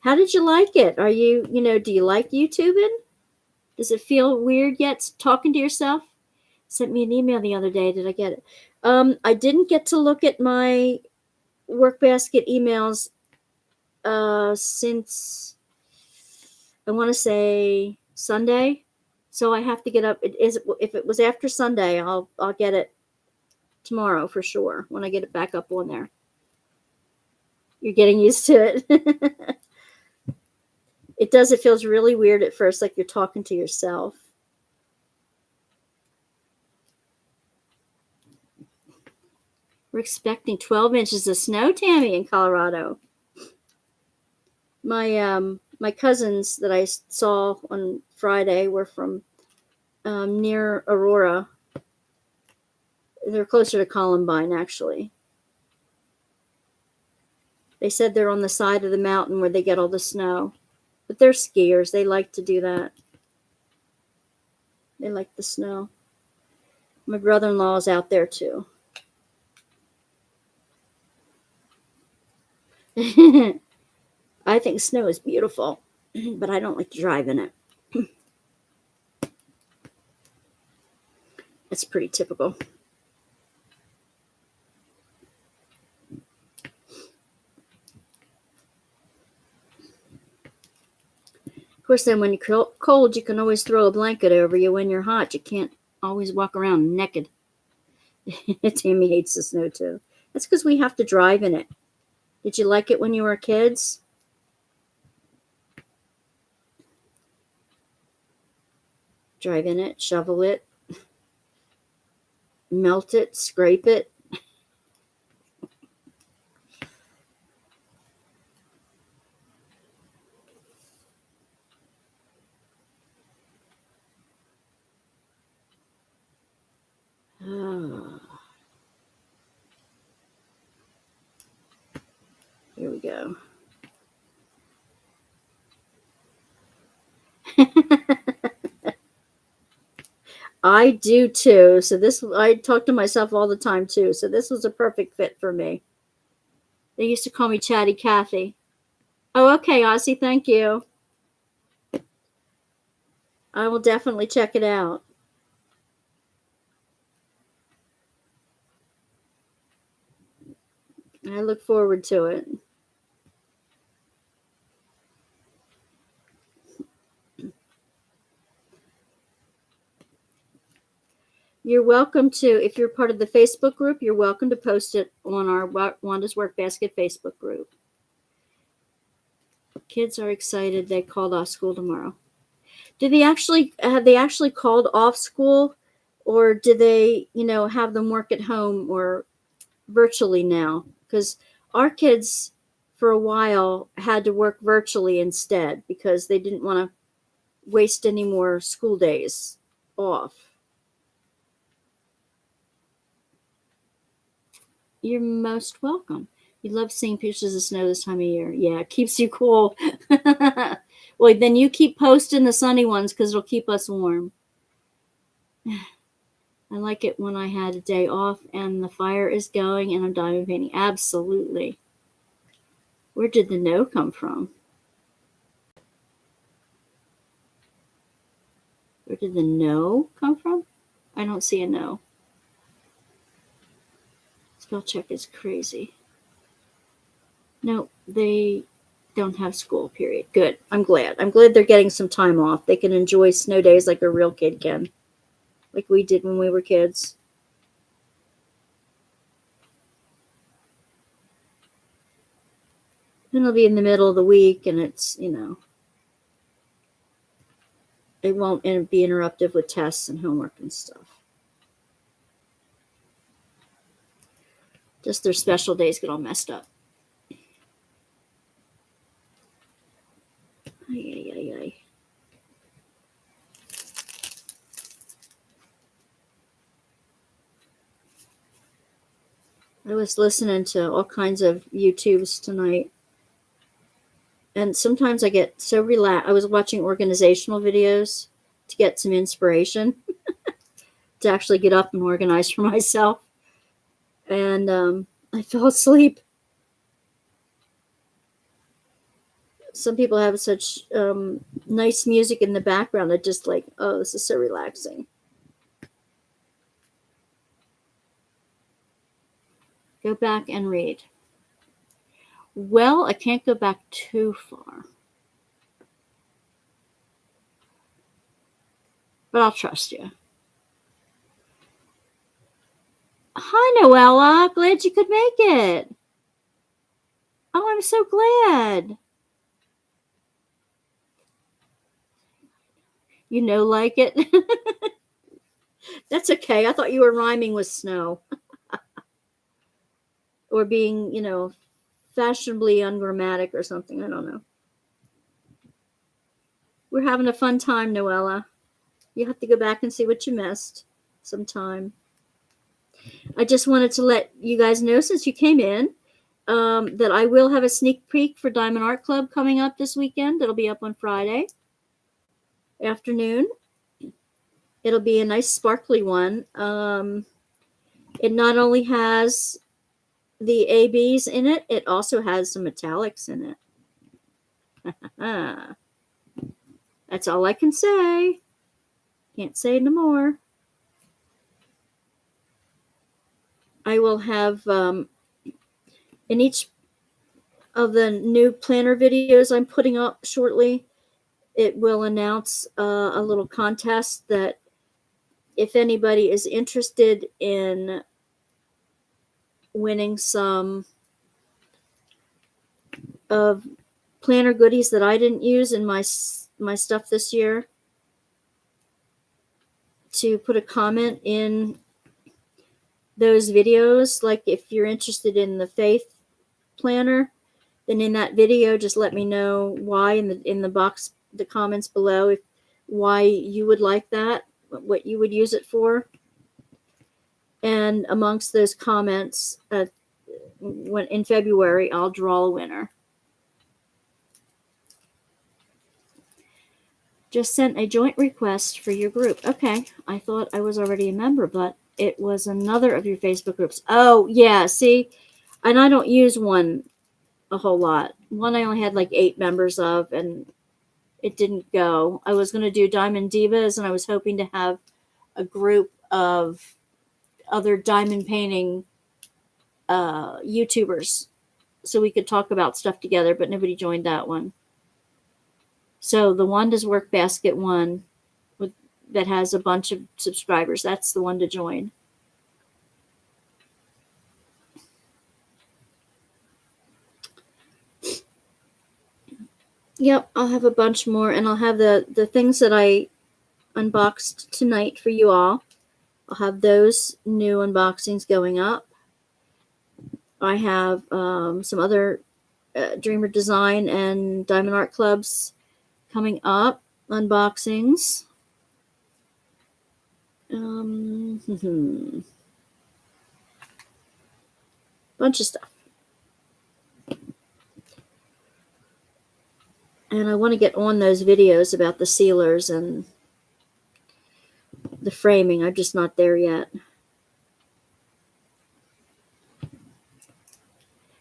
How did you like it? Are you, do you like YouTubing? Does it feel weird yet talking to yourself? Sent me an email the other day. Did I get it? I didn't get to look at my Workbasket emails since I want to say Sunday. So I have to get up. If it was after Sunday, I'll get it tomorrow for sure when I get it back up on there. You're getting used to it. It does. It feels really weird at first, like you're talking to yourself. We're expecting 12 inches of snow, Tammy, in Colorado. My cousins that I saw on Friday were from near Aurora. They're closer to Columbine, actually. They said they're on the side of the mountain where they get all the snow. But they're skiers. They like to do that. They like the snow. My brother-in-law is out there, too. I think snow is beautiful, but I don't like to drive in it. It's pretty typical. Of course, then when you're cold, you can always throw a blanket over you. When you're hot, you can't always walk around naked. Tammy hates the snow too. That's because we have to drive in it. Did you like it when you were kids? Drive in it, shovel it, melt it, scrape it. Oh. Here we go. I do too. So I talk to myself all the time too. So this was a perfect fit for me. They used to call me Chatty Cathy. Oh, okay, Ozzy. Thank you. I will definitely check it out. I look forward to it. You're welcome to, if you're part of the Facebook group, you're welcome to post it on our Wanda's Workbasket Facebook group. Kids are excited. They called off school tomorrow. Did they actually have they actually called off school, or did they, have them work at home or virtually now? Because our kids, for a while, had to work virtually instead because they didn't want to waste any more school days off. You're most welcome. You love seeing pictures of snow this time of year. Yeah, it keeps you cool. Well, then you keep posting the sunny ones because it'll keep us warm. I like it when I had a day off and the fire is going and I'm diamond painting. Absolutely. Where did the no come from? Where did the no come from? I don't see a no. Spell check is crazy. No, they don't have school, period. Good. I'm glad. I'm glad they're getting some time off. They can enjoy snow days like a real kid can, like we did when we were kids. Then it'll be in the middle of the week and it's, it won't be interruptive with tests and homework and stuff. Just their special days get all messed up. Ay, ay, ay, ay. I was listening to all kinds of YouTubes tonight. And sometimes I get so relaxed. I was watching organizational videos to get some inspiration to actually get up and organize for myself. And I fell asleep. Some people have such nice music in the background that just like, oh, this is so relaxing. Go back and read. Well, I can't go back too far. But I'll trust you. Hi, Noella. Glad you could make it. Oh, I'm so glad. Like it? That's okay. I thought you were rhyming with snow. Or being, fashionably ungrammatic or something. I don't know. We're having a fun time, Noella. You have to go back and see what you missed sometime. I just wanted to let you guys know, since you came in, that I will have a sneak peek for Diamond Art Club coming up this weekend. It'll be up on Friday afternoon. It'll be a nice sparkly one. It not only has the ABs in it, it also has some metallics in it. That's all I can say. Can't say no more. I will have in each of the new planner videos I'm putting up shortly, it will announce a little contest that if anybody is interested in winning some of planner goodies that I didn't use in my stuff this year, to put a comment in those videos. Like if you're interested in the faith planner, then in that video just let me know why in the box, the comments below, if why you would like that, what you would use it for. And amongst those comments, when in February, I'll draw a winner. Just sent a joint request for your group. Okay, I thought I was already a member, but it was another of your Facebook groups. Oh, yeah, see? And I don't use one a whole lot. One I only had like 8 members of, and it didn't go. I was going to do Diamond Divas, and I was hoping to have a group of other diamond painting YouTubers so we could talk about stuff together, but nobody joined that one. So the Wandasworkbasket one that has a bunch of subscribers, that's the one to join. Yep, I'll have a bunch more, and I'll have the things that I unboxed tonight for you all. I'll have those new unboxings going up. I have some other Dreamer Design and Diamond Art Clubs coming up, unboxings. Bunch of stuff. And I want to get on those videos about the sealers and the framing. I'm just not there yet.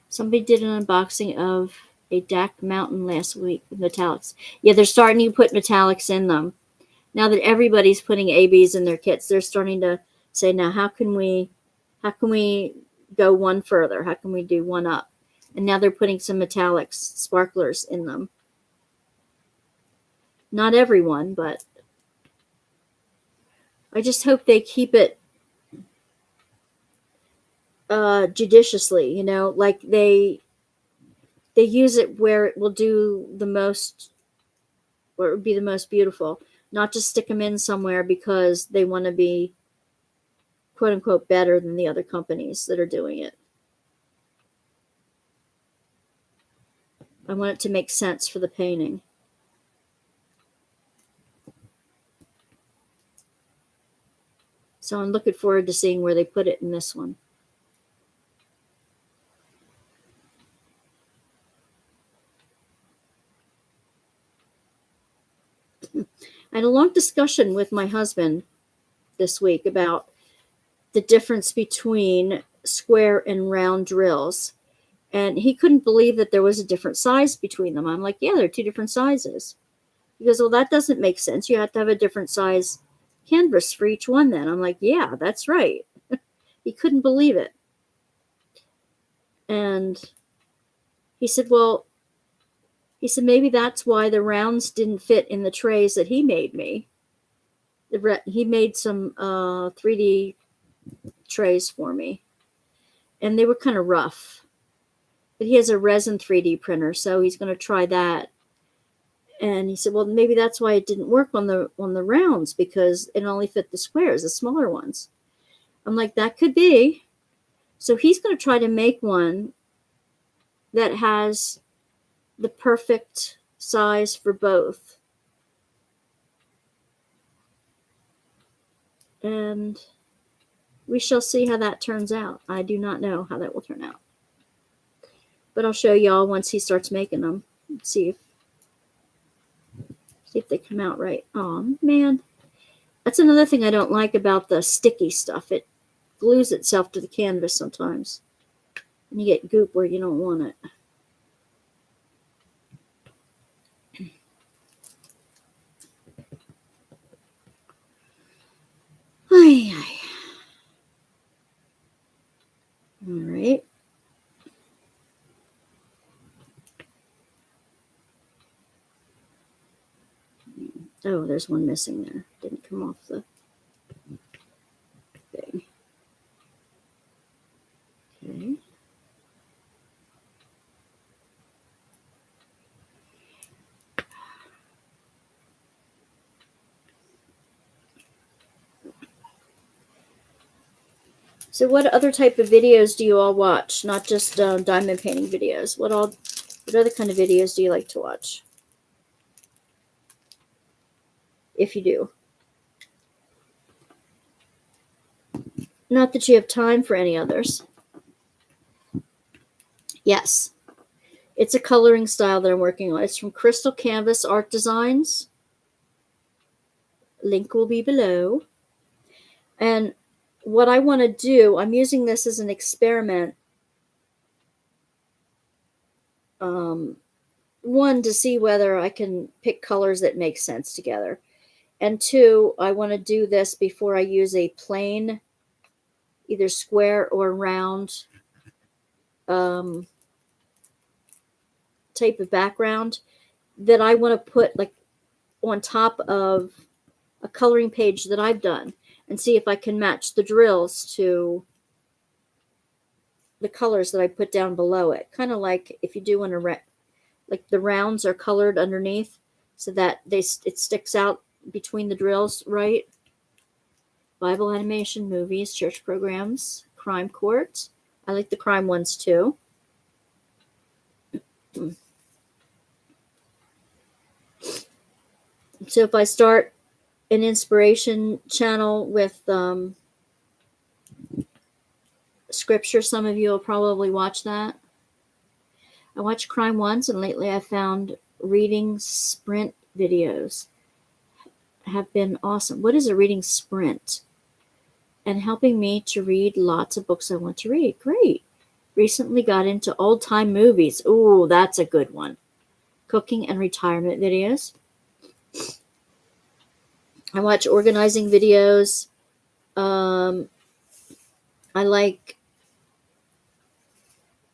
Somebody did an unboxing of a DAC Mountain last week with metallics. Yeah, they're starting to put metallics in them. Now that everybody's putting ABs in their kits, they're starting to say, now how can we go one further? How can we do one up? And now they're putting some metallics, sparklers in them. Not everyone, but I just hope they keep it judiciously, like they use it where it will do the most, where it would be the most beautiful, not just stick them in somewhere because they want to be quote unquote better than the other companies that are doing it. I want it to make sense for the painting. So I'm looking forward to seeing where they put it in this one. I had a long discussion with my husband this week about the difference between square and round drills. And he couldn't believe that there was a different size between them. I'm like, yeah, they're 2 different sizes. He goes, well, that doesn't make sense. You have to have a different size canvas for each one then. I'm like, yeah, that's right. He couldn't believe it. And he said, maybe that's why the rounds didn't fit in the trays that he made me. He made some 3D trays for me. And they were kind of rough. But he has a resin 3D printer, so he's going to try that. And he said, well, maybe that's why it didn't work on the rounds, because it only fit the squares, the smaller ones. I'm like, that could be. So he's going to try to make one that has the perfect size for both. And we shall see how that turns out. I do not know how that will turn out. But I'll show y'all once he starts making them. See if they come out right. Oh, man. That's another thing I don't like about the sticky stuff. It glues itself to the canvas sometimes. And you get goop where you don't want it. Ay, ay. All right. Oh, there's one missing there. Didn't come off the thing. Okay. So what other type of videos do you all watch? Not just diamond painting videos. What other kind of videos do you like to watch? If you do. Not that you have time for any others. Yes. It's a coloring style that I'm working on. It's from Crystal Canvas Art Designs. Link will be below. And what I want to do, I'm using this as an experiment. One, to see whether I can pick colors that make sense together. And two, I want to do this before I use a plain, either square or round type of background that I want to put like on top of a coloring page that I've done and see if I can match the drills to the colors that I put down below it. Kind of like if you do like the rounds are colored underneath so that it sticks out between the drills, right? Bible animation, movies, church programs, crime court. I like the crime ones too. So if I start an inspiration channel with scripture, some of you will probably watch that. I watch crime ones, and lately I found reading sprint videos have been awesome. What is a reading sprint? And helping me to read lots of books I want to read. Great. Recently got into old time movies. Ooh, that's a good one. Cooking and retirement videos. I watch organizing videos. I like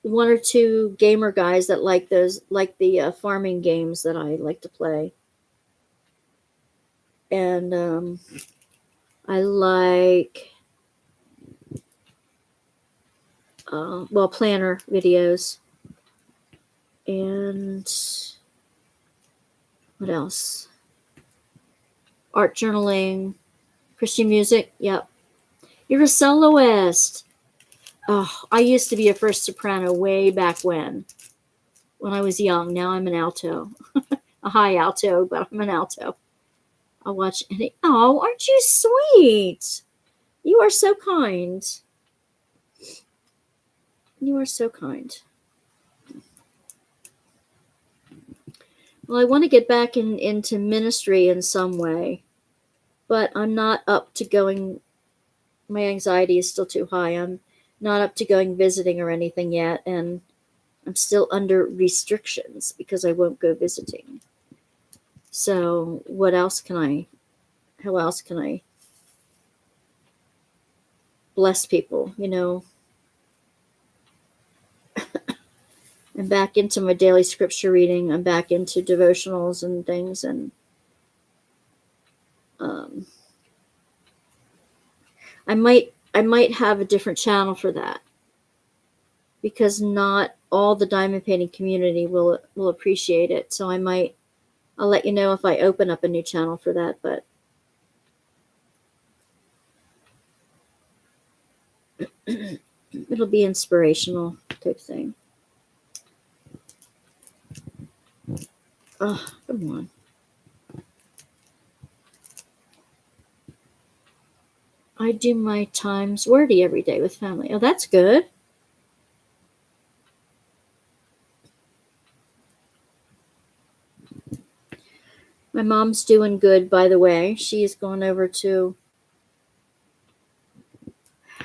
one or two gamer guys that like the farming games that I like to play. And I like planner videos. And what else? Art journaling, Christian music. Yep. You're a soloist. Oh, I used to be a first soprano way back when I was young. Now I'm an alto, a high alto, but I'm an alto. I'll watch any. Oh, aren't you sweet? You are so kind. You are so kind. Well, I want to get back into ministry in some way, but I'm not up to going. My anxiety is still too high. I'm not up to going visiting or anything yet, and I'm still under restrictions because I won't go visiting. So how else can I bless people, I'm back into my daily scripture reading. I'm back into devotionals and things, and I might have a different channel for that because not all the diamond painting community will appreciate it. So I'll let you know if I open up a new channel for that, but it'll be inspirational type thing. Oh, come on. I do my Times Wordy every day with family. Oh, that's good. My mom's doing good, by the way. She's gone over to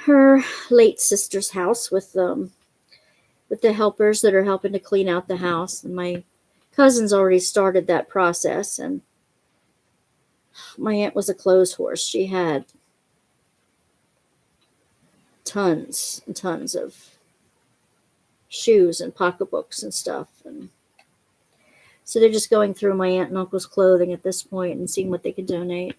her late sister's house with the helpers that are helping to clean out the house. And my cousin's already started that process. And my aunt was a clothes horse. She had tons and tons of shoes and pocketbooks and stuff. And so they're just going through my aunt and uncle's clothing at this point and seeing what they can donate.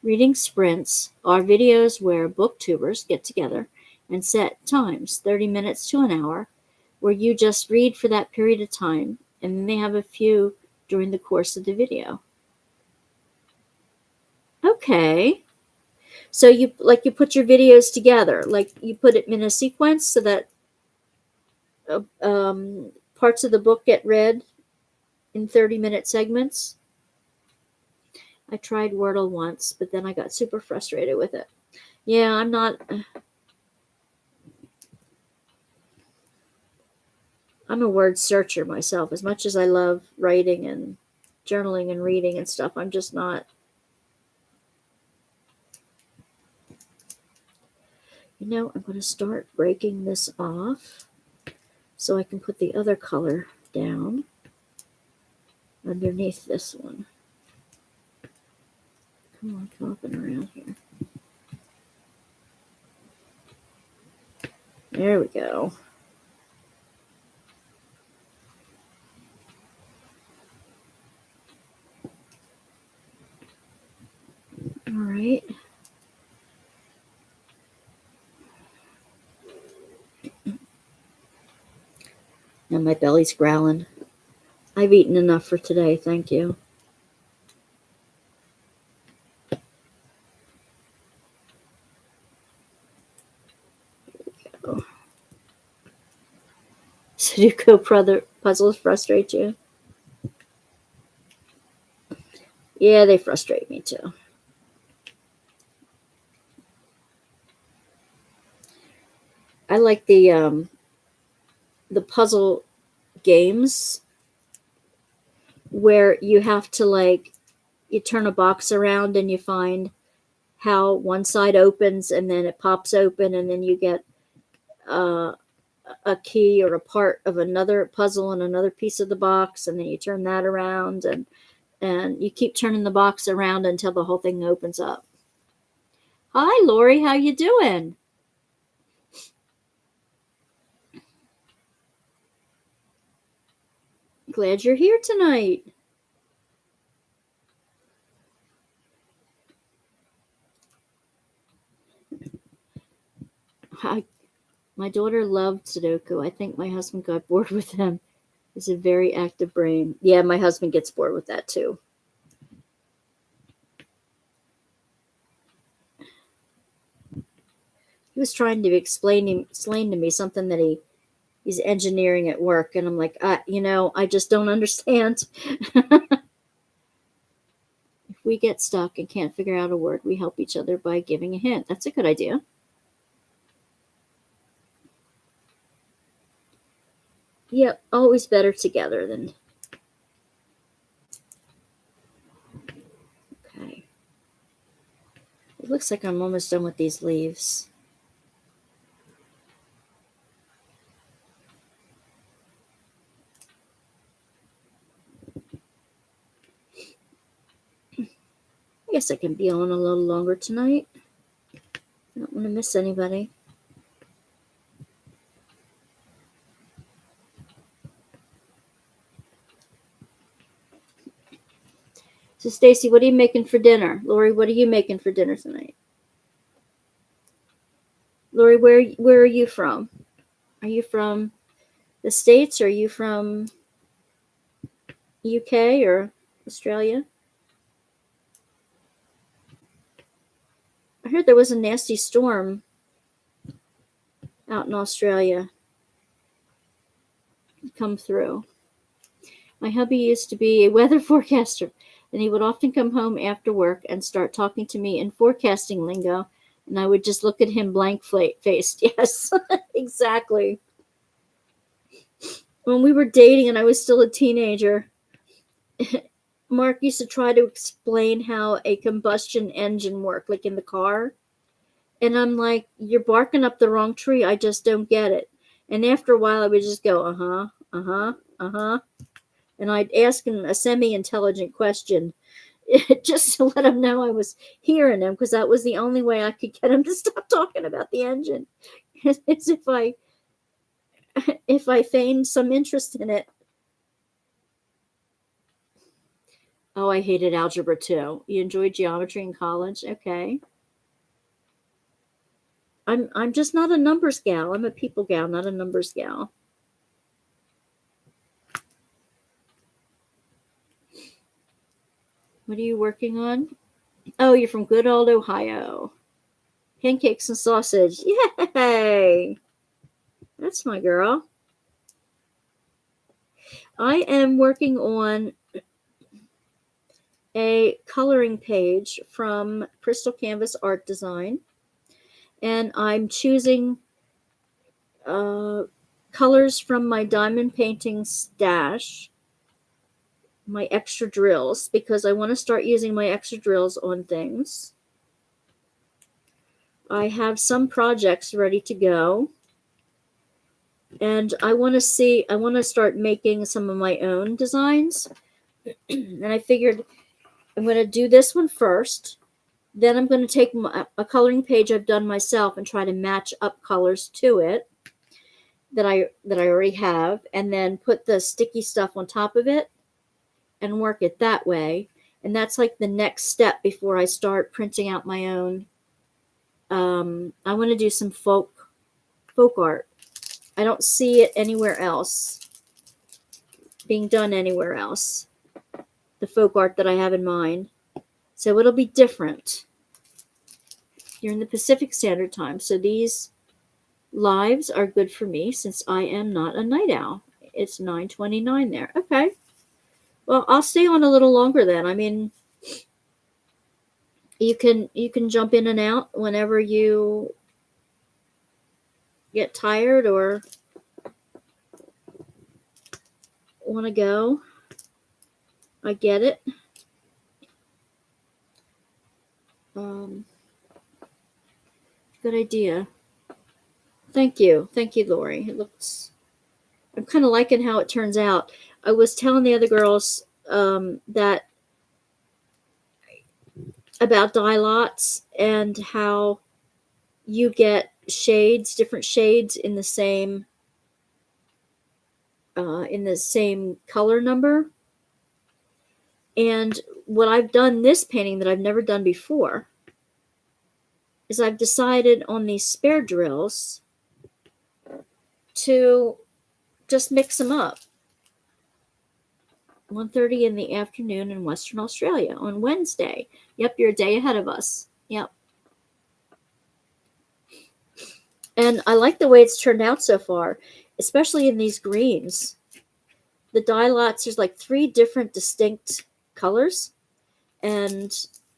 Reading sprints are videos where booktubers get together and set times, 30 minutes to an hour, where you just read for that period of time, and then they have a few during the course of the video. Okay. So you put your videos together, like you put it in a sequence so that parts of the book get read in 30-minute segments. I tried Wordle once, but then I got super frustrated with it. Yeah, I'm a word searcher myself. As much as I love writing and journaling and reading and stuff, I'm just not. I'm going to start breaking this off so I can put the other color down underneath this one. Come up and around here. There we go. All right. Now my belly's growling. I've eaten enough for today, thank you. Sudoku puzzles frustrate you? Yeah, they frustrate me too. I like the puzzle games where you have to you turn a box around and you find how one side opens and then it pops open and then you get a key or a part of another puzzle in another piece of the box, and then you turn that around and you keep turning the box around until the whole thing opens up. Hi, Lori, how you doing? Glad you're here tonight. My daughter loved Sudoku. I think my husband got bored with them. He's a very active brain. Yeah, my husband gets bored with that too. He was trying to explain to me something that he's engineering at work, and I'm like, I just don't understand. If we get stuck and can't figure out a word, we help each other by giving a hint. That's a good idea. Yep, always better together than. Okay. It looks like I'm almost done with these leaves. I guess I can be on a little longer tonight. I don't want to miss anybody. So, Stacy, what are you making for dinner? Lori, what are you making for dinner tonight? Lori, where are you from? Are you from the States, or are you from UK or Australia? I heard there was a nasty storm out in Australia come through. My hubby used to be a weather forecaster, and he would often come home after work and start talking to me in forecasting lingo, and I would just look at him blank-faced. Yes, exactly. When we were dating and I was still a teenager, Mark used to try to explain how a combustion engine worked, like in the car. And I'm like, you're barking up the wrong tree. I just don't get it. And after a while, I would just go, uh-huh. And I'd ask him a semi-intelligent question. just to let him know I was hearing him, because that was the only way I could get him to stop talking about the engine. Is if I feigned some interest in it. Oh, I hated algebra too. You enjoyed geometry in college? Okay. I'm just not a numbers gal. I'm a people gal, not a numbers gal. What are you working on? Oh, you're from good old Ohio. Pancakes and sausage. Yay! That's my girl. I am working on a coloring page from Crystal Canvas Art Design, and I'm choosing colors from my diamond painting stash, my extra drills, because I want to start using my extra drills on things. I have some projects ready to go, and I want to start making some of my own designs. And I figured I'm going to do this one first. Then I'm going to take a coloring page I've done myself and try to match up colors to it that I already have, and then put the sticky stuff on top of it and work it that way. And that's like the next step before I start printing out my own. I want to do some folk art. I don't see it anywhere else being done anywhere else. The folk art that I have in mind. So it'll be different. You're in the Pacific Standard Time, so these lives are good for me since I am not a night owl. It's 9:29 there. Okay. Well, I'll stay on a little longer then. I mean, you can jump in and out whenever you get tired or want to go. I get it. Good idea. Thank you, Lori. It looks. I'm kind of liking how it turns out. I was telling the other girls that about dye lots and how you get shades, different shades in the same color number. And what I've done this painting that I've never done before is I've decided on these spare drills to just mix them up. 1:30 in the afternoon in Western Australia on Wednesday. Yep, you're a day ahead of us. Yep. And I like the way it's turned out so far, especially in these greens. The dye lots, there's like 3 different distinct colors.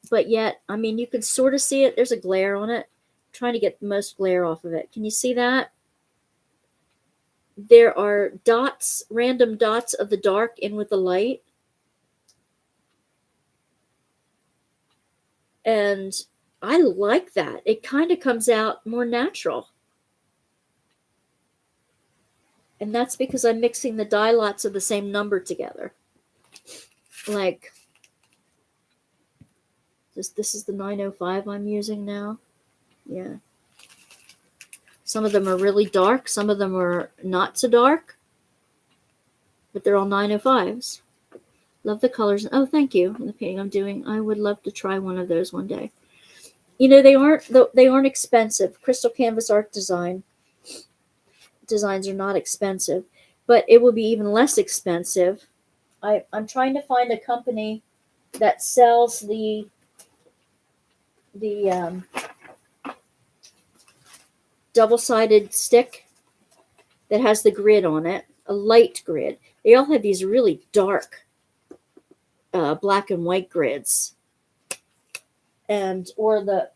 But yet, I mean, you can sort of see it. There's a glare on it. I'm trying to get the most glare off of it. Can you see that? There are dots, random dots of the dark in with the light. And I like that. It kind of comes out more natural. And that's because I'm mixing the dye lots of the same number together. Like, this is the 905 I'm using now. Yeah. Some of them are really dark. Some of them are not so dark. But they're all 905s. Love the colors. Oh, thank you. The painting I'm doing. I would love to try one of those one day. You know, they aren't expensive. Crystal Canvas Art designs are not expensive, but it will be even less expensive. I'm trying to find a company that sells the double-sided stick that has the grid on it, a light grid. They all have these really dark black and white grids, or the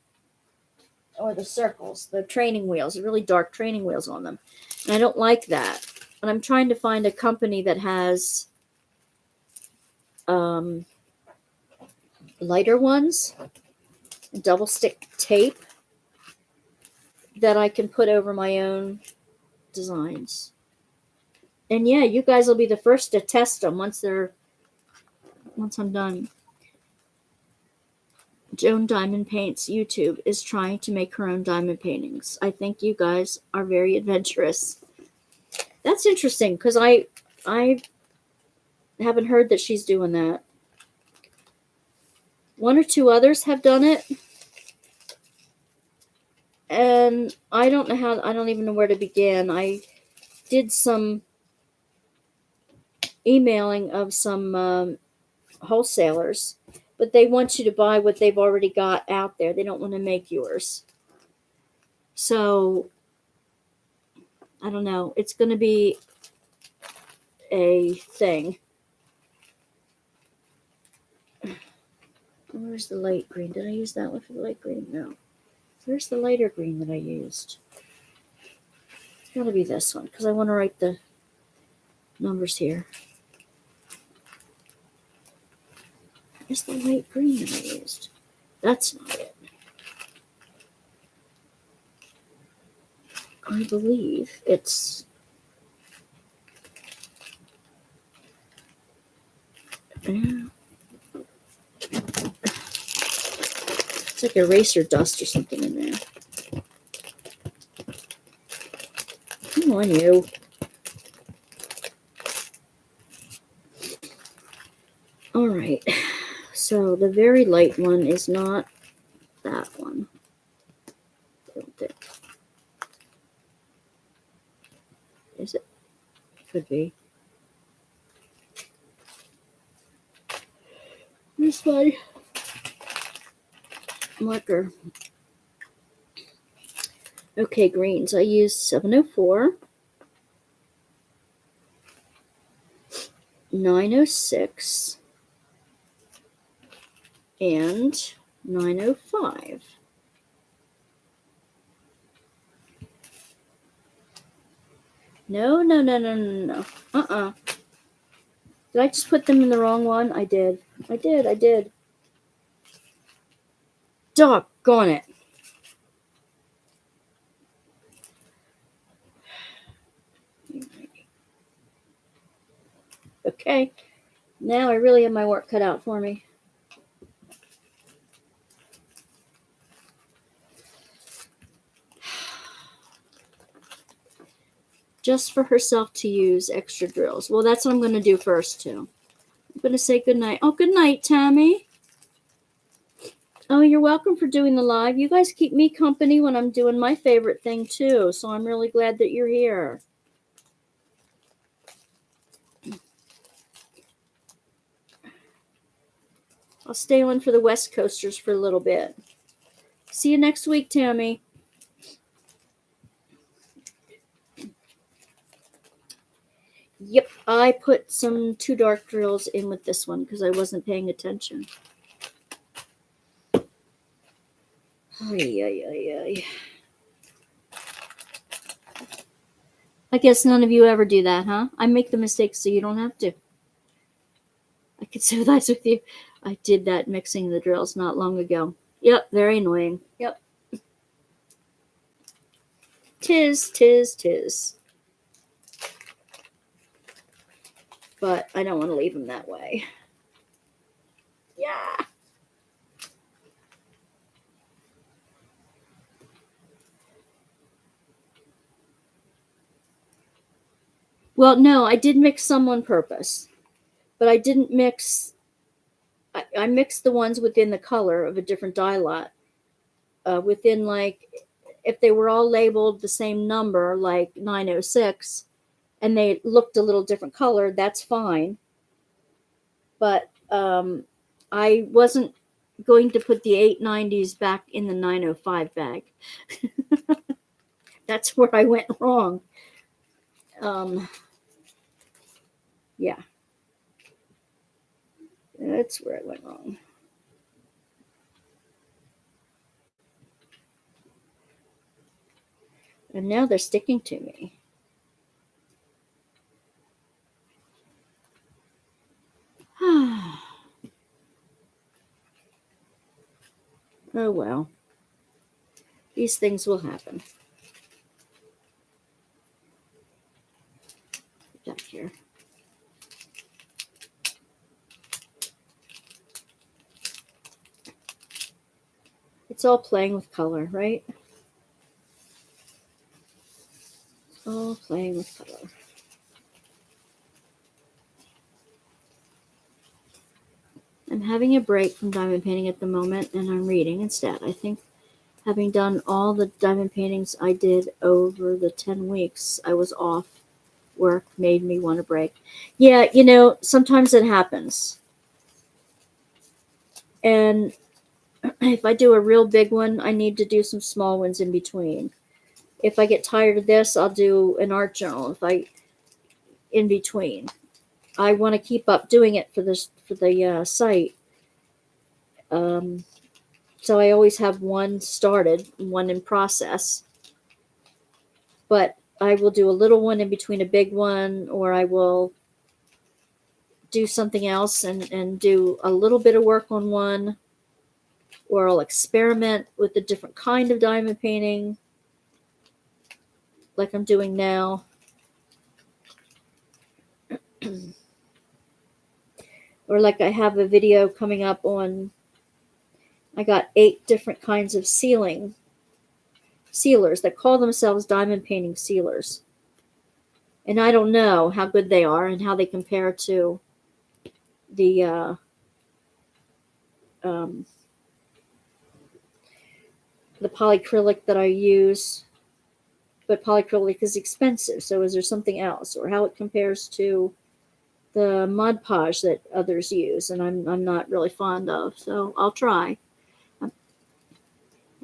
circles, the training wheels, really dark training wheels on them. And I don't like that. And I'm trying to find a company that has lighter ones, double stick tape that I can put over my own designs. And yeah, you guys will be the first to test them once I'm done. Joan Diamond Paints YouTube is trying to make her own diamond paintings. I think you guys are very adventurous. That's interesting because I haven't heard that she's doing that. One or two others have done it. And I don't even know where to begin. I did some emailing of some wholesalers, but they want you to buy what they've already got out there. They don't want to make yours. So, I don't know. It's going to be a thing. Where's the light green? Did I use that one for the light green? No. Where's the lighter green that I used? It's got to be this one because I want to write the numbers here. Where's the light green that I used? That's not it. I believe it's it's like eraser dust or something in there. Come on, you. All right. So the very light one is not that one. I don't think. Is it? Could be. This one. Marker. Okay, greens. I used 704, 906, and 905. No. Did I just put them in the wrong one? I did. Doggone it. Okay. Now I really have my work cut out for me. Just for herself to use extra drills. Well, that's what I'm going to do first, too. I'm going to say goodnight. Oh, good night, Tammy. Oh, you're welcome for doing the live. You guys keep me company when I'm doing my favorite thing, too. So I'm really glad that you're here. I'll stay on for the West Coasters for a little bit. See you next week, Tammy. Yep, I put some too dark drills in with this one because I wasn't paying attention. Ay. I guess none of you ever do that, huh? I make the mistakes so you don't have to. I could sympathize with you. I did that mixing the drills not long ago. Yep, very annoying. Yep. Tis. But I don't want to leave them that way. Yeah. Well, no, I did mix some on purpose. But I didn't mix... I mixed the ones within the color of a different dye lot. Within, like, if they were all labeled the same number, like 906, and they looked a little different color, that's fine. But I wasn't going to put the 890s back in the 905 bag. That's where I went wrong. Yeah. That's where I went wrong. And now they're sticking to me. Oh, well. These things will happen. Back here. It's all playing with color, right? All playing with color. I'm having a break from diamond painting at the moment, and I'm reading instead. I think having done all the diamond paintings I did over the 10 weeks I was off work made me want to break. Yeah, sometimes it happens. And if I do a real big one, I need to do some small ones in between. If I get tired of this, I'll do an art journal in between. I want to keep up doing it for the site. So I always have one started, one in process. But I will do a little one in between a big one, or I will do something else and do a little bit of work on one, or I'll experiment with a different kind of diamond painting like I'm doing now. Or like I have a video coming up on, I got 8 different kinds of sealers that call themselves diamond painting sealers. And I don't know how good they are and how they compare to the the polyacrylic that I use. But polyacrylic is expensive, so is there something else? Or how it compares to the Mod Podge that others use, and I'm not really fond of, so I'll try. I'm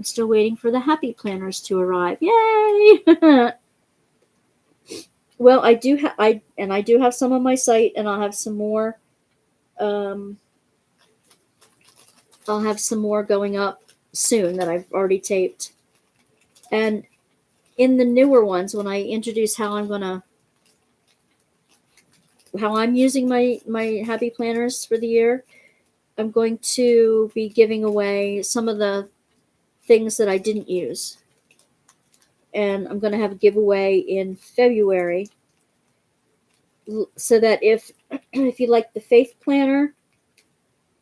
still waiting for the happy planners to arrive. Yay! Well, I do have some on my site, and I'll have some more. I'll have some more going up soon that I've already taped. And in the newer ones, when I introduce how I'm using my happy planners for the year, I'm going to be giving away some of the things that I didn't use. And I'm going to have a giveaway in February, so that if you like the faith planner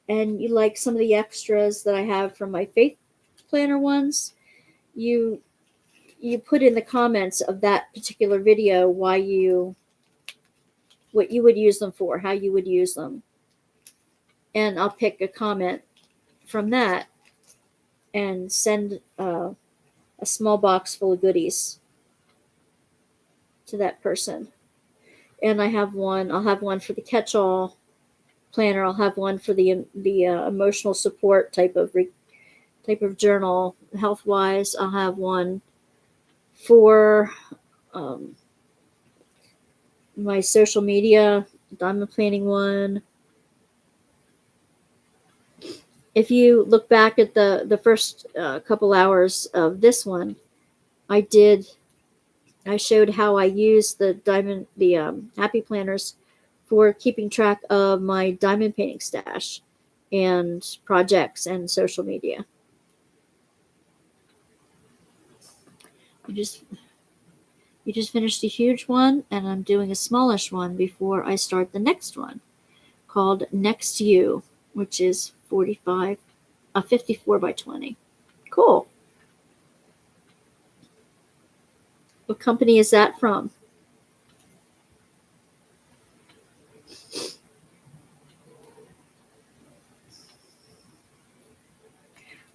and you like some of the extras that I have from my faith planner ones, you put in the comments of that particular video what you would use them for, how you would use them. And I'll pick a comment from that and send a small box full of goodies to that person. And I'll have one for the catch-all planner. I'll have one for the emotional support type of journal, health-wise. I'll have one for my social media diamond planning one. If you look back at the first couple hours of this one, I showed how I use the happy planners for keeping track of my diamond painting stash and projects and social media. You just finished a huge one, and I'm doing a smallish one before I start the next one, called Next You, which is 54 by 20. Cool. What company is that from?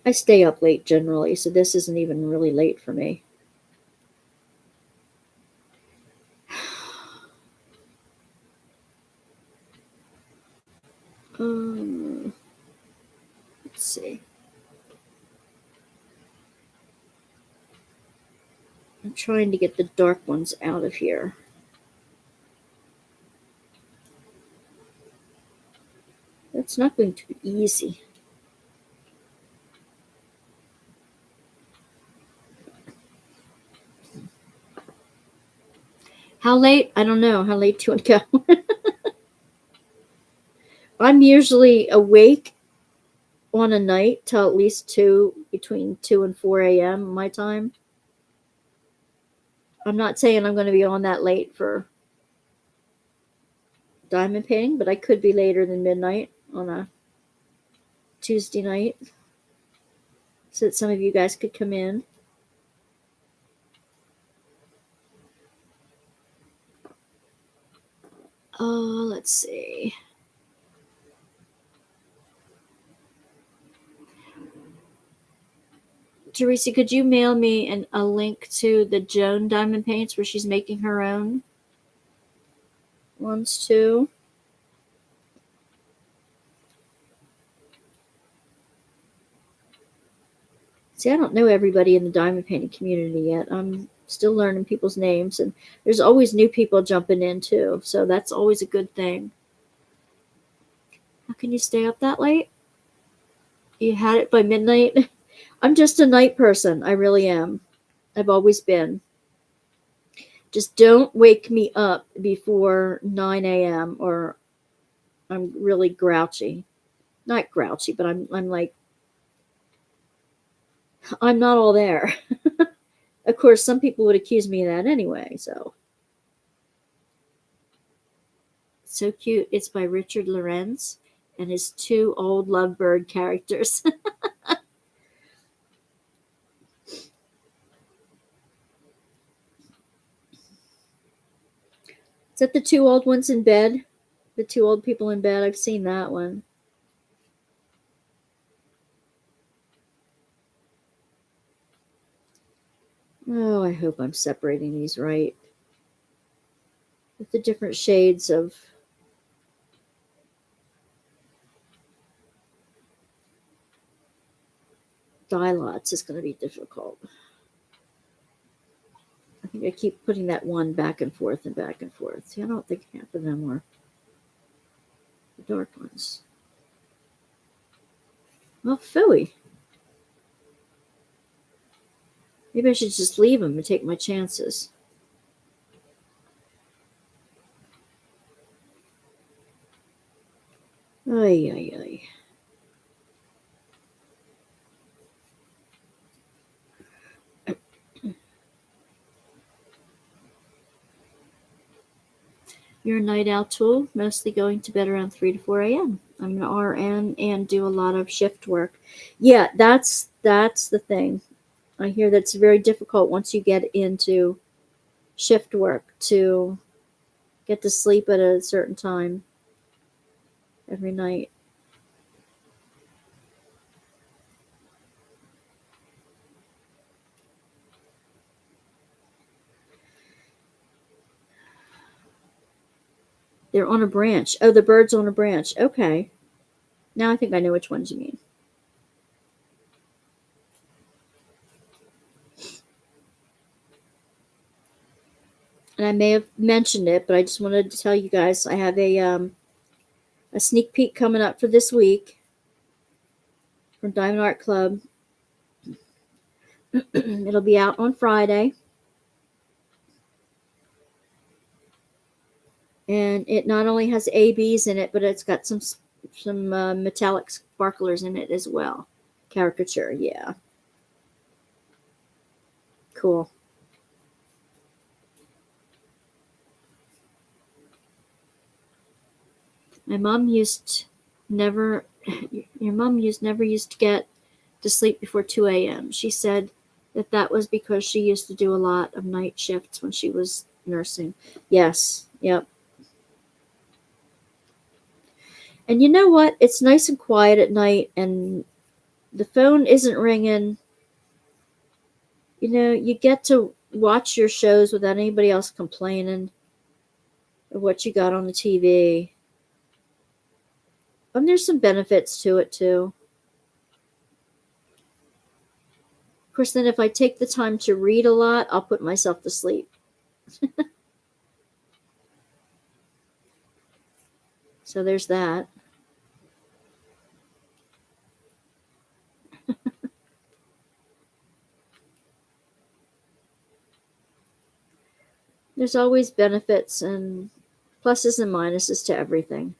I stay up late generally, so this isn't even really late for me. Let's see. I'm trying to get the dark ones out of here. That's not going to be easy. How late? I don't know. How late do you want to go? I'm usually awake on a night till at least between 2 and 4 a.m. my time. I'm not saying I'm going to be on that late for diamond painting, but I could be later than midnight on a Tuesday night. so that some of you guys could come in. Let's see. Teresa, could you mail me a link to the Joan diamond paints where she's making her own ones too? See, I don't know everybody in the diamond painting community yet. I'm still learning people's names, and there's always new people jumping in too, so that's always a good thing. How can you stay up that late? You had it by midnight? I'm just a night person. I really am. I've always been. Just don't wake me up before 9 a.m. or I'm really grouchy. Not grouchy, but I'm like, I'm not all there. Of course, some people would accuse me of that anyway, so. So cute. It's by Richard Lorenz and his two old lovebird characters. Is that the two old ones in bed? The two old people in bed? I've seen that one. Oh, I hope I'm separating these right. With the different shades of dye lots is going to be difficult. I think I keep putting that one back and forth and back and forth. See, I don't think half of them were the dark ones. Well, phooey. Maybe I should just leave them and take my chances. Ay, ay, ay. You're a night owl tool, mostly going to bed around 3 to 4 a.m. I'm an RN and do a lot of shift work. Yeah, that's the thing. I hear that's very difficult once you get into shift work to get to sleep at a certain time every night. They're on a branch. Oh, the bird's on a branch. Okay. Now I think I know which ones you mean. And I may have mentioned it, but I just wanted to tell you guys I have a sneak peek coming up for this week from Diamond Art Club. It'll be out on Friday. And it not only has ABs in it, but it's got some metallic sparklers in it as well. Caricature, yeah. Cool. My mom never used to get to sleep before 2 a.m. She said that was because she used to do a lot of night shifts when she was nursing. Yes, yep. And you know what? It's nice and quiet at night, and the phone isn't ringing. You know, you get to watch your shows without anybody else complaining of what you got on the TV. And there's some benefits to it too. Of course, then if I take the time to read a lot, I'll put myself to sleep. So there's that. There's always benefits and pluses and minuses to everything.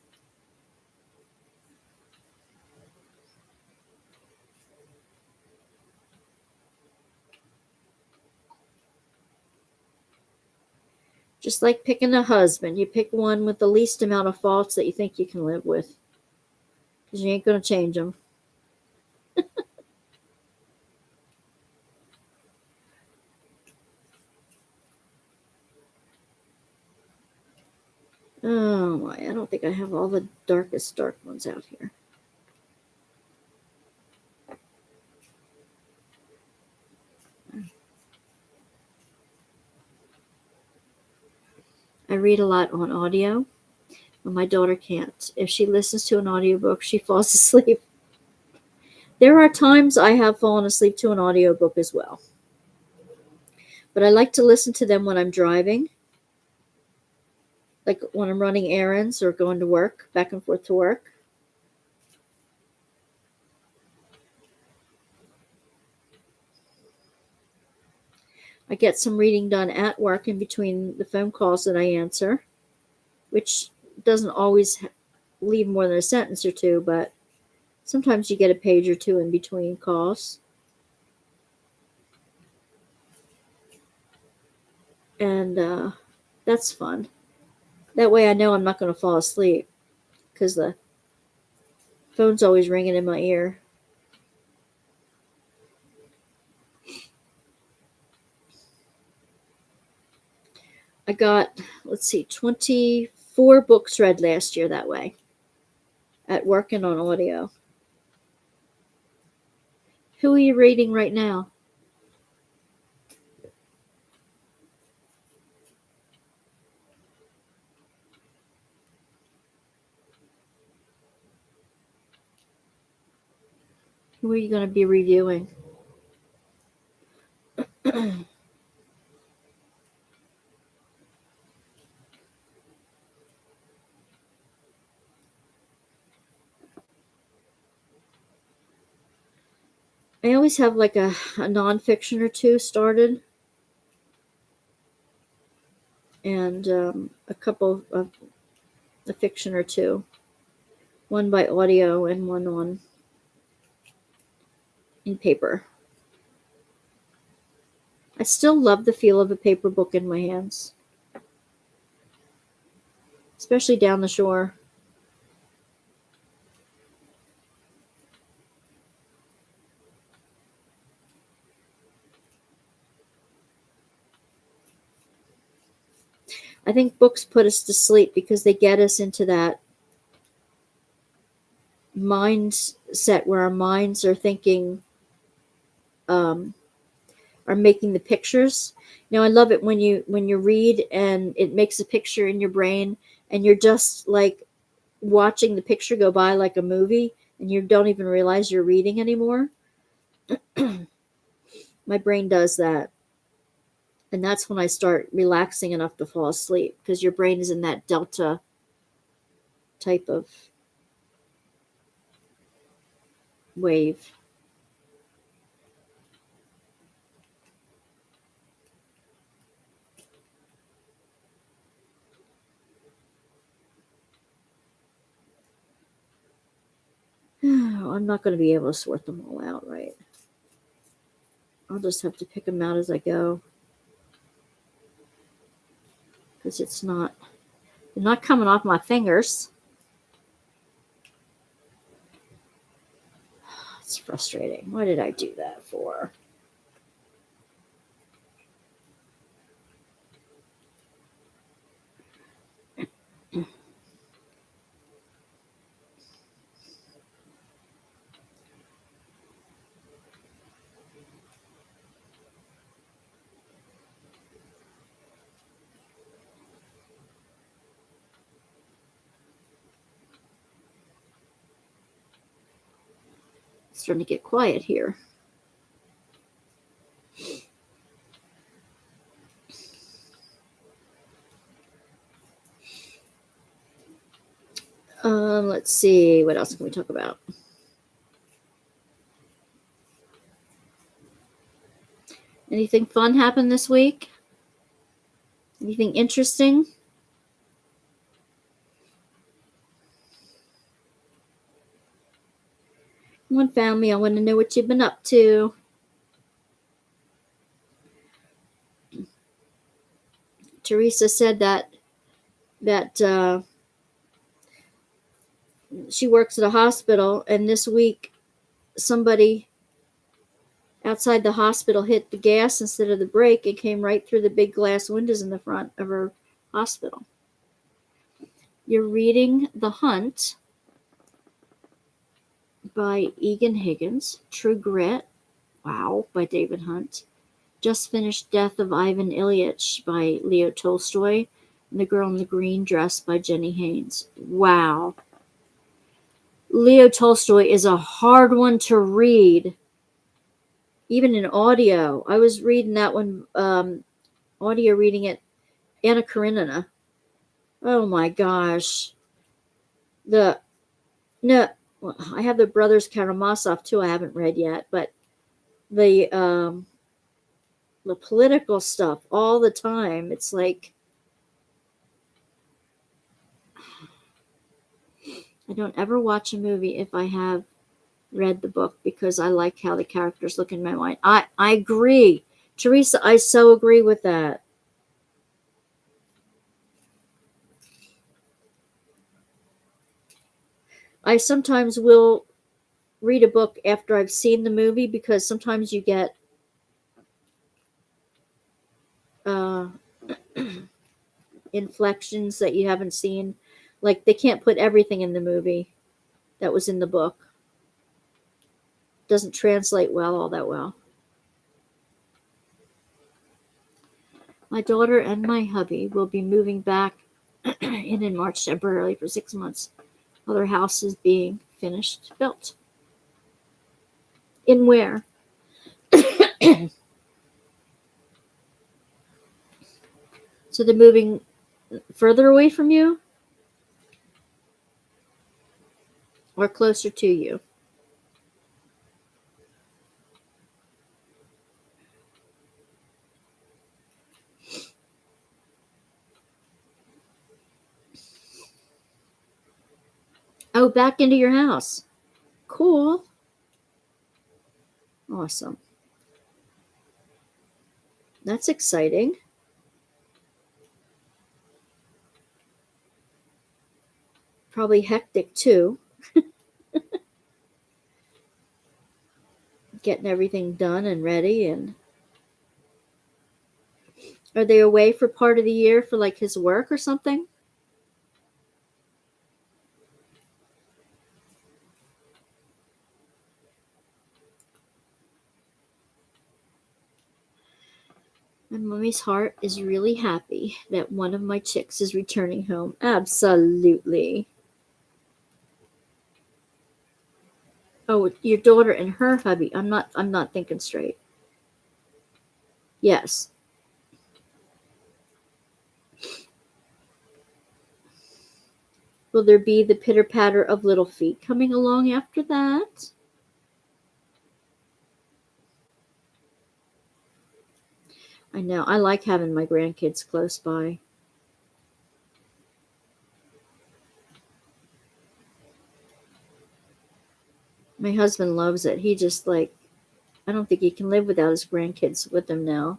Just like picking a husband, you pick one with the least amount of faults that you think you can live with. Because you ain't going to change them. Oh my, I don't think I have all the darkest dark ones out here. I read a lot on audio, but my daughter can't. If she listens to an audiobook, she falls asleep. There are times I have fallen asleep to an audiobook as well. But I like to listen to them when I'm driving, like when I'm running errands or going to work, back and forth to work. I get some reading done at work in between the phone calls that I answer, which doesn't always leave more than a sentence or two, but sometimes you get a page or two in between calls. And that's fun. That way I know I'm not going to fall asleep because the phone's always ringing in my ear. I got, let's see, 24 books read last year that way at work and on audio. Who are you reading right now? Who are you going to be reviewing? I always have like a nonfiction or two started, and a couple of a fiction or two, one by audio and one on in paper. I still love the feel of a paper book in my hands, especially down the shore. I think books put us to sleep because they get us into that mindset where our minds are thinking, um, are making the pictures. You know, I love it when you read and it makes a picture in your brain, and you're just like watching the picture go by like a movie, and you don't even realize you're reading anymore. My brain does that. And that's when I start relaxing enough to fall asleep because your brain is in that delta type of wave. I'm not going to be able to sort them all out right. I'll just have to pick them out as I go because they're not coming off my fingers. It's frustrating. Why did I do that for? It's starting to get quiet here. Let's see. What else can we talk about? Anything fun happened this week? Anything interesting? Come on, family. I want to know what you've been up to. Teresa said that she works at a hospital, and this week somebody outside the hospital hit the gas instead of the brake and came right through the big glass windows in the front of her hospital. You're reading The Hunt by Egan Higgins, True Grit, wow, by David Hunt. Just finished Death of Ivan Ilyich by Leo Tolstoy, and The Girl in the Green Dress by Jenny Haynes. Wow. Leo Tolstoy is a hard one to read, even in audio. I was reading that one, audio reading it, Anna Karenina. Oh my gosh. The, no, well, I have the Brothers Karamazov too, I haven't read yet, but the, the political stuff all the time, it's like, I don't ever watch a movie if I have read the book because I like how the characters look in my mind. I agree. Teresa, I so agree with that. I sometimes will read a book after I've seen the movie because sometimes you get uh, inflections that you haven't seen. Like they can't put everything in the movie that was in the book. Doesn't translate all that well. My daughter and my hubby will be moving back in March temporarily for 6 months. Other house is being finished built. In where? So they're moving further away from you or closer to you? Oh, back into your house. Cool. Awesome. That's exciting. Probably hectic too. Getting everything done and ready. And are they away for part of the year for like his work or something? And Mummy's heart is really happy that one of my chicks is returning home. Absolutely. Oh, your daughter and her hubby. I'm not thinking straight. Yes. Will there be the pitter patter of little feet coming along after that? I know. I like having my grandkids close by. My husband loves it. He just like, I don't think he can live without his grandkids with him now.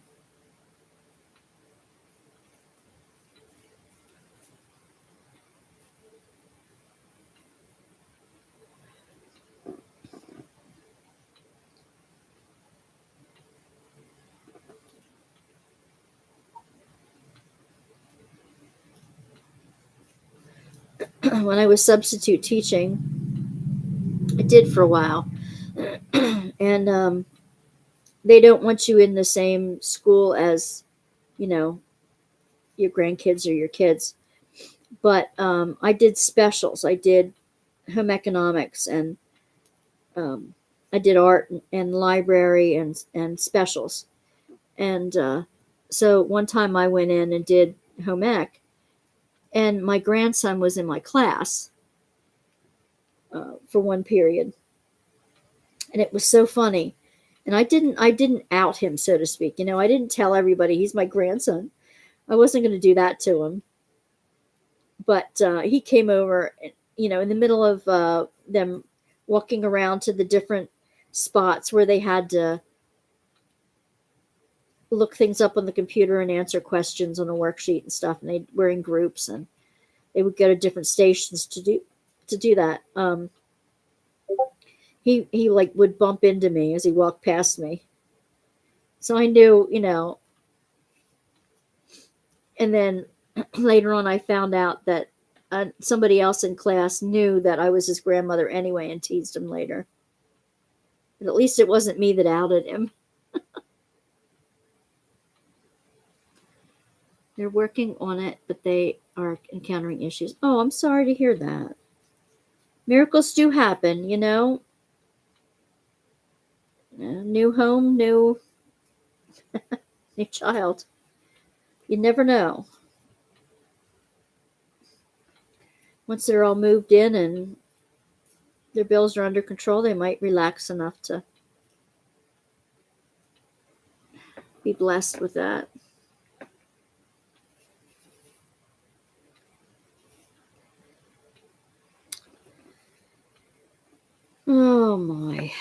When I was substitute teaching, I did for a while. And they don't want you in the same school as, you know, your grandkids or your kids. But I did specials. I did home economics and um, I did art and library and specials. And so one time I went in and did home ec, and my grandson was in my class for one period, and it was so funny. And I didn't out him, so to speak. You know, I didn't tell everybody he's my grandson. I wasn't going to do that to him. But he came over, you know, in the middle of them walking around to the different spots where they had to look things up on the computer and answer questions on a worksheet and stuff. And they were in groups, and they would go to different stations to do that. He like would bump into me as he walked past me, so I knew, you know. And then later on, I found out that somebody else in class knew that I was his grandmother anyway and teased him later. But at least it wasn't me that outed him. They're working on it, but they are encountering issues. Oh, I'm sorry to hear that. Miracles do happen, you know. New home, new child. You never know. Once they're all moved in and their bills are under control, they might relax enough to be blessed with that. Oh my.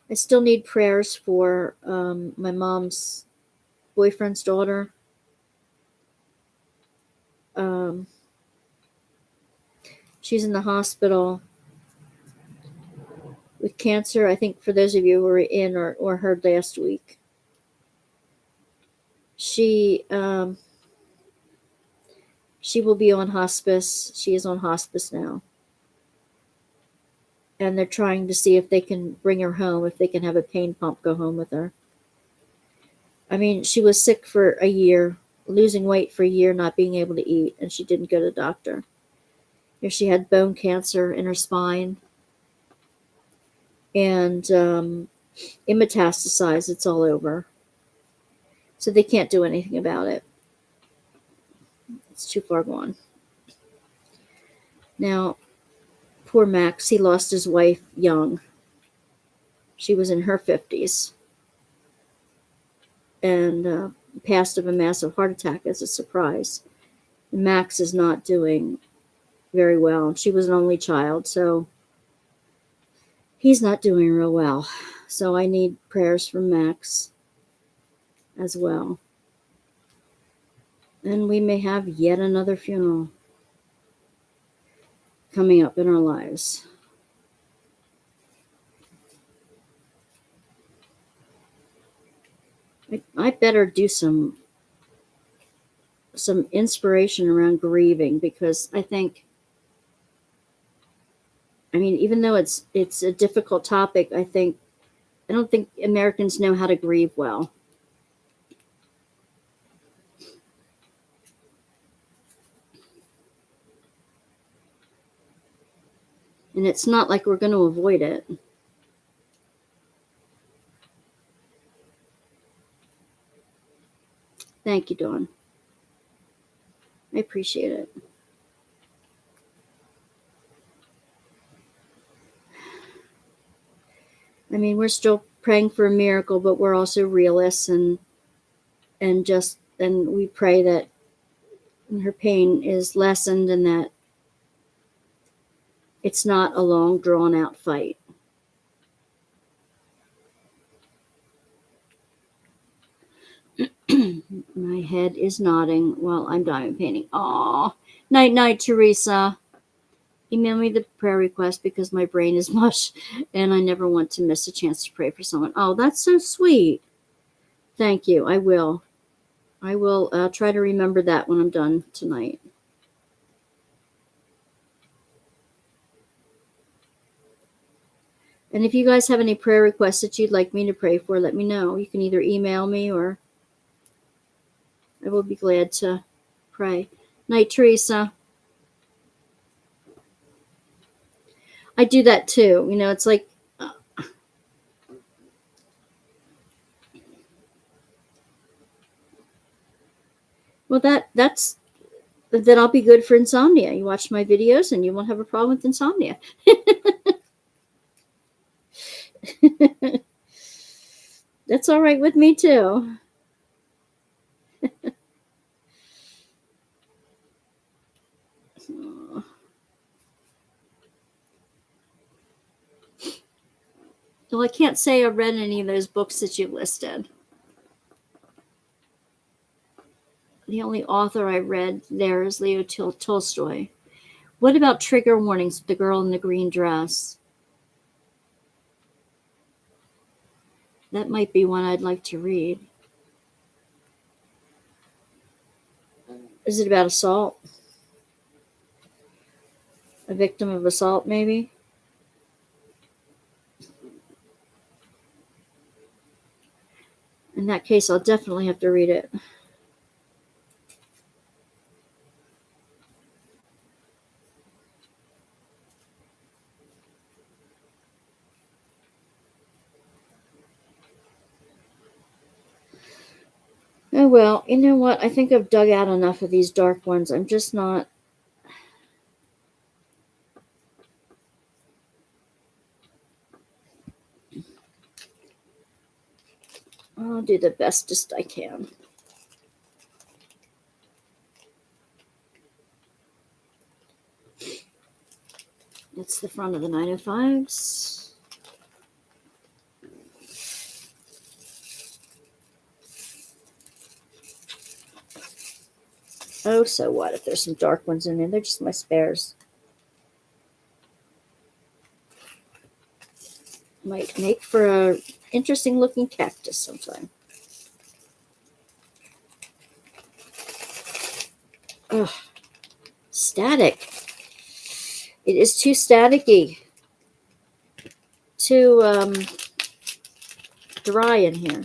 I still need prayers for my mom's boyfriend's daughter. Um, she's in the hospital with cancer. I think for those of you who were in or heard last week, she will be on hospice. She is on hospice now. And they're trying to see if they can bring her home, if they can have a pain pump go home with her. I mean, she was sick for a year, losing weight for a year, not being able to eat, and she didn't go to the doctor. She had bone cancer in her spine, and it metastasized. It's all over. So they can't do anything about it. It's too far gone. Now, poor Max, he lost his wife young. She was in her 50s and passed of a massive heart attack as a surprise. And Max is not doing very well. She was an only child, so he's not doing real well. So I need prayers from Max as well. And we may have yet another funeral coming up in our lives. I better do some inspiration around grieving, because I think, I mean, even though it's a difficult topic, I don't think Americans know how to grieve well. And it's not like we're going to avoid it. Thank you, Dawn. I appreciate it. I mean, we're still praying for a miracle, but we're also realists, and we pray that her pain is lessened and that it's not a long, drawn out fight. My head is nodding while I'm diamond painting. Aw. Night, night, Teresa. Email me the prayer request because my brain is mush and I never want to miss a chance to pray for someone. Oh, that's so sweet. Thank you. I will. Try to remember that when I'm done tonight. And if you guys have any prayer requests that you'd like me to pray for, let me know. You can either email me or I will be glad to pray. Night, Teresa. I do that too. You know, it's like, well, that's then I'll be good for insomnia. You watch my videos and you won't have a problem with insomnia. That's all right with me too. Well, I can't say I read any of those books that you listed. The only author I read there is Leo Tolstoy. What about trigger warnings? The girl in the green dress. That might be one I'd like to read. Is it about assault? A victim of assault, maybe? In that case, I'll definitely have to read it. Oh well, you know what? I think I've dug out enough of these dark ones. I'm just not. I'll do the bestest I can. That's the front of the 905s. Oh, so what if there's some dark ones in there? They're just my spares. Might make for a interesting looking cactus sometime. Ugh, static. It is too staticky. Too dry in here.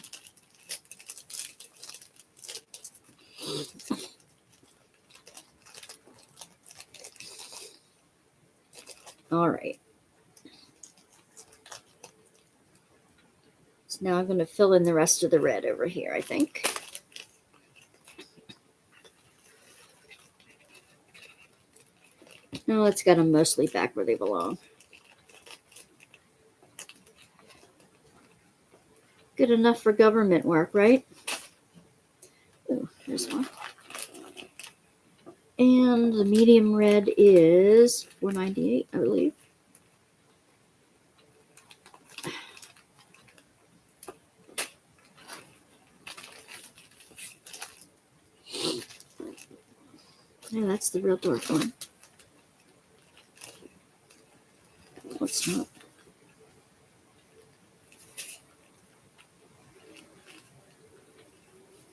All right. So now I'm going to fill in the rest of the red over here, I think. No, let's get them mostly back where they belong. Good enough for government work, right? Oh, there's one. And the medium red is $4.98, I believe. Yeah, that's the real dark one. What's not?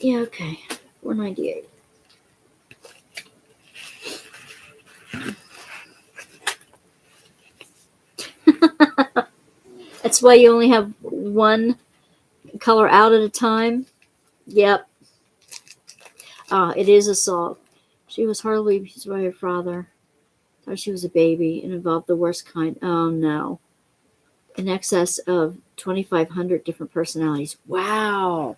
Yeah, okay. $4.98. That's why you only have one color out at a time. Yep. It is assault. She was hardly abused by her father. Thought she was a baby and involved the worst kind. Oh no. In excess of 2,500 different personalities. Wow.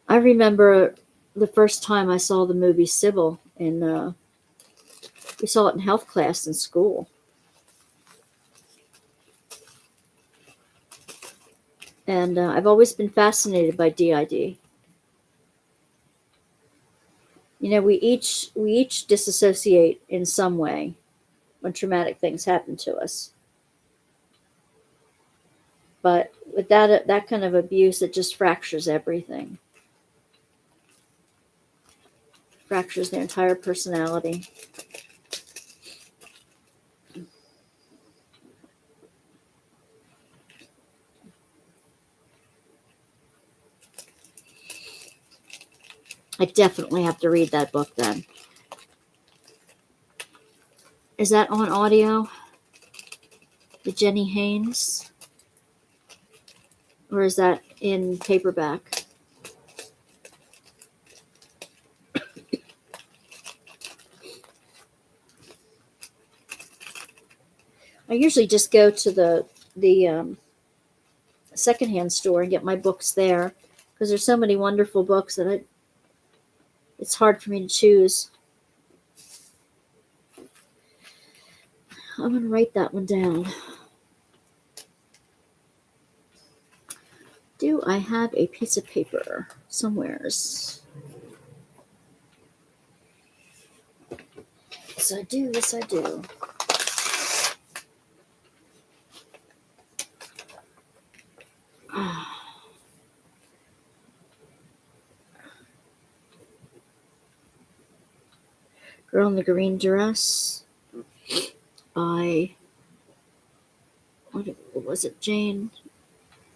I remember the first time I saw the movie Sybil, and we saw it in health class in school. And I've always been fascinated by DID. You know, we each disassociate in some way when traumatic things happen to us. But with that kind of abuse, it just fractures everything. Fractures their entire personality. I definitely have to read that book then. Is that on audio? The Jenny Haynes? Or is that in paperback? I usually just go to the secondhand store and get my books there because there's so many wonderful books that it's hard for me to choose. I'm going to write that one down. Do I have a piece of paper somewheres? Yes, I do. Yes, I do. Girl in the Green Dress by, what was it, Jane?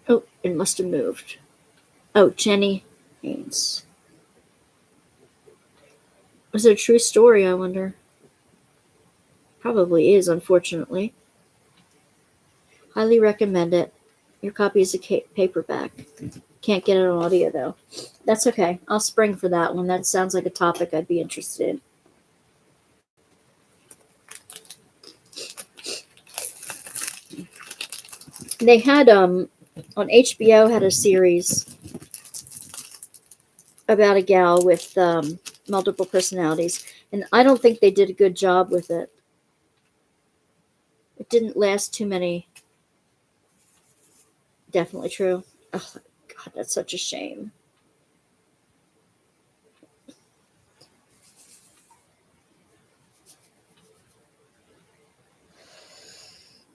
Oh, it must have moved. Oh, Jenny Haynes. Is it a true story, I wonder? Probably is, unfortunately. Highly recommend it. Your copy is a paperback. Can't get it on audio, though. That's okay. I'll spring for that one. That sounds like a topic I'd be interested in. They had on HBO had a series about a gal with multiple personalities, and I don't think they did a good job with it. It didn't last too many. Definitely true. Oh God, that's such a shame.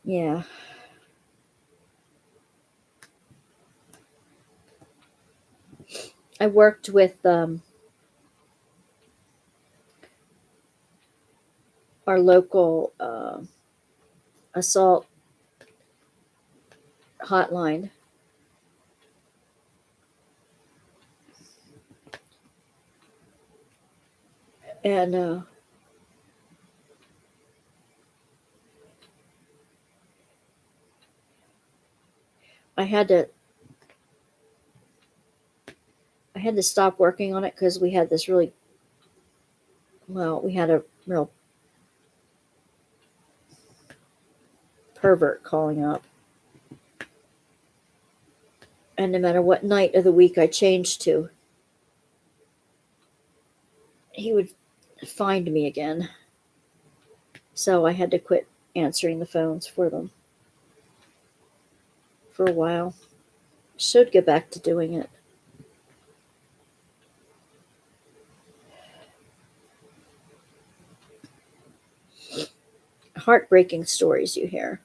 Yeah. I worked with our local assault hotline, and I had to I had to stop working on it because we had this really we had a real pervert calling up, and no matter what night of the week I changed to, he would find me again. So I had to quit answering the phones for them for a while. Should get back to doing it. Heartbreaking stories you hear.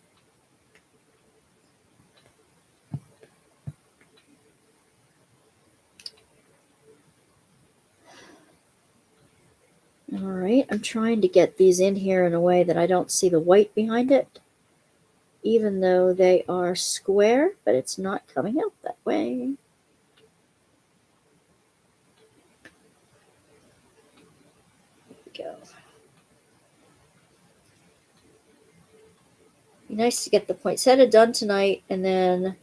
All right, I'm trying to get these in here in a way that I don't see the white behind it, even though they are square, but it's not coming out that way. There we go. Be nice to get the poinsettia done tonight, and then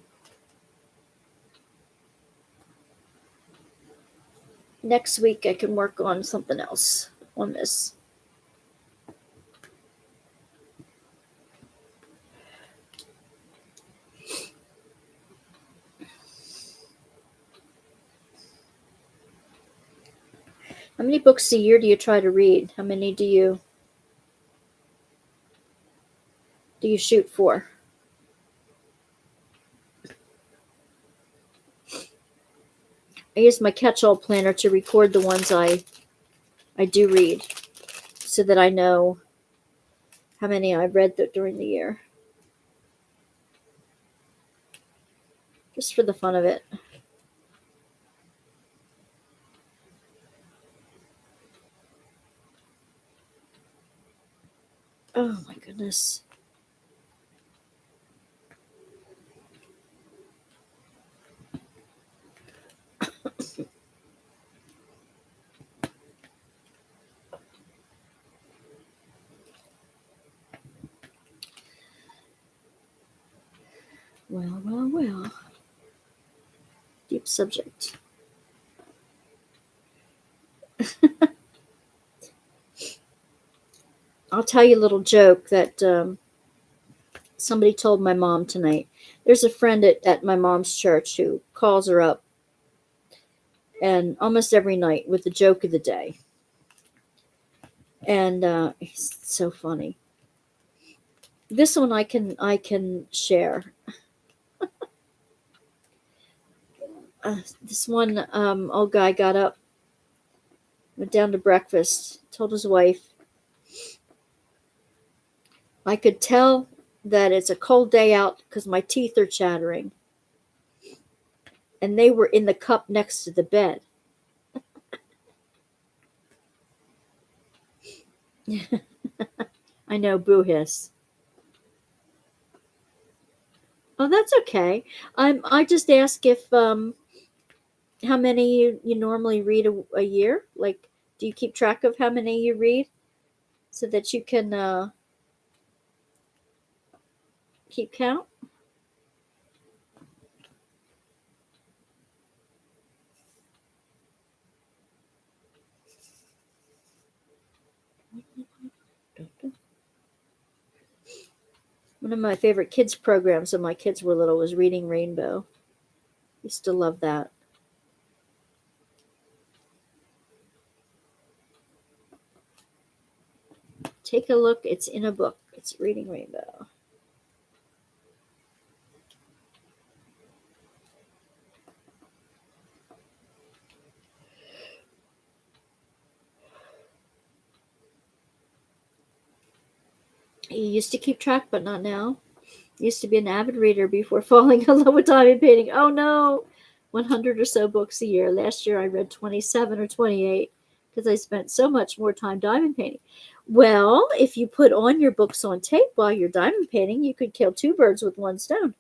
next week I can work on something else on this. How many books a year do you try to read? How many do you shoot for? I use my catch-all planner to record the ones I do read, so that I know how many I've read during the year, just for the fun of it. Oh my goodness. Well. Deep subject. I'll tell you a little joke that somebody told my mom tonight. There's a friend at my mom's church who calls her up and almost every night with the joke of the day. And it's so funny. This one I can share. This one old guy got up, went down to breakfast, told his wife, I could tell that it's a cold day out because my teeth are chattering. And they were in the cup next to the bed. I know, boo hiss. Oh, that's okay. I just ask if how many you normally read a year. Like, do you keep track of how many you read so that you can keep count? One of my favorite kids programs when my kids were little was Reading Rainbow. Used to love that. Take a look. It's in a book. It's Reading Rainbow. You used to keep track, but not now. Used to be an avid reader before falling in love with diamond painting. Oh no! 100 or so books a year. Last year I read 27 or 28 because I spent so much more time diamond painting. Well, if you put on your books on tape while you're diamond painting, you could kill two birds with one stone.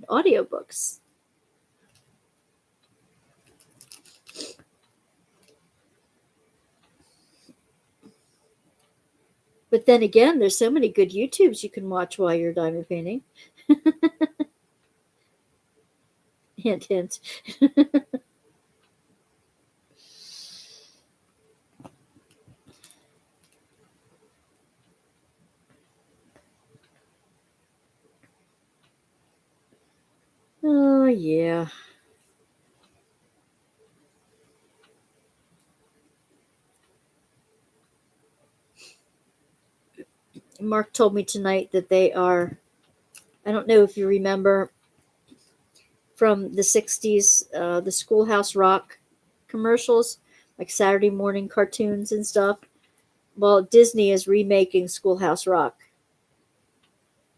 Audiobooks. But then again, there's so many good YouTubes you can watch while you're diamond painting. Hint, hint. Oh, yeah. Mark told me tonight that they are, I don't know if you remember from the 60s, the Schoolhouse Rock commercials, like Saturday morning cartoons and stuff. Well, Disney is remaking Schoolhouse Rock,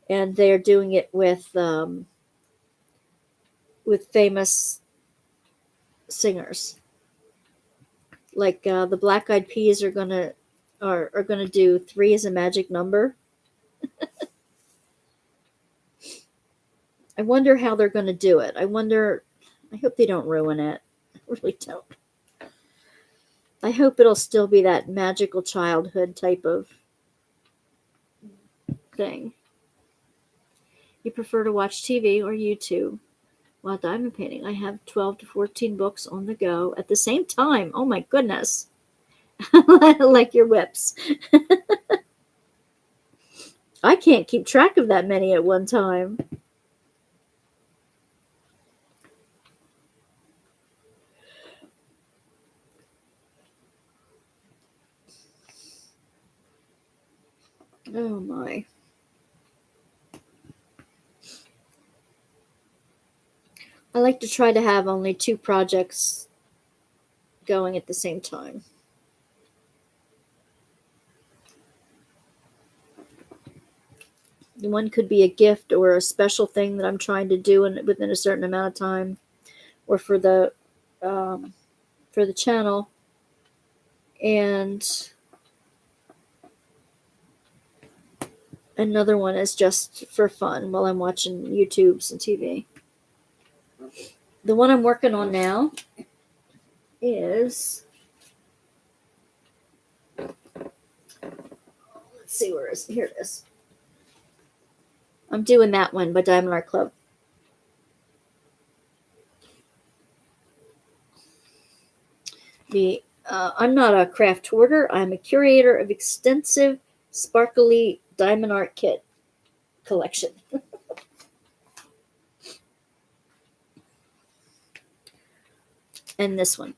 and they're doing it with famous singers. Like the Black Eyed Peas are gonna do Three is a Magic Number. I wonder how they're gonna do it. I wonder. I hope they don't ruin it. I really don't. I hope it'll still be that magical childhood type of thing. You prefer to watch TV or YouTube while diamond painting? I have 12 to 14 books on the go at the same time. Oh my goodness. Like your whips. I can't keep track of that many at one time. Oh my. I like to try to have only two projects going at the same time. One could be a gift or a special thing that I'm trying to do within a certain amount of time, or um, for the channel, and another one is just for fun while I'm watching YouTubes and TV. The one I'm working on now is, let's see, where is it? Here it is. I'm doing that one by Diamond Art Club. I'm not a craft hoarder. I'm a curator of extensive, sparkly diamond art kit collection. And this one.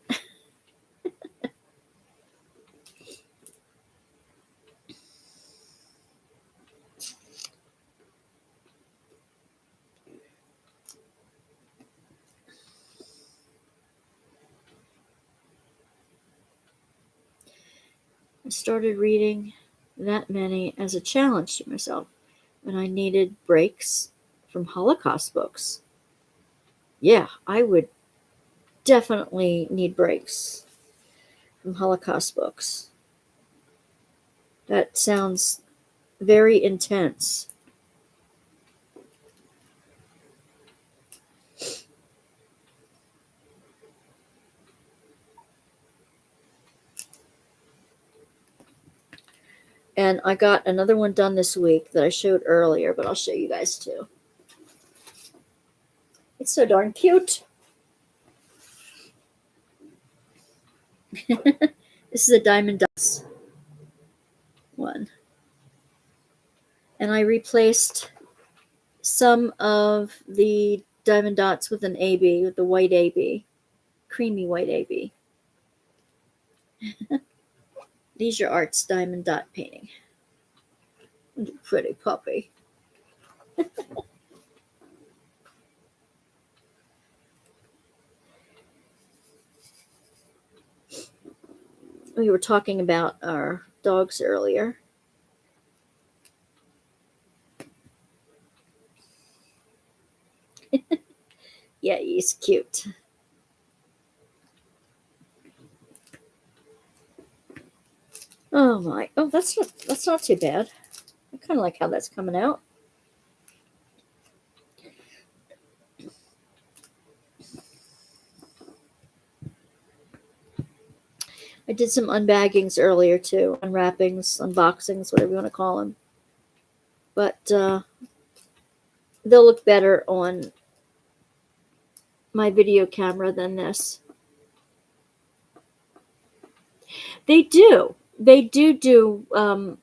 I started reading that many as a challenge to myself when I needed breaks from Holocaust books. Yeah, I would definitely need breaks from Holocaust books. That sounds very intense. And I got another one done this week that I showed earlier, but I'll show you guys too. It's so darn cute. This is a diamond dots one. And I replaced some of the diamond dots with an AB, with the white AB, creamy white AB. These are Art's diamond dot painting. Pretty puppy. We were talking about our dogs earlier. Yeah, he's cute. Oh my! Oh, that's not too bad. I kind of like how that's coming out. I did some unbaggings earlier too, unwrappings, unboxings, whatever you want to call them. But they'll look better on my video camera than this. They do. They do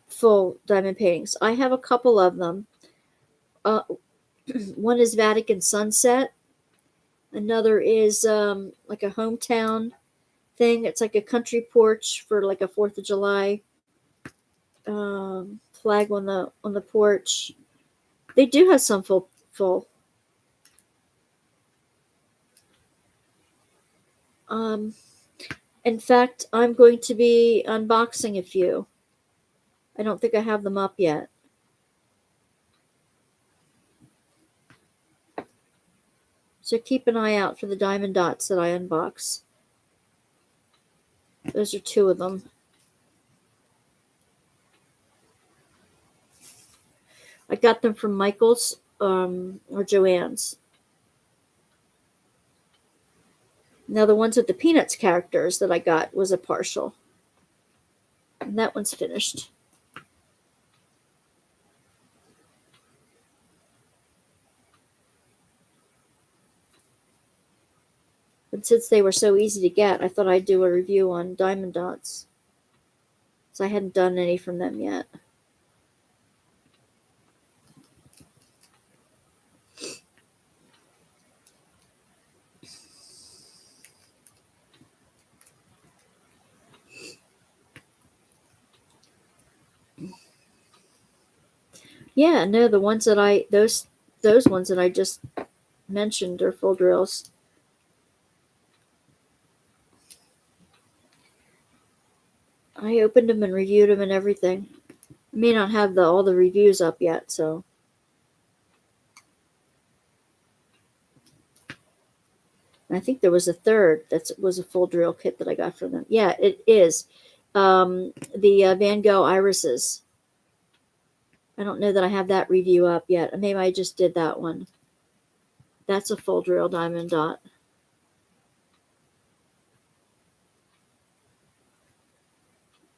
full diamond paintings. I have a couple of them. One is Vatican Sunset. Another is like a hometown thing. It's like a country porch for like a 4th of July flag on the porch. They do have some full. In fact, I'm going to be unboxing a few. I don't think I have them up yet. So keep an eye out for the diamond dots that I unbox. Those are 2 of them. I got them from Michael's or Joann's. Now the ones with the Peanuts characters that I got was a partial. And that one's finished. But since they were so easy to get, I thought I'd do a review on diamond dots. So I hadn't done any from them yet. Yeah, no, the ones that those ones that I just mentioned are full drills. I opened them and reviewed them and everything. I may not have all the reviews up yet, so. And I think there was a third that was a full drill kit that I got from them. Yeah, it is. The Van Gogh irises. I don't know that I have that review up yet. Maybe I just did that one. That's a full drill diamond dot.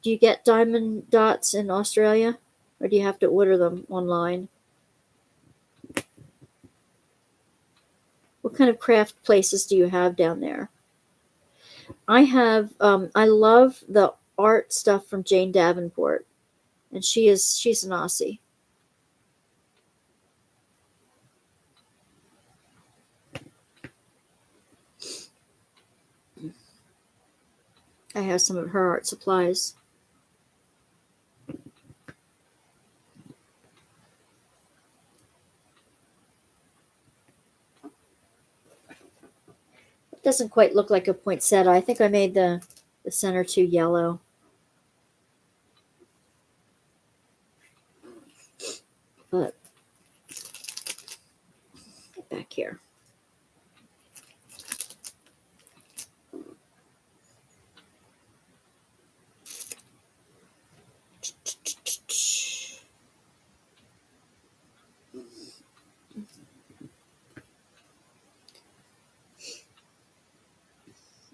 Do you get diamond dots in Australia? Or do you have to order them online? What kind of craft places do you have down there? I have, I love the art stuff from Jane Davenport. And she's an Aussie. I have some of her art supplies. It doesn't quite look like a poinsettia. I think I made the center too yellow. But get back here.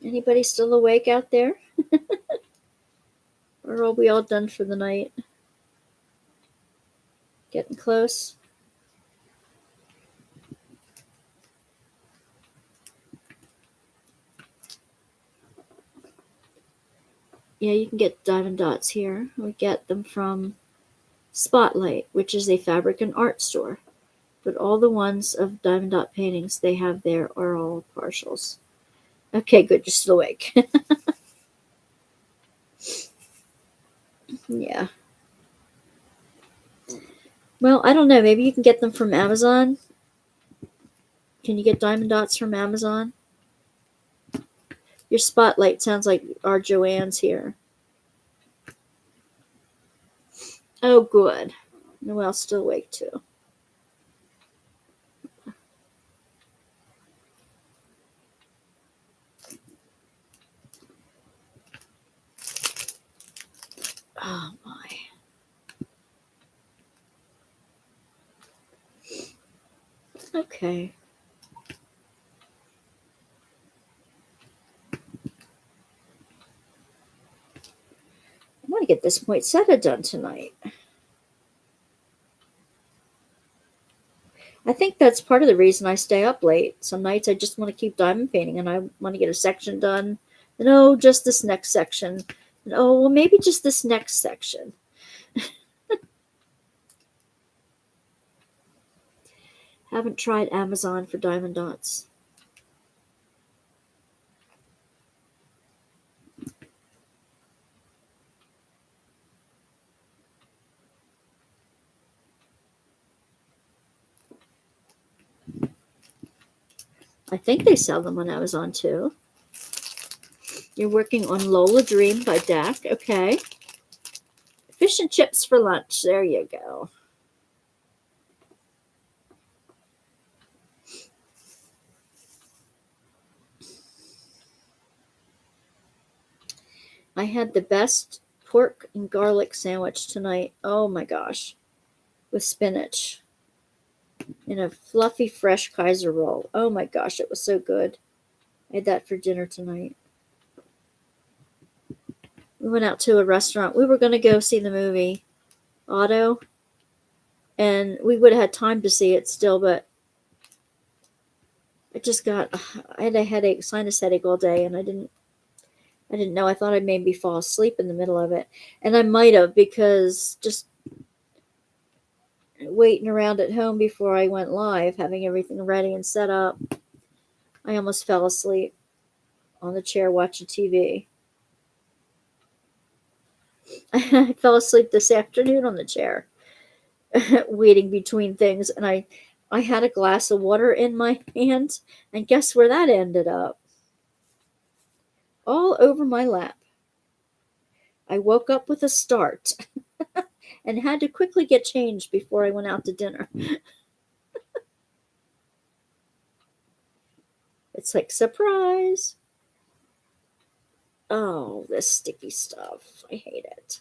Anybody still awake out there? Or are we all done for the night? Getting close? Yeah, you can get diamond dots here. We get them from Spotlight, which is a fabric and art store. But all the ones of diamond dot paintings they have there are all partials. Okay, good, you're still awake. Yeah. Well, I don't know. Maybe you can get them from Amazon. Can you get diamond dots from Amazon? Your Spotlight sounds like our Joanne's here. Oh, good. Noelle's still awake too. Oh my. Okay. I want to get this poinsettia done tonight. I think that's part of the reason I stay up late. Some nights I just want to keep diamond painting and I want to get a section done. And oh, just this next section. And oh, well, maybe just this next section. Haven't tried Amazon for diamond dots. I think they sell them on Amazon too. You're working on Lola Dream by Dak. Okay. Fish and chips for lunch. There you go. I had the best pork and garlic sandwich tonight. Oh my gosh. With spinach. In a fluffy, fresh Kaiser roll. Oh my gosh, it was so good. I had that for dinner tonight. We went out to a restaurant. We were going to go see the movie Otto, and we would have had time to see it still, but I had a headache, sinus headache all day, and I didn't know. I thought I'd maybe fall asleep in the middle of it, and I might have because just waiting around at home before I went live, having everything ready and set up, I almost fell asleep on the chair watching TV. I fell asleep this afternoon on the chair, waiting between things, and I had a glass of water in my hand, and guess where that ended up? All over my lap. I woke up with a start and had to quickly get changed before I went out to dinner. It's like, surprise. Oh, this sticky stuff. I hate it.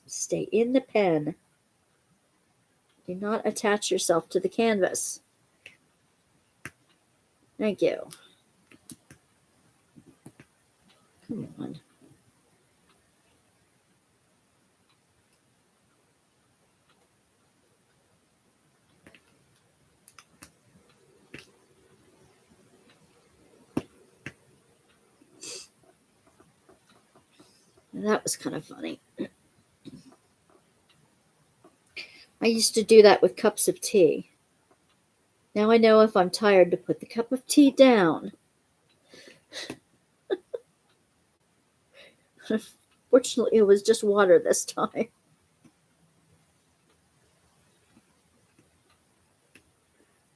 Stay in the pen. Do not attach yourself to the canvas. Thank you. Come on. That was kind of funny. I used to do that with cups of tea. Now I know if I'm tired to put the cup of tea down. Fortunately, it was just water this time.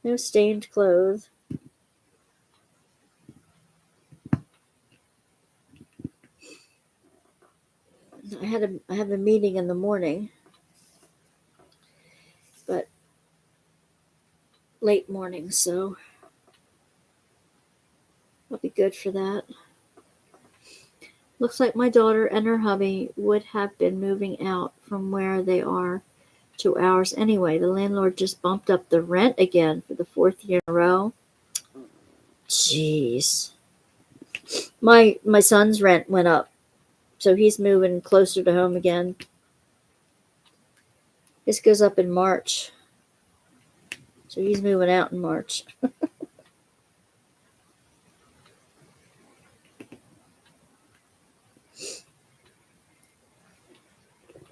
No stained clothes. I have a meeting in the morning, but late morning, so I'll be good for that. Looks like my daughter and her hubby would have been moving out from where they are 2 hours. Anyway, the landlord just bumped up the rent again for the 4th year in a row. Jeez. My son's rent went up, so he's moving closer to home again. This goes up in March, so he's moving out in March.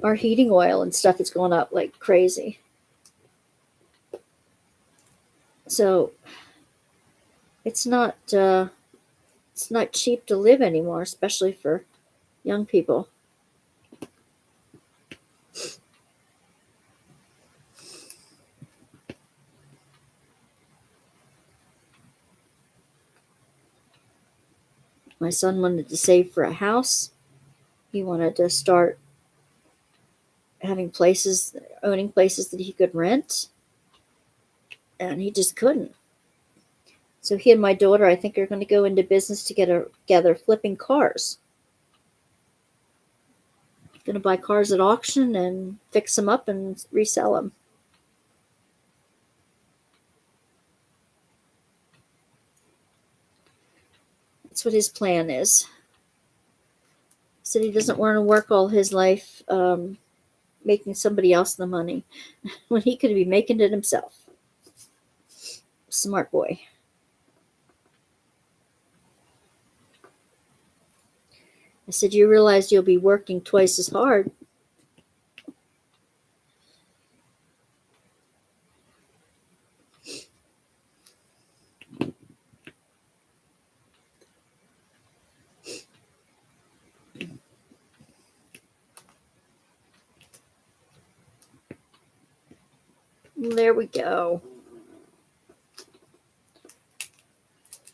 Our heating oil and stuff is going up like crazy. So it's not cheap to live anymore, especially for young people. My son wanted to save for a house. He wanted to start owning places that he could rent, and he just couldn't. So he and my daughter, I think, are going to go into business together flipping cars. Going to buy cars at auction and fix them up and resell them. That's what his plan is. He said he doesn't want to work all his life making somebody else the money when he could be making it himself. Smart boy. I said, you realize you'll be working twice as hard. There we go.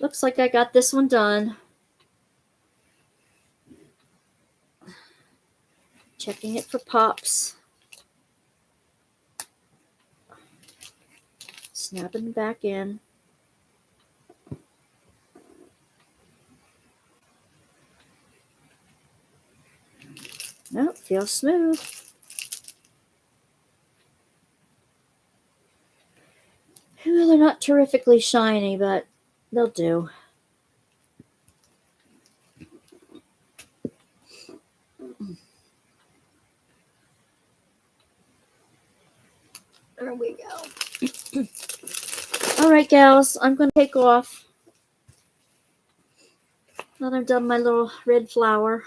Looks like I got this one done. Checking it for pops. Snapping back in. Nope, feels smooth. Well, they're not terrifically shiny, but they'll do. There we go. All right, gals, I'm going to take off. Now that I've done my little red flower.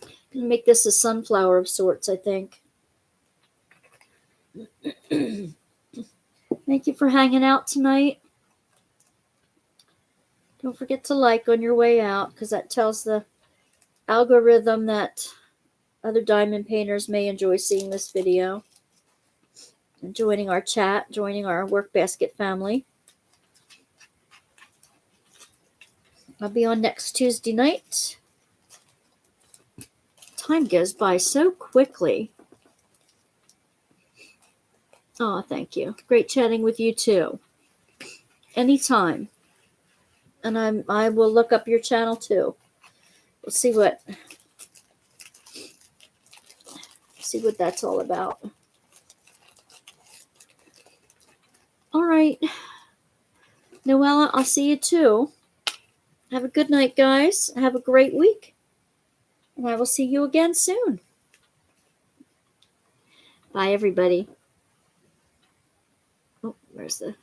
I'm going to make this a sunflower of sorts, I think. Thank you for hanging out tonight. Don't forget to like on your way out, because that tells the algorithm that other diamond painters may enjoy seeing this video. And joining our chat, joining our Workbasket family. I'll be on next Tuesday night. Time goes by so quickly. Oh, thank you. Great chatting with you too. Anytime. And I will look up your channel too. We'll see what that's all about. All right. Noella, I'll see you too. Have a good night, guys. Have a great week. And I will see you again soon. Bye, everybody. Oh, there's the